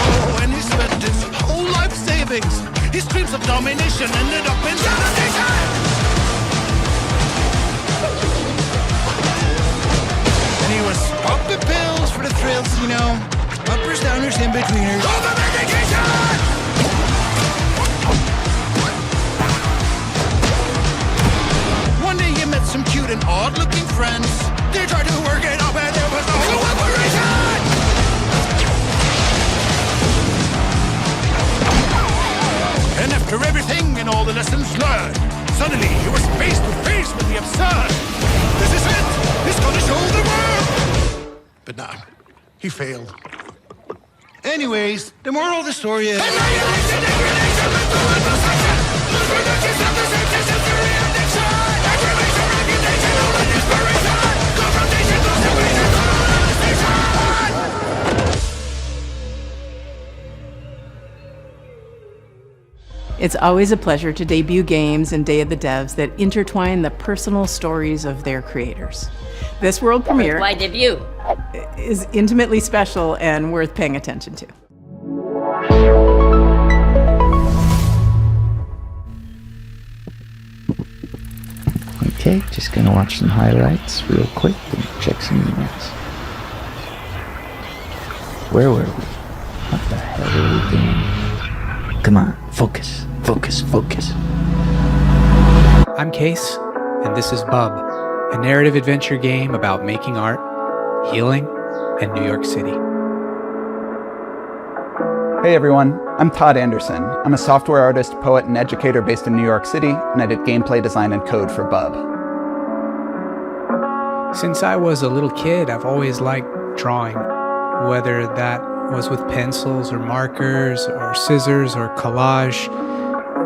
Oh, and he spent his whole life savings. His dreams of domination ended up in devastation! And he was popping pills for the thrills, you know. Uppers, downers, in-betweeners. Over-medication! One day he met some cute and odd-looking friends. They tried to work it up and there was no cooperation! And after everything and all the lessons learned, suddenly he was face to face with the absurd. This is it! He's gonna show the world! But nah, he failed. Anyways, the moral of the story is... It's always a pleasure to debut games and Day of the Devs that intertwine the personal stories of their creators. This world premiere Why debut? is intimately special and worth paying attention to. Okay, just gonna watch some highlights real quick and check some emails. Where were we? What the hell are we doing? Come on, focus, focus, focus. I'm Case, and this is Bub, a narrative adventure game about making art, healing, and New York City. Hey everyone, I'm Todd Anderson. I'm a software artist, poet, and educator based in New York City, and I did gameplay design and code for Bub. Since I was a little kid, I've always liked drawing, whether that was with pencils or markers or scissors or collage,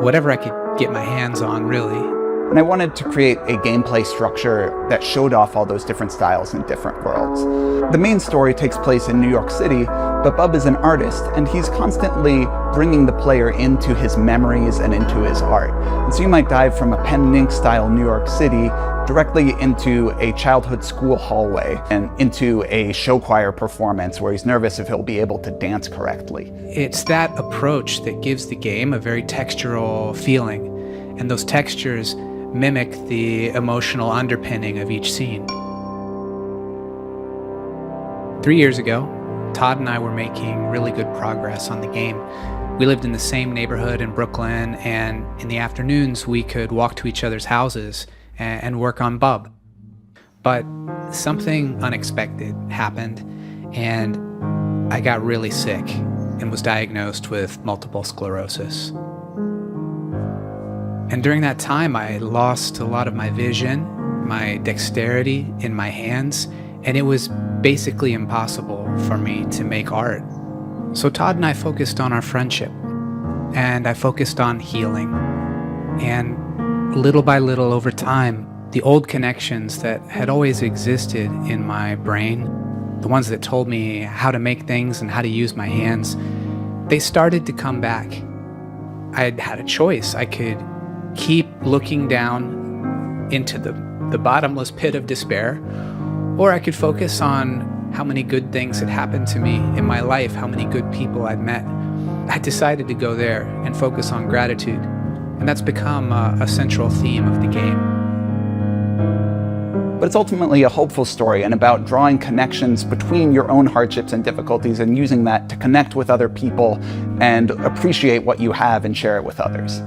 whatever I could get my hands on, really. And I wanted to create a gameplay structure that showed off all those different styles in different worlds. The main story takes place in New York City, but Bub is an artist, and he's constantly bringing the player into his memories and into his art. And so you might dive from a pen and ink style New York City directly into a childhood school hallway and into a show choir performance where he's nervous if he'll be able to dance correctly. It's that approach that gives the game a very textural feeling, and those textures mimic the emotional underpinning of each scene. 3 years ago, Todd and I were making really good progress on the game. We lived in the same neighborhood in Brooklyn, and in the afternoons we could walk to each other's houses and work on Bub. But something unexpected happened, and I got really sick and was diagnosed with multiple sclerosis. And during that time, I lost a lot of my vision, my dexterity in my hands, and it was basically impossible for me to make art. So Todd and I focused on our friendship, and I focused on healing. And little by little over time, the old connections that had always existed in my brain, the ones that told me how to make things and how to use my hands, they started to come back. I had a choice. I could keep looking down into the bottomless pit of despair, or I could focus on how many good things had happened to me in my life, how many good people I'd met. I decided to go there and focus on gratitude, and that's become a central theme of the game. But it's ultimately a hopeful story and about drawing connections between your own hardships and difficulties and using that to connect with other people and appreciate what you have and share it with others.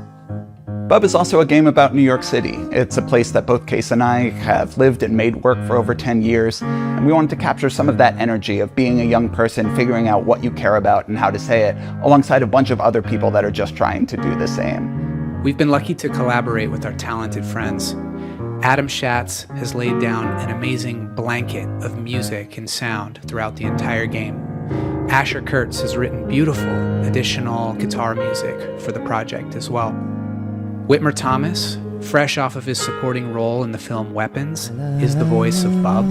Bub is also a game about New York City. It's a place that both Case and I have lived and made work for over 10 years, and we wanted to capture some of that energy of being a young person, figuring out what you care about and how to say it, alongside a bunch of other people that are just trying to do the same. We've been lucky to collaborate with our talented friends. Adam Schatz has laid down an amazing blanket of music and sound throughout the entire game. Asher Kurtz has written beautiful additional guitar music for the project as well. Whitmer Thomas, fresh off of his supporting role in the film Weapons, is the voice of Bub.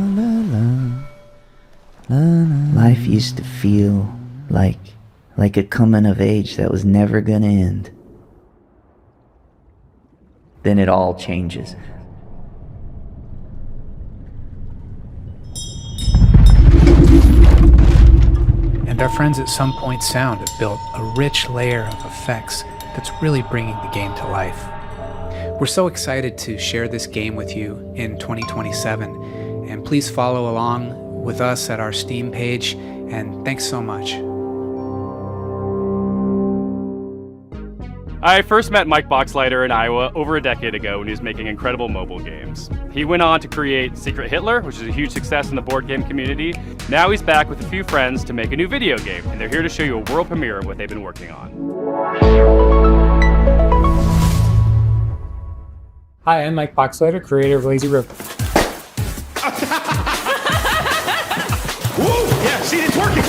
Life used to feel like a coming of age that was never gonna end. Then it all changes. And our friends at Some Point Sound have built a rich layer of effects that's really bringing the game to life. We're so excited to share this game with you in 2027, and please follow along with us at our Steam page, and thanks so much. I first met Mike Boxleiter in Iowa over a decade ago when he was making incredible mobile games. He went on to create Secret Hitler, which is a huge success in the board game community. Now he's back with a few friends to make a new video game, and they're here to show you a world premiere of what they've been working on. Hi, I'm Mike Boxleiter, creator of Lazy River. Woo! Yeah, see, it's working!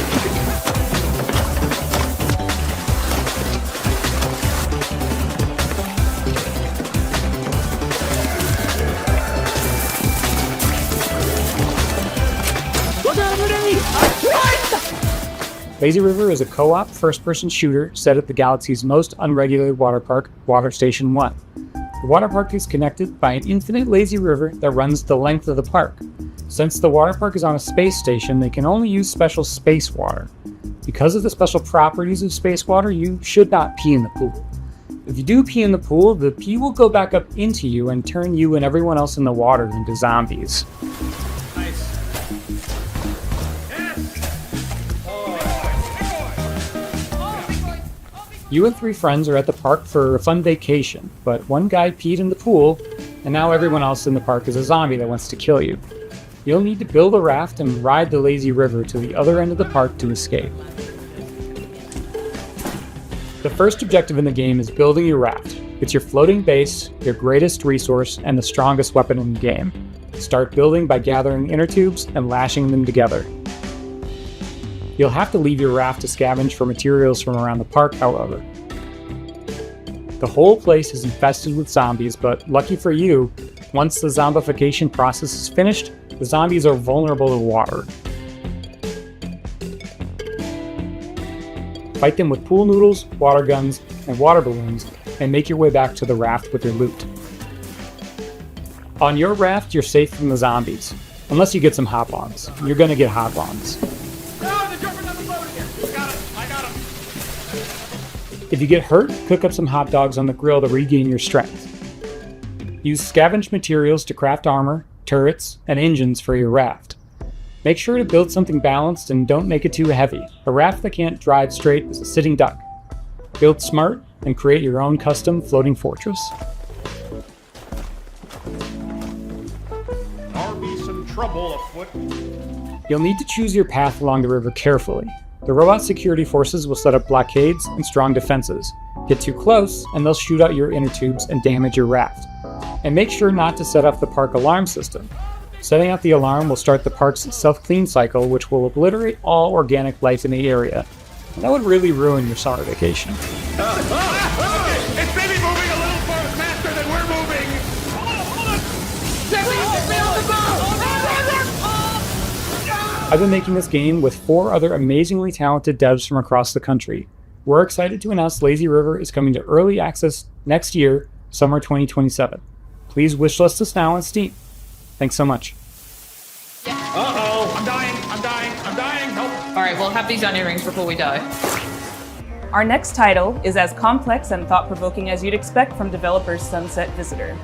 Lazy River is a co-op first-person shooter set at the galaxy's most unregulated water park, Water Station 1. The water park is connected by an infinite lazy river that runs the length of the park. Since the water park is on a space station, they can only use special space water. Because of the special properties of space water, you should not pee in the pool. If you do pee in the pool, the pee will go back up into you and turn you and everyone else in the water into zombies. You and 3 friends are at the park for a fun vacation, but one guy peed in the pool, and now everyone else in the park is a zombie that wants to kill you. You'll need to build a raft and ride the lazy river to the other end of the park to escape. The first objective in the game is building your raft. It's your floating base, your greatest resource, and the strongest weapon in the game. Start building by gathering inner tubes and lashing them together. You'll have to leave your raft to scavenge for materials from around the park, however. The whole place is infested with zombies, but lucky for you, once the zombification process is finished, the zombies are vulnerable to water. Fight them with pool noodles, water guns, and water balloons, and make your way back to the raft with your loot. On your raft, you're safe from the zombies, unless you get some hop-ons. You're gonna get hop-ons. If you get hurt, cook up some hot dogs on the grill to regain your strength. Use scavenged materials to craft armor, turrets, and engines for your raft. Make sure to build something balanced and don't make it too heavy. A raft that can't drive straight is a sitting duck. Build smart and create your own custom floating fortress. There'll be some trouble afoot. You'll need to choose your path along the river carefully. The robot security forces will set up blockades and strong defenses. Get too close, and they'll shoot out your inner tubes and damage your raft. And make sure not to set off the park alarm system. Setting out the alarm will start the park's self-clean cycle, which will obliterate all organic life in the area. And that would really ruin your summer vacation. It's maybe moving a little faster than we're moving! I've been making this game with 4 other amazingly talented devs from across the country. We're excited to announce Lazy River is coming to early access next year, summer 2027. Please wishlist us now on Steam. Thanks so much. Uh-oh, I'm dying, help. All right, we'll have these on earrings before we die. Our next title is as complex and thought-provoking as you'd expect from developers Sunset Visitor.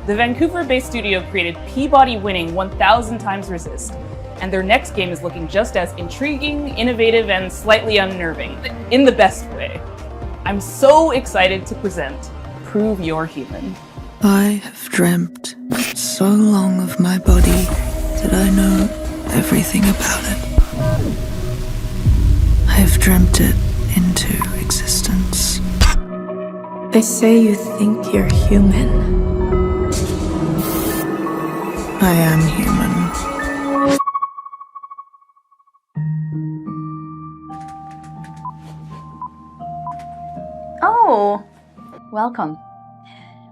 The Vancouver-based studio created Peabody-winning 1000 Times Resist, and their next game is looking just as intriguing, innovative, and slightly unnerving, in the best way. I'm so excited to present Prove You're Human. I have dreamt so long of my body that I know everything about it. I have dreamt it into existence. They say you think you're human. I am human. Oh, welcome.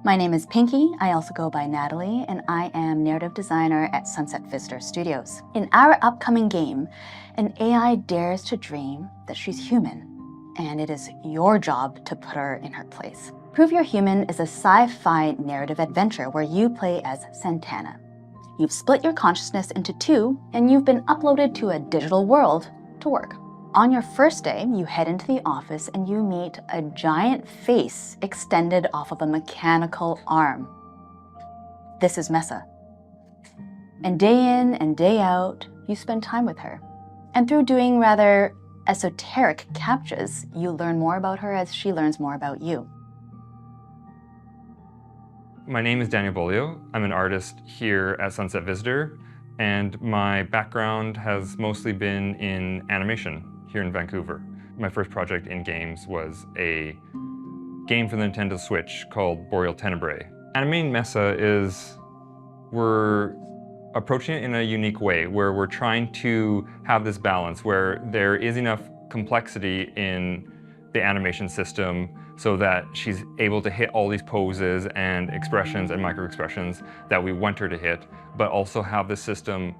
My name is Pinky. I also go by Natalie, and I am narrative designer at Sunset Visitor Studios. In our upcoming game, an AI dares to dream that she's human, and it is your job to put her in her place. Prove You're Human is a sci-fi narrative adventure where you play as Santana. You've split your consciousness into two, and you've been uploaded to a digital world to work. On your first day, you head into the office and you meet a giant face extended off of a mechanical arm. This is Mesa. And day in and day out, you spend time with her. And through doing rather esoteric captchas, you learn more about her as she learns more about you. My name is Daniel Bolio. I'm an artist here at Sunset Visitor, and my background has mostly been in animation here in Vancouver. My first project in games was a game for the Nintendo Switch called Boreal Tenebrae. Animating Mesa is, we're approaching it in a unique way, where we're trying to have this balance where there is enough complexity in the animation system so that she's able to hit all these poses and expressions and micro-expressions that we want her to hit, but also have the system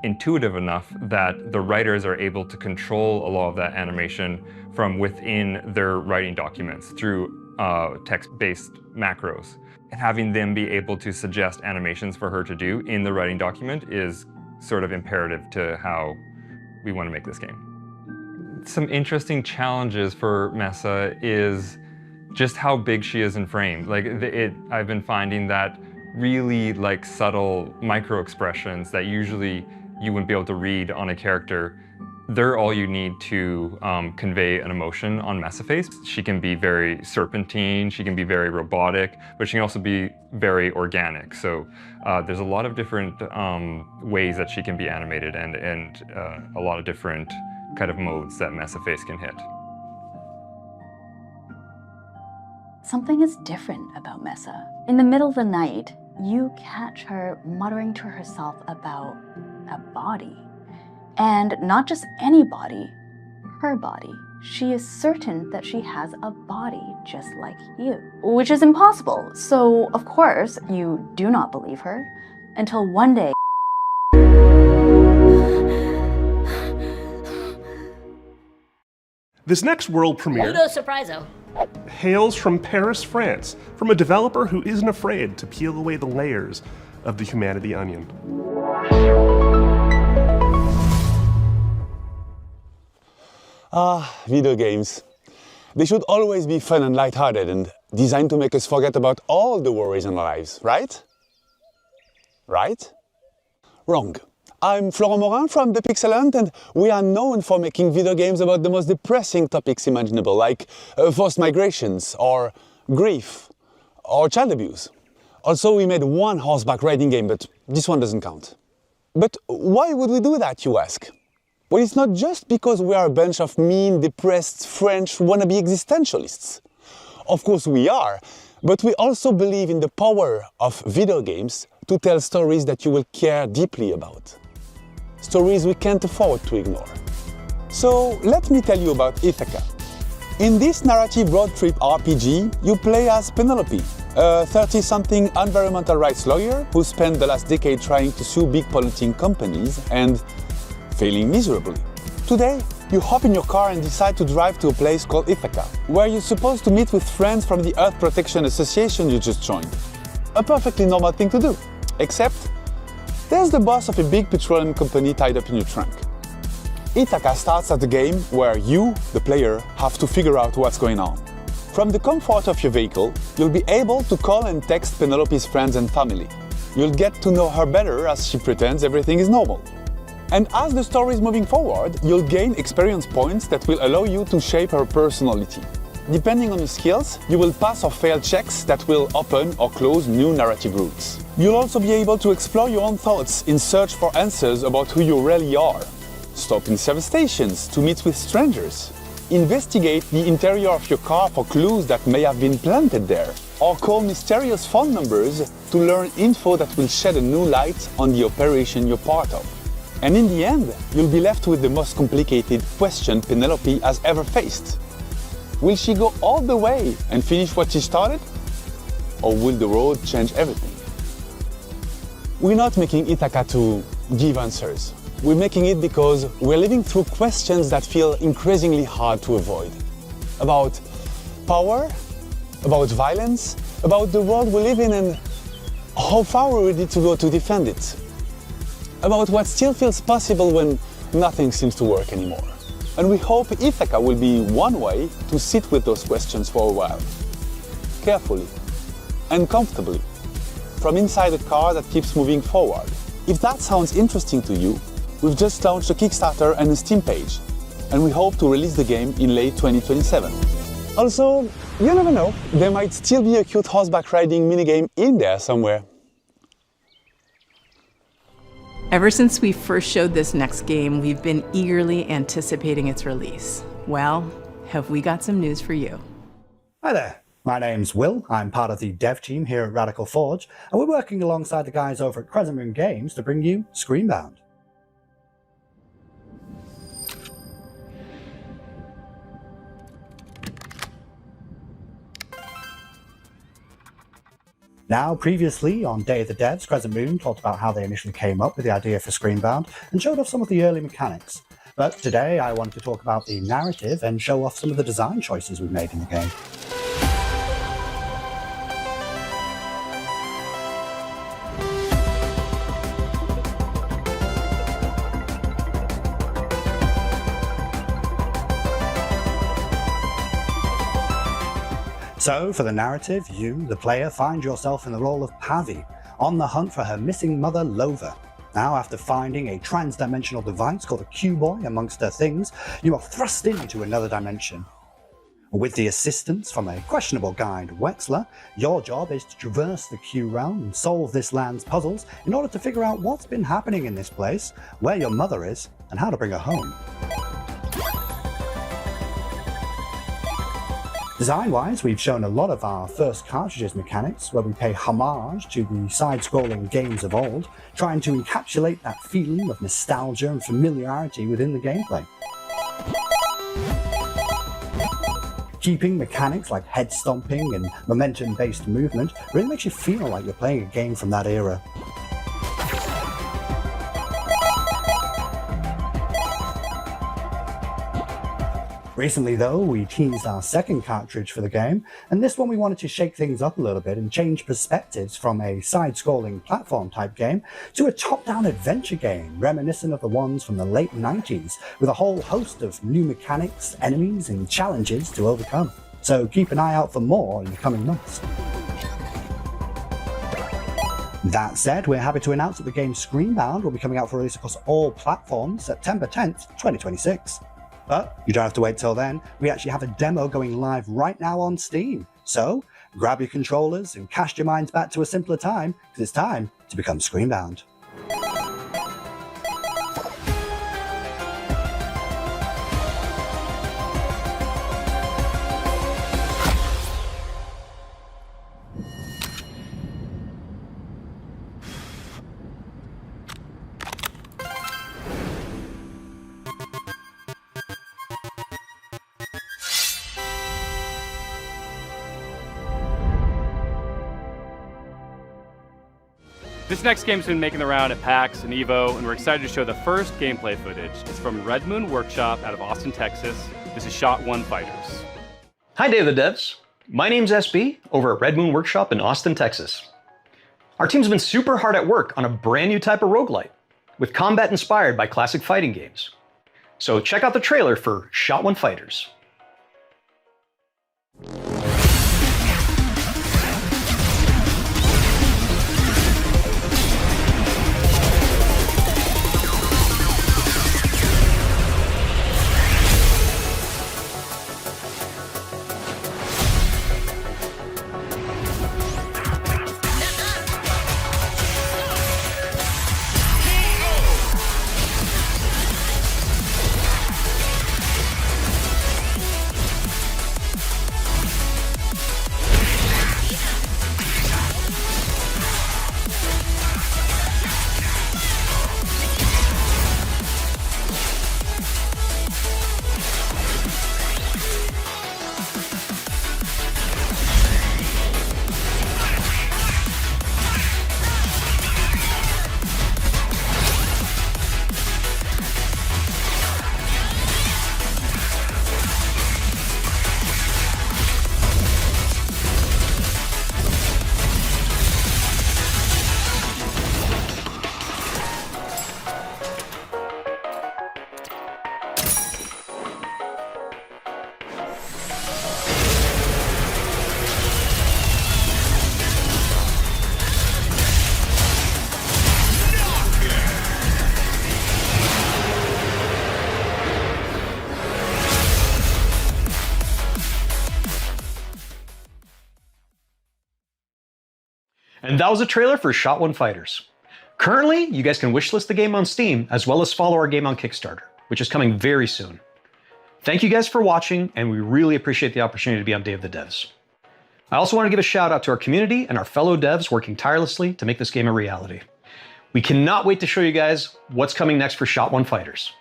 intuitive enough that the writers are able to control a lot of that animation from within their writing documents through text-based macros. Having them be able to suggest animations for her to do in the writing document is sort of imperative to how we want to make this game. Some interesting challenges for Mesa is just how big she is in frame. I've been finding that really subtle micro expressions that usually you wouldn't be able to read on a character, they're all you need to convey an emotion on Mesa face. She can be very serpentine, she can be very robotic, but she can also be very organic. So there's a lot of different ways that she can be animated and a lot of different kind of modes that Mesa face can hit. Something is different about Mesa. In the middle of the night, you catch her muttering to herself about a body. And not just any body, her body. She is certain that she has a body just like you, which is impossible. So, of course, you do not believe her until one day. This next world premiere Surpriso. hails from Paris, France, from a developer who isn't afraid to peel away the layers of the humanity onion. Video games. They should always be fun and lighthearted and designed to make us forget about all the worries in our lives, right? Right? Wrong. I'm Florent Morin from The Pixel Hunt, and we are known for making video games about the most depressing topics imaginable, like forced migrations, or grief, or child abuse. Also, we made one horseback riding game, but this one doesn't count. But why would we do that, you ask? Well, it's not just because we are a bunch of mean, depressed French wannabe existentialists. Of course we are, but we also believe in the power of video games to tell stories that you will care deeply about. Stories we can't afford to ignore. So let me tell you about Ithaca. In this narrative road trip RPG, you play as Penelope, a 30-something environmental rights lawyer who spent the last decade trying to sue big polluting companies and failing miserably. Today, You hop in your car and decide to drive to a place called Ithaca, where you're supposed to meet with friends from the Earth Protection Association you just joined. A perfectly normal thing to do, except there's the boss of a big petroleum company tied up in your trunk. Ithaca starts at the game where you, the player, have to figure out what's going on. From the comfort of your vehicle, you'll be able to call and text Penelope's friends and family. You'll get to know her better as she pretends everything is normal. And as the story is moving forward, you'll gain experience points that will allow you to shape her personality. Depending on your skills, you will pass or fail checks that will open or close new narrative routes. You'll also be able to explore your own thoughts in search for answers about who you really are. Stop in service stations to meet with strangers. Investigate the interior of your car for clues that may have been planted there. Or call mysterious phone numbers to learn info that will shed a new light on the operation you're part of. And in the end, you'll be left with the most complicated question Penelope has ever faced. Will she go all the way and finish what she started? Or will the road change everything? We're not making Ithaca to give answers. We're making it because we're living through questions that feel increasingly hard to avoid. About power, about violence, about the world we live in and how far we're ready to go to defend it. About what still feels possible when nothing seems to work anymore. And we hope Ithaca will be one way to sit with those questions for a while. Carefully and comfortably, from inside a car that keeps moving forward. If that sounds interesting to you, we've just launched a Kickstarter and a Steam page, and we hope to release the game in late 2027. Also, you never know, there might still be a cute horseback riding minigame in there somewhere. Ever since we first showed this next game, we've been eagerly anticipating its release. Well, have we got some news for you? Hi there, my name's Will. I'm part of the dev team here at Radical Forge, and we're working alongside the guys over at Crescent Moon Games to bring you Screenbound. Now, previously on Day of the Devs, Crescent Moon talked about how they initially came up with the idea for Screenbound and showed off some of the early mechanics. But today I wanted to talk about the narrative and show off some of the design choices we've made in the game. So, for the narrative, you, the player, find yourself in the role of Pavi, on the hunt for her missing mother, Lova. Now, after finding a trans-dimensional device called a Q-Boy amongst her things, you are thrust into another dimension. With the assistance from a questionable guide, Wetzler, your job is to traverse the Q realm and solve this land's puzzles in order to figure out what's been happening in this place, where your mother is, and how to bring her home. Design-wise, we've shown a lot of our first cartridges mechanics, where we pay homage to the side-scrolling games of old, trying to encapsulate that feeling of nostalgia and familiarity within the gameplay. Keeping mechanics like head stomping and momentum-based movement really makes you feel like you're playing a game from that era. Recently though, we teased our second cartridge for the game, and this one we wanted to shake things up a little bit and change perspectives from a side-scrolling platform type game to a top-down adventure game reminiscent of the ones from the late 90s, with a whole host of new mechanics, enemies and challenges to overcome. So keep an eye out for more in the coming months. That said, we're happy to announce that the game Screenbound will be coming out for release across all platforms September 10th, 2026. But you don't have to wait till then, we actually have a demo going live right now on Steam. So grab your controllers and cast your minds back to a simpler time, because it's time to become Screenbound. This next game's been making the round at PAX and EVO, and we're excited to show the first gameplay footage. It's from Red Moon Workshop out of Austin, Texas. This is Shot 1 Fighters. Hi, Day of the Devs. My name's SB over at Red Moon Workshop in Austin, Texas. Our team's been super hard at work on a brand new type of roguelite, with combat inspired by classic fighting games. So check out the trailer for Shot 1 Fighters. And that was a trailer for Shot 1 Fighters. Currently, you guys can wishlist the game on Steam, as well as follow our game on Kickstarter, which is coming very soon. Thank you guys for watching, and we really appreciate the opportunity to be on Day of the Devs. I also want to give a shout out to our community and our fellow devs working tirelessly to make this game a reality. We cannot wait to show you guys what's coming next for Shot 1 Fighters.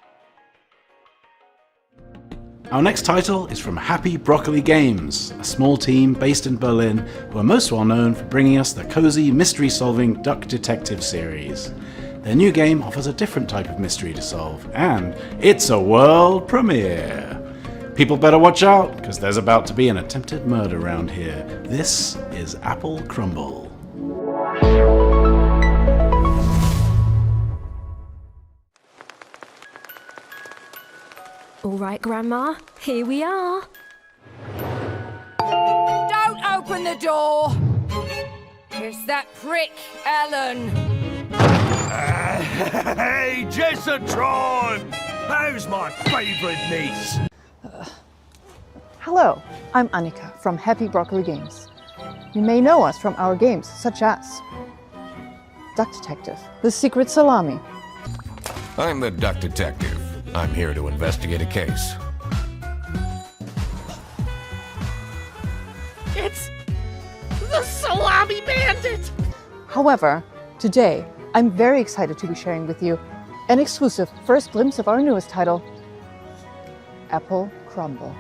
Our next title is from Happy Broccoli Games, a small team based in Berlin who are most well known for bringing us the cozy mystery-solving Duck Detective series. Their new game offers a different type of mystery to solve, and it's a world premiere. People better watch out, because there's about to be an attempted murder around here. This is Apple Crumble. All right, Grandma, here we are. Don't open the door! It's that prick, Ellen. Hey, Jessatron! How's my favourite niece? Hello, I'm Annika from Happy Broccoli Games. You may know us from our games such as Duck Detective, The Secret Salami. I'm the Duck Detective. I'm here to investigate a case. It's the Salami Bandit! However, today, I'm very excited to be sharing with you an exclusive first glimpse of our newest title, Apple Crumble.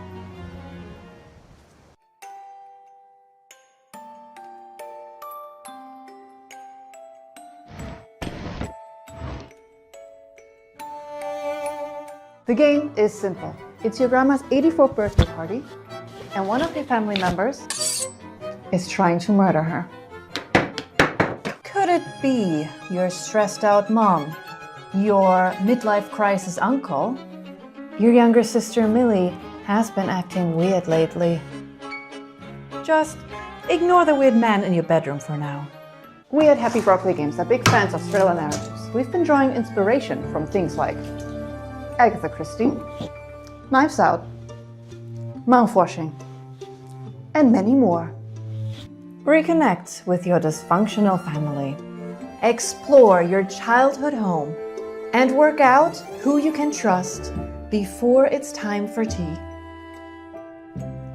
The game is simple. It's your grandma's 84th birthday party, and one of your family members is trying to murder her. Could it be your stressed out mom, your midlife crisis uncle? Your younger sister Millie has been acting weird lately. Just ignore the weird man in your bedroom for now. We at Happy Broccoli Games are big fans of thriller narratives. We've been drawing inspiration from things like Agatha Christie, Knives Out, Mouthwashing, and many more. Reconnect with your dysfunctional family, explore your childhood home, and work out who you can trust before it's time for tea.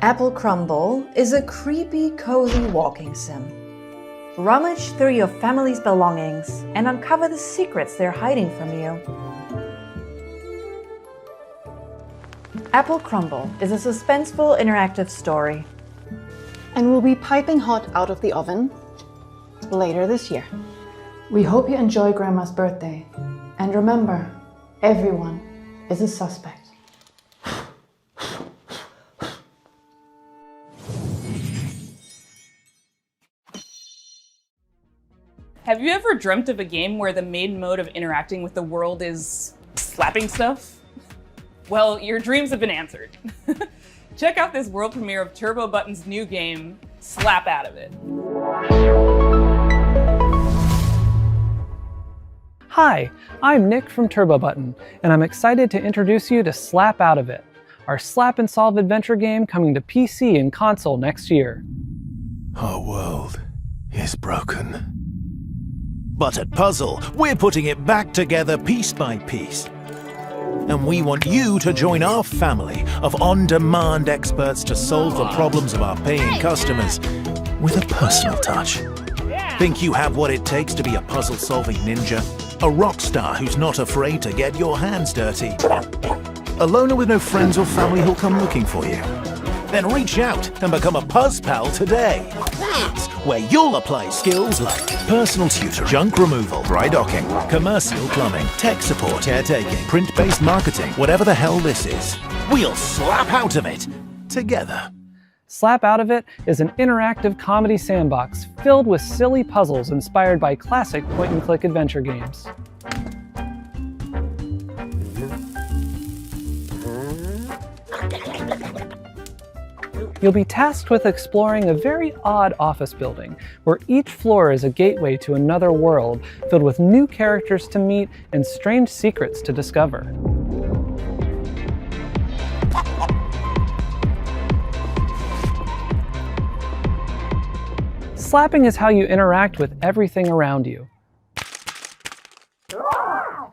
Apple Crumble is a creepy, cozy walking sim. Rummage through your family's belongings and uncover the secrets they're hiding from you. Apple Crumble is a suspenseful interactive story and will be piping hot out of the oven later this year. We hope you enjoy Grandma's birthday. And remember, everyone is a suspect. Have you ever dreamt of a game where the main mode of interacting with the world is slapping stuff? Well, your dreams have been answered. Check out this world premiere of Turbo Button's new game, Slap Out of It. Hi, I'm Nick from Turbo Button, and I'm excited to introduce you to Slap Out of It, our slap and solve adventure game coming to PC and console next year. Our world is broken. But at Puzzle, we're putting it back together piece by piece. And we want you to join our family of on-demand experts to solve the problems of our paying customers with a personal touch. Think you have what it takes to be a puzzle-solving ninja? A rock star who's not afraid to get your hands dirty? A loner with no friends or family who'll come looking for you? Then reach out and become a Puzz Pal today. That's where you'll apply skills like personal tutor, junk removal, dry docking, commercial plumbing, tech support, caretaking, print-based marketing, whatever the hell this is. We'll slap out of it together. Slap Out of It is an interactive comedy sandbox filled with silly puzzles inspired by classic point-and-click adventure games. You'll be tasked with exploring a very odd office building, where each floor is a gateway to another world filled with new characters to meet and strange secrets to discover. Slapping is how you interact with everything around you.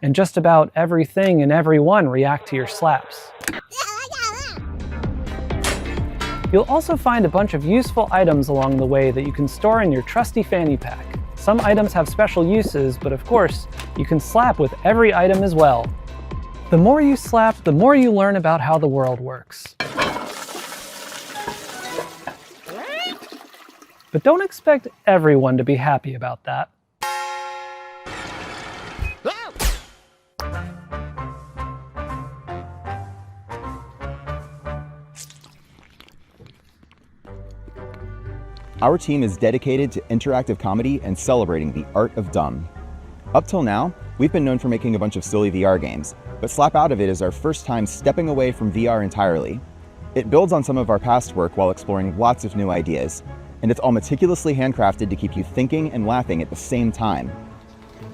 And just about everything and everyone react to your slaps. You'll also find a bunch of useful items along the way that you can store in your trusty fanny pack. Some items have special uses, but of course, you can slap with every item as well. The more you slap, the more you learn about how the world works. But don't expect everyone to be happy about that. Our team is dedicated to interactive comedy and celebrating the art of dumb. Up till now, we've been known for making a bunch of silly VR games, but Slap Out of It is our first time stepping away from VR entirely. It builds on some of our past work while exploring lots of new ideas, and it's all meticulously handcrafted to keep you thinking and laughing at the same time.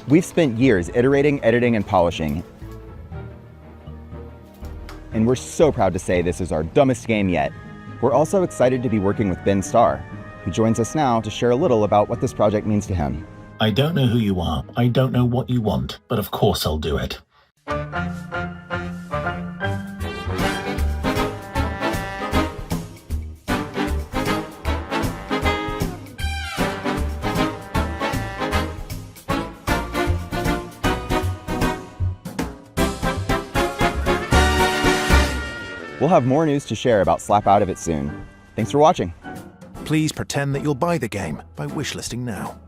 We've spent years iterating, editing, and polishing, and we're so proud to say this is our dumbest game yet. We're also excited to be working with Ben Starr, who joins us now to share a little about what this project means to him. I don't know who you are, I don't know what you want, but of course I'll do it. We'll have more news to share about Slap Out of It soon. Thanks for watching. Please pretend that you'll buy the game by wishlisting now.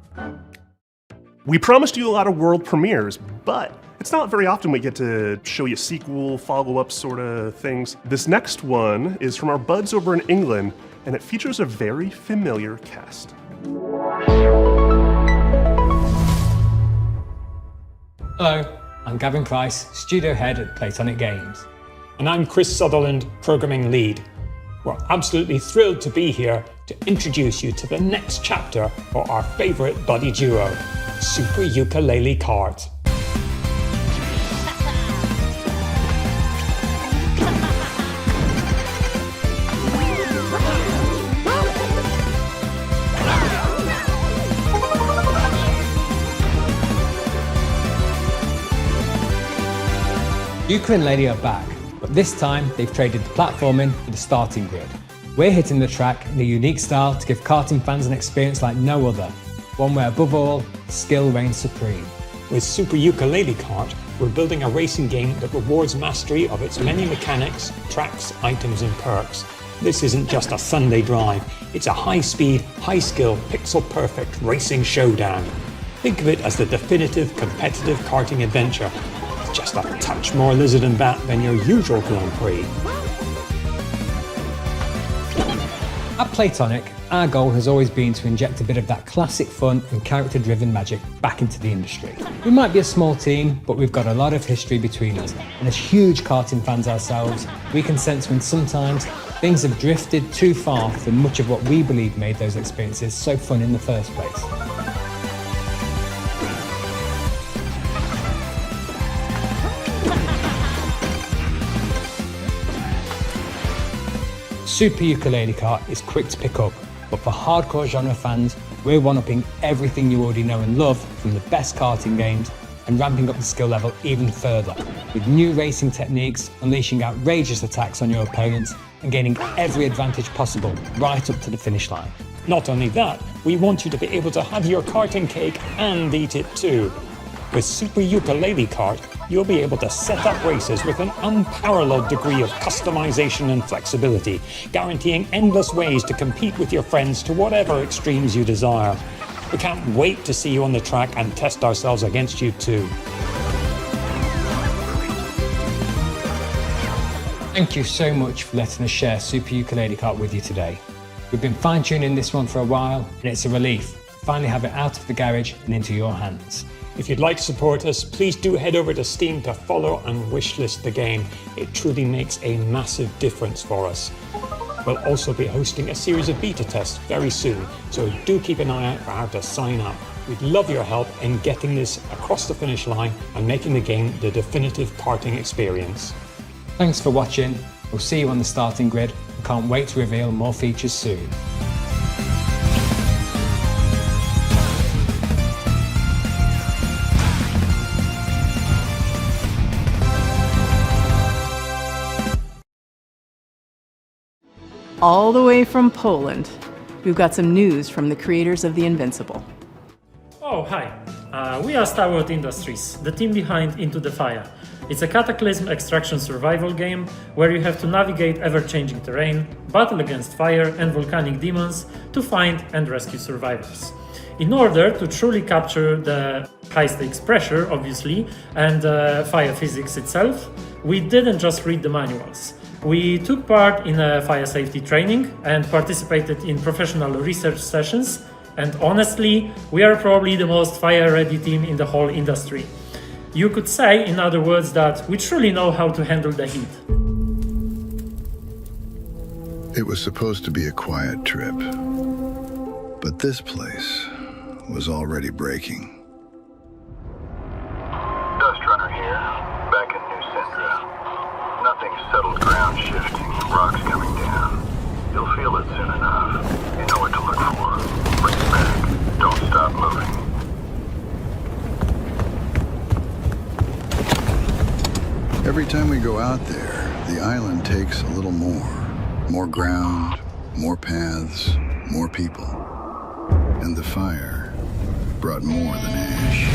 We promised you a lot of world premieres, but it's not very often we get to show you sequel, follow-up sort of things. This next one is from our buds over in England, and it features a very familiar cast. Hello, I'm Gavin Price, studio head at Platonic Games. And I'm Chris Sutherland, programming lead. We're absolutely thrilled to be here to introduce you to the next chapter for our favourite buddy duo, Super Ukulele Cards. Ukulele are back, but this time they've traded the platforming for the starting grid. We're hitting the track in a unique style to give karting fans an experience like no other, one where above all, skill reigns supreme. With Super Ukulele Kart, we're building a racing game that rewards mastery of its many mechanics, tracks, items and perks. This isn't just a Sunday drive, it's a high-speed, high-skill, pixel-perfect racing showdown. Think of it as the definitive competitive karting adventure. It's just a touch more lizard and bat than your usual Grand Prix. At Playtonic, our goal has always been to inject a bit of that classic fun and character-driven magic back into the industry. We might be a small team, but we've got a lot of history between us, and as huge karting fans ourselves, we can sense when sometimes things have drifted too far from much of what we believe made those experiences so fun in the first place. Super Ukulele Kart is quick to pick up, but for hardcore genre fans, we're one-upping everything you already know and love from the best karting games and ramping up the skill level even further, with new racing techniques, unleashing outrageous attacks on your opponents and gaining every advantage possible right up to the finish line. Not only that, we want you to be able to have your karting cake and eat it too. With Super Ukulele Kart, you'll be able to set up races with an unparalleled degree of customization and flexibility, guaranteeing endless ways to compete with your friends to whatever extremes you desire. We can't wait to see you on the track and test ourselves against you too. Thank you so much for letting us share Super Ukulele Kart with you today. We've been fine-tuning this one for a while, and it's a relief to finally have it out of the garage and into your hands. If you'd like to support us, please do head over to Steam to follow and wishlist the game. It truly makes a massive difference for us. We'll also be hosting a series of beta tests very soon, so do keep an eye out for how to sign up. We'd love your help in getting this across the finish line and making the game the definitive karting experience. Thanks for watching. We'll see you on the starting grid and can't wait to reveal more features soon. All the way from Poland, we've got some news from the creators of The Invincible. Oh, hi. We are Starwood Industries, the team behind Into the Fire. It's a cataclysm extraction survival game where you have to navigate ever-changing terrain, battle against fire and volcanic demons to find and rescue survivors. In order to truly capture the high-stakes pressure, obviously, and fire physics itself, we didn't just read the manuals. We took part in a fire safety training and participated in professional research sessions, and honestly, we are probably the most fire-ready team in the whole industry. You could say, in other words, that we truly know how to handle the heat. It was supposed to be a quiet trip, but this place was already breaking. Dust Runner here, back in New Syndra. Nothing's settled, ground shifting, rocks coming down. You'll feel it soon enough. You know what to look for. Bring it back. Don't stop moving. Every time we go out there, the island takes a little more. More ground, more paths, more people. And the fire brought more than ash.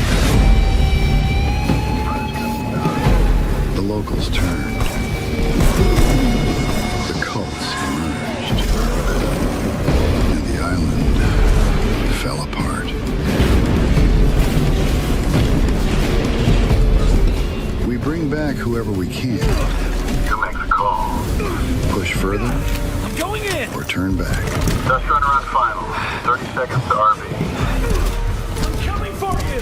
The locals turned. The cults emerged. And the island fell apart. We bring back whoever we can. You make the call. Push further. I'm going in! Or turn back. Dust Runner on final. 30 seconds to RV. I'm coming for you!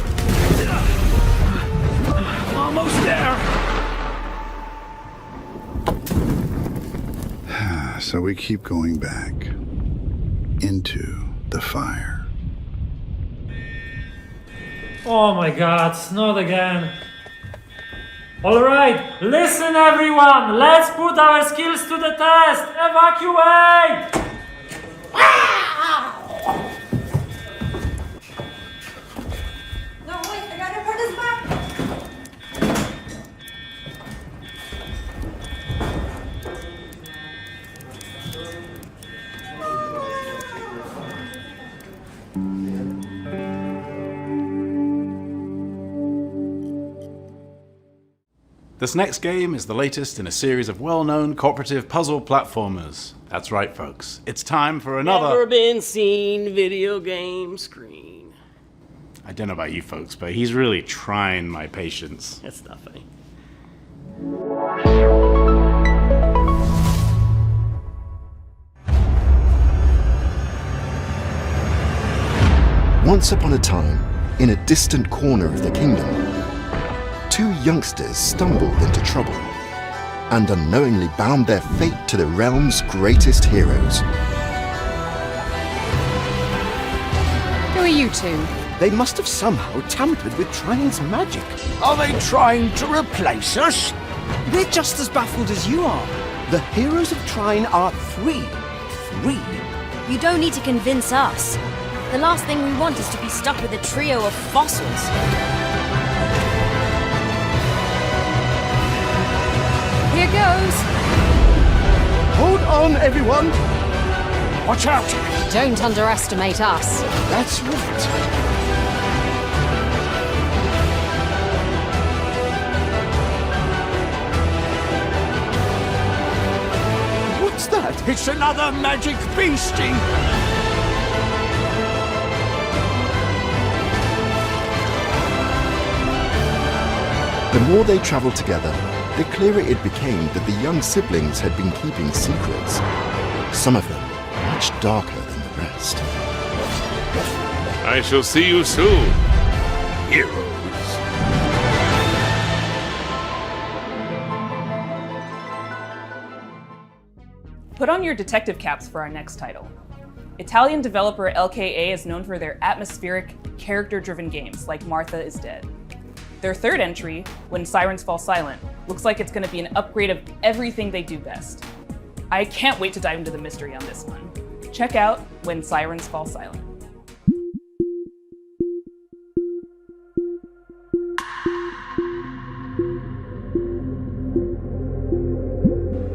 Almost there! So we keep going back into the fire. Oh my god, not again. Alright, listen everyone, let's put our skills to the test. Evacuate! No, wait, I gotta put this back. This next game is the latest in a series of well-known cooperative puzzle platformers. That's right, folks. It's time for another Never been seen video game screen. I don't know about you folks, but he's really trying my patience. That's not funny. Once upon a time, in a distant corner of the kingdom, two youngsters stumbled into trouble and unknowingly bound their fate to the realm's greatest heroes. Who are you two? They must have somehow tampered with Trine's magic. Are they trying to replace us? We're just as baffled as you are. The heroes of Trine are three. You don't need to convince us. The last thing we want is to be stuck with a trio of fossils. Here goes. Hold on, everyone. Watch out. Don't underestimate us. That's right. What's that? It's another magic beastie. The more they travelled together, the clearer it became that the young siblings had been keeping secrets. Some of them much darker than the rest. I shall see you soon, heroes. Put on your detective caps for our next title. Italian developer LKA is known for their atmospheric, character-driven games like Martha is Dead. Their third entry, When Sirens Fall Silent, looks like it's going to be an upgrade of everything they do best. I can't wait to dive into the mystery on this one. Check out When Sirens Fall Silent.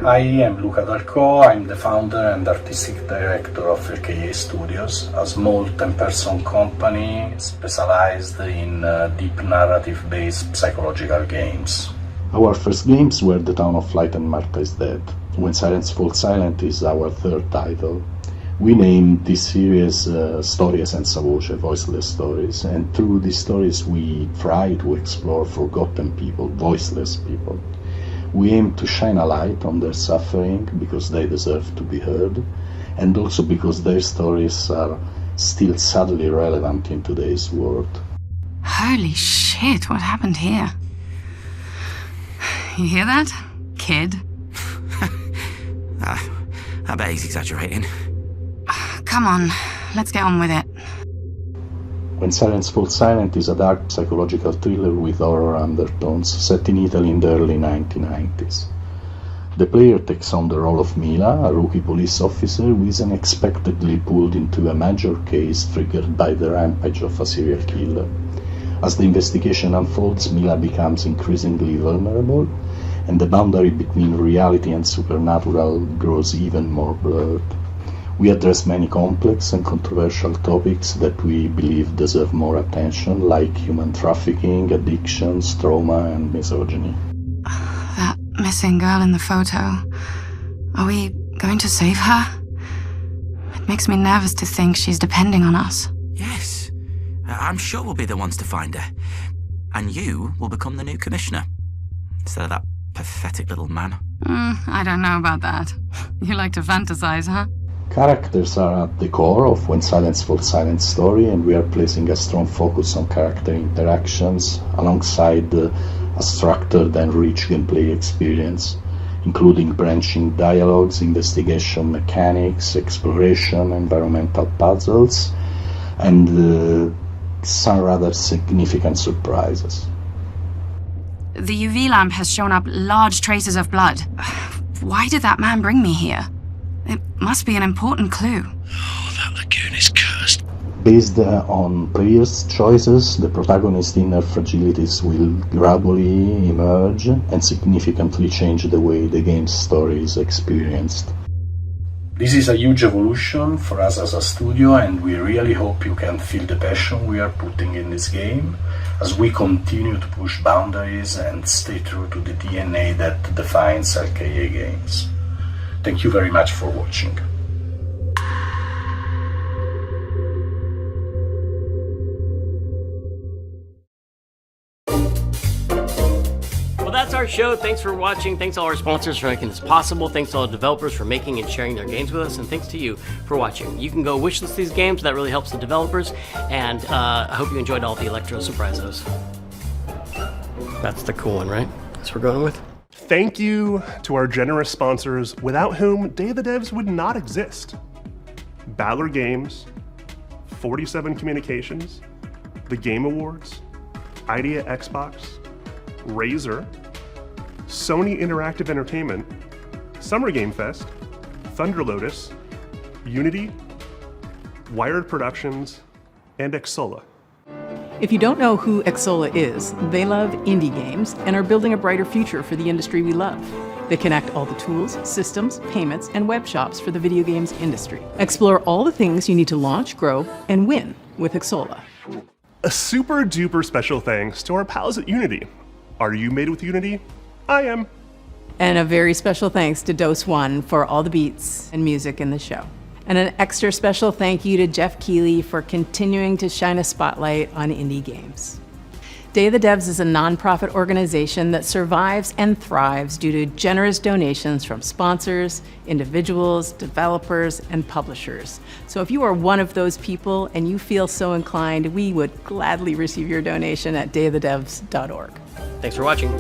Hi, I'm Luca Dalco. I'm the founder and artistic director of LKA Studios, a small 10-person company specialized in deep narrative-based psychological games. Our first games were The Town of Light and Martha is Dead. When Sirens Fall Silent is our third title. We named this series Storie senza voce, voiceless stories, and through these stories we try to explore forgotten people, voiceless people. We aim to shine a light on their suffering because they deserve to be heard, and also because their stories are still sadly relevant in today's world. Holy shit, what happened here? You hear that, kid? I bet he's exaggerating. Come on, let's get on with it. When Sirens Fall Silent is a dark psychological thriller with horror undertones set in Italy in the early 1990s. The player takes on the role of Mila, a rookie police officer who is unexpectedly pulled into a major case triggered by the rampage of a serial killer. As the investigation unfolds, Mila becomes increasingly vulnerable, and the boundary between reality and supernatural grows even more blurred. We address many complex and controversial topics that we believe deserve more attention, like human trafficking, addictions, trauma, and misogyny. That missing girl in the photo. Are we going to save her? It makes me nervous to think she's depending on us. Yes. I'm sure we'll be the ones to find her. And you will become the new commissioner. Instead of that pathetic little man. I don't know about that. You like to fantasize, huh? Characters are at the core of When Sirens Fall Silent story, and we are placing a strong focus on character interactions alongside a structured and rich gameplay experience, including branching dialogues, investigation mechanics, exploration, environmental puzzles, and some rather significant surprises. The UV lamp has shown up large traces of blood. Why did that man bring me here? It must be an important clue. Oh, that lagoon is cursed. Based on previous choices, the protagonist's inner fragilities will gradually emerge and significantly change the way the game's story is experienced. This is a huge evolution for us as a studio, and we really hope you can feel the passion we are putting in this game as we continue to push boundaries and stay true to the DNA that defines LKA games. Thank you very much for watching. that's our show. Thanks for watching. Thanks to all our sponsors for making this possible. Thanks to all the developers for making and sharing their games with us. And thanks to you for watching. You can go wishlist these games. That really helps the developers. And I hope you enjoyed all the Electro Surprisos. That's the cool one, right? That's what we're going with. Thank you to our generous sponsors, without whom Day of the Devs would not exist. Baller Games, 47 Communications, the Game Awards, Idea Xbox, Razer, Sony Interactive Entertainment, Summer Game Fest, Thunder Lotus, Unity, Wired Productions, and Xsolla. If you don't know who Xsolla is, they love indie games and are building a brighter future for the industry we love. They connect all the tools, systems, payments, and web shops for the video games industry. Explore all the things you need to launch, grow, and win with Xsolla. A super duper special thanks to our pals at Unity. Are you made with Unity? I am. And a very special thanks to Dose One for all the beats and music in the show. And an extra special thank you to Jeff Keighley for continuing to shine a spotlight on indie games. Day of the Devs is a nonprofit organization that survives and thrives due to generous donations from sponsors, individuals, developers, and publishers. So if you are one of those people and you feel so inclined, we would gladly receive your donation at dayofthedevs.org. Thanks for watching.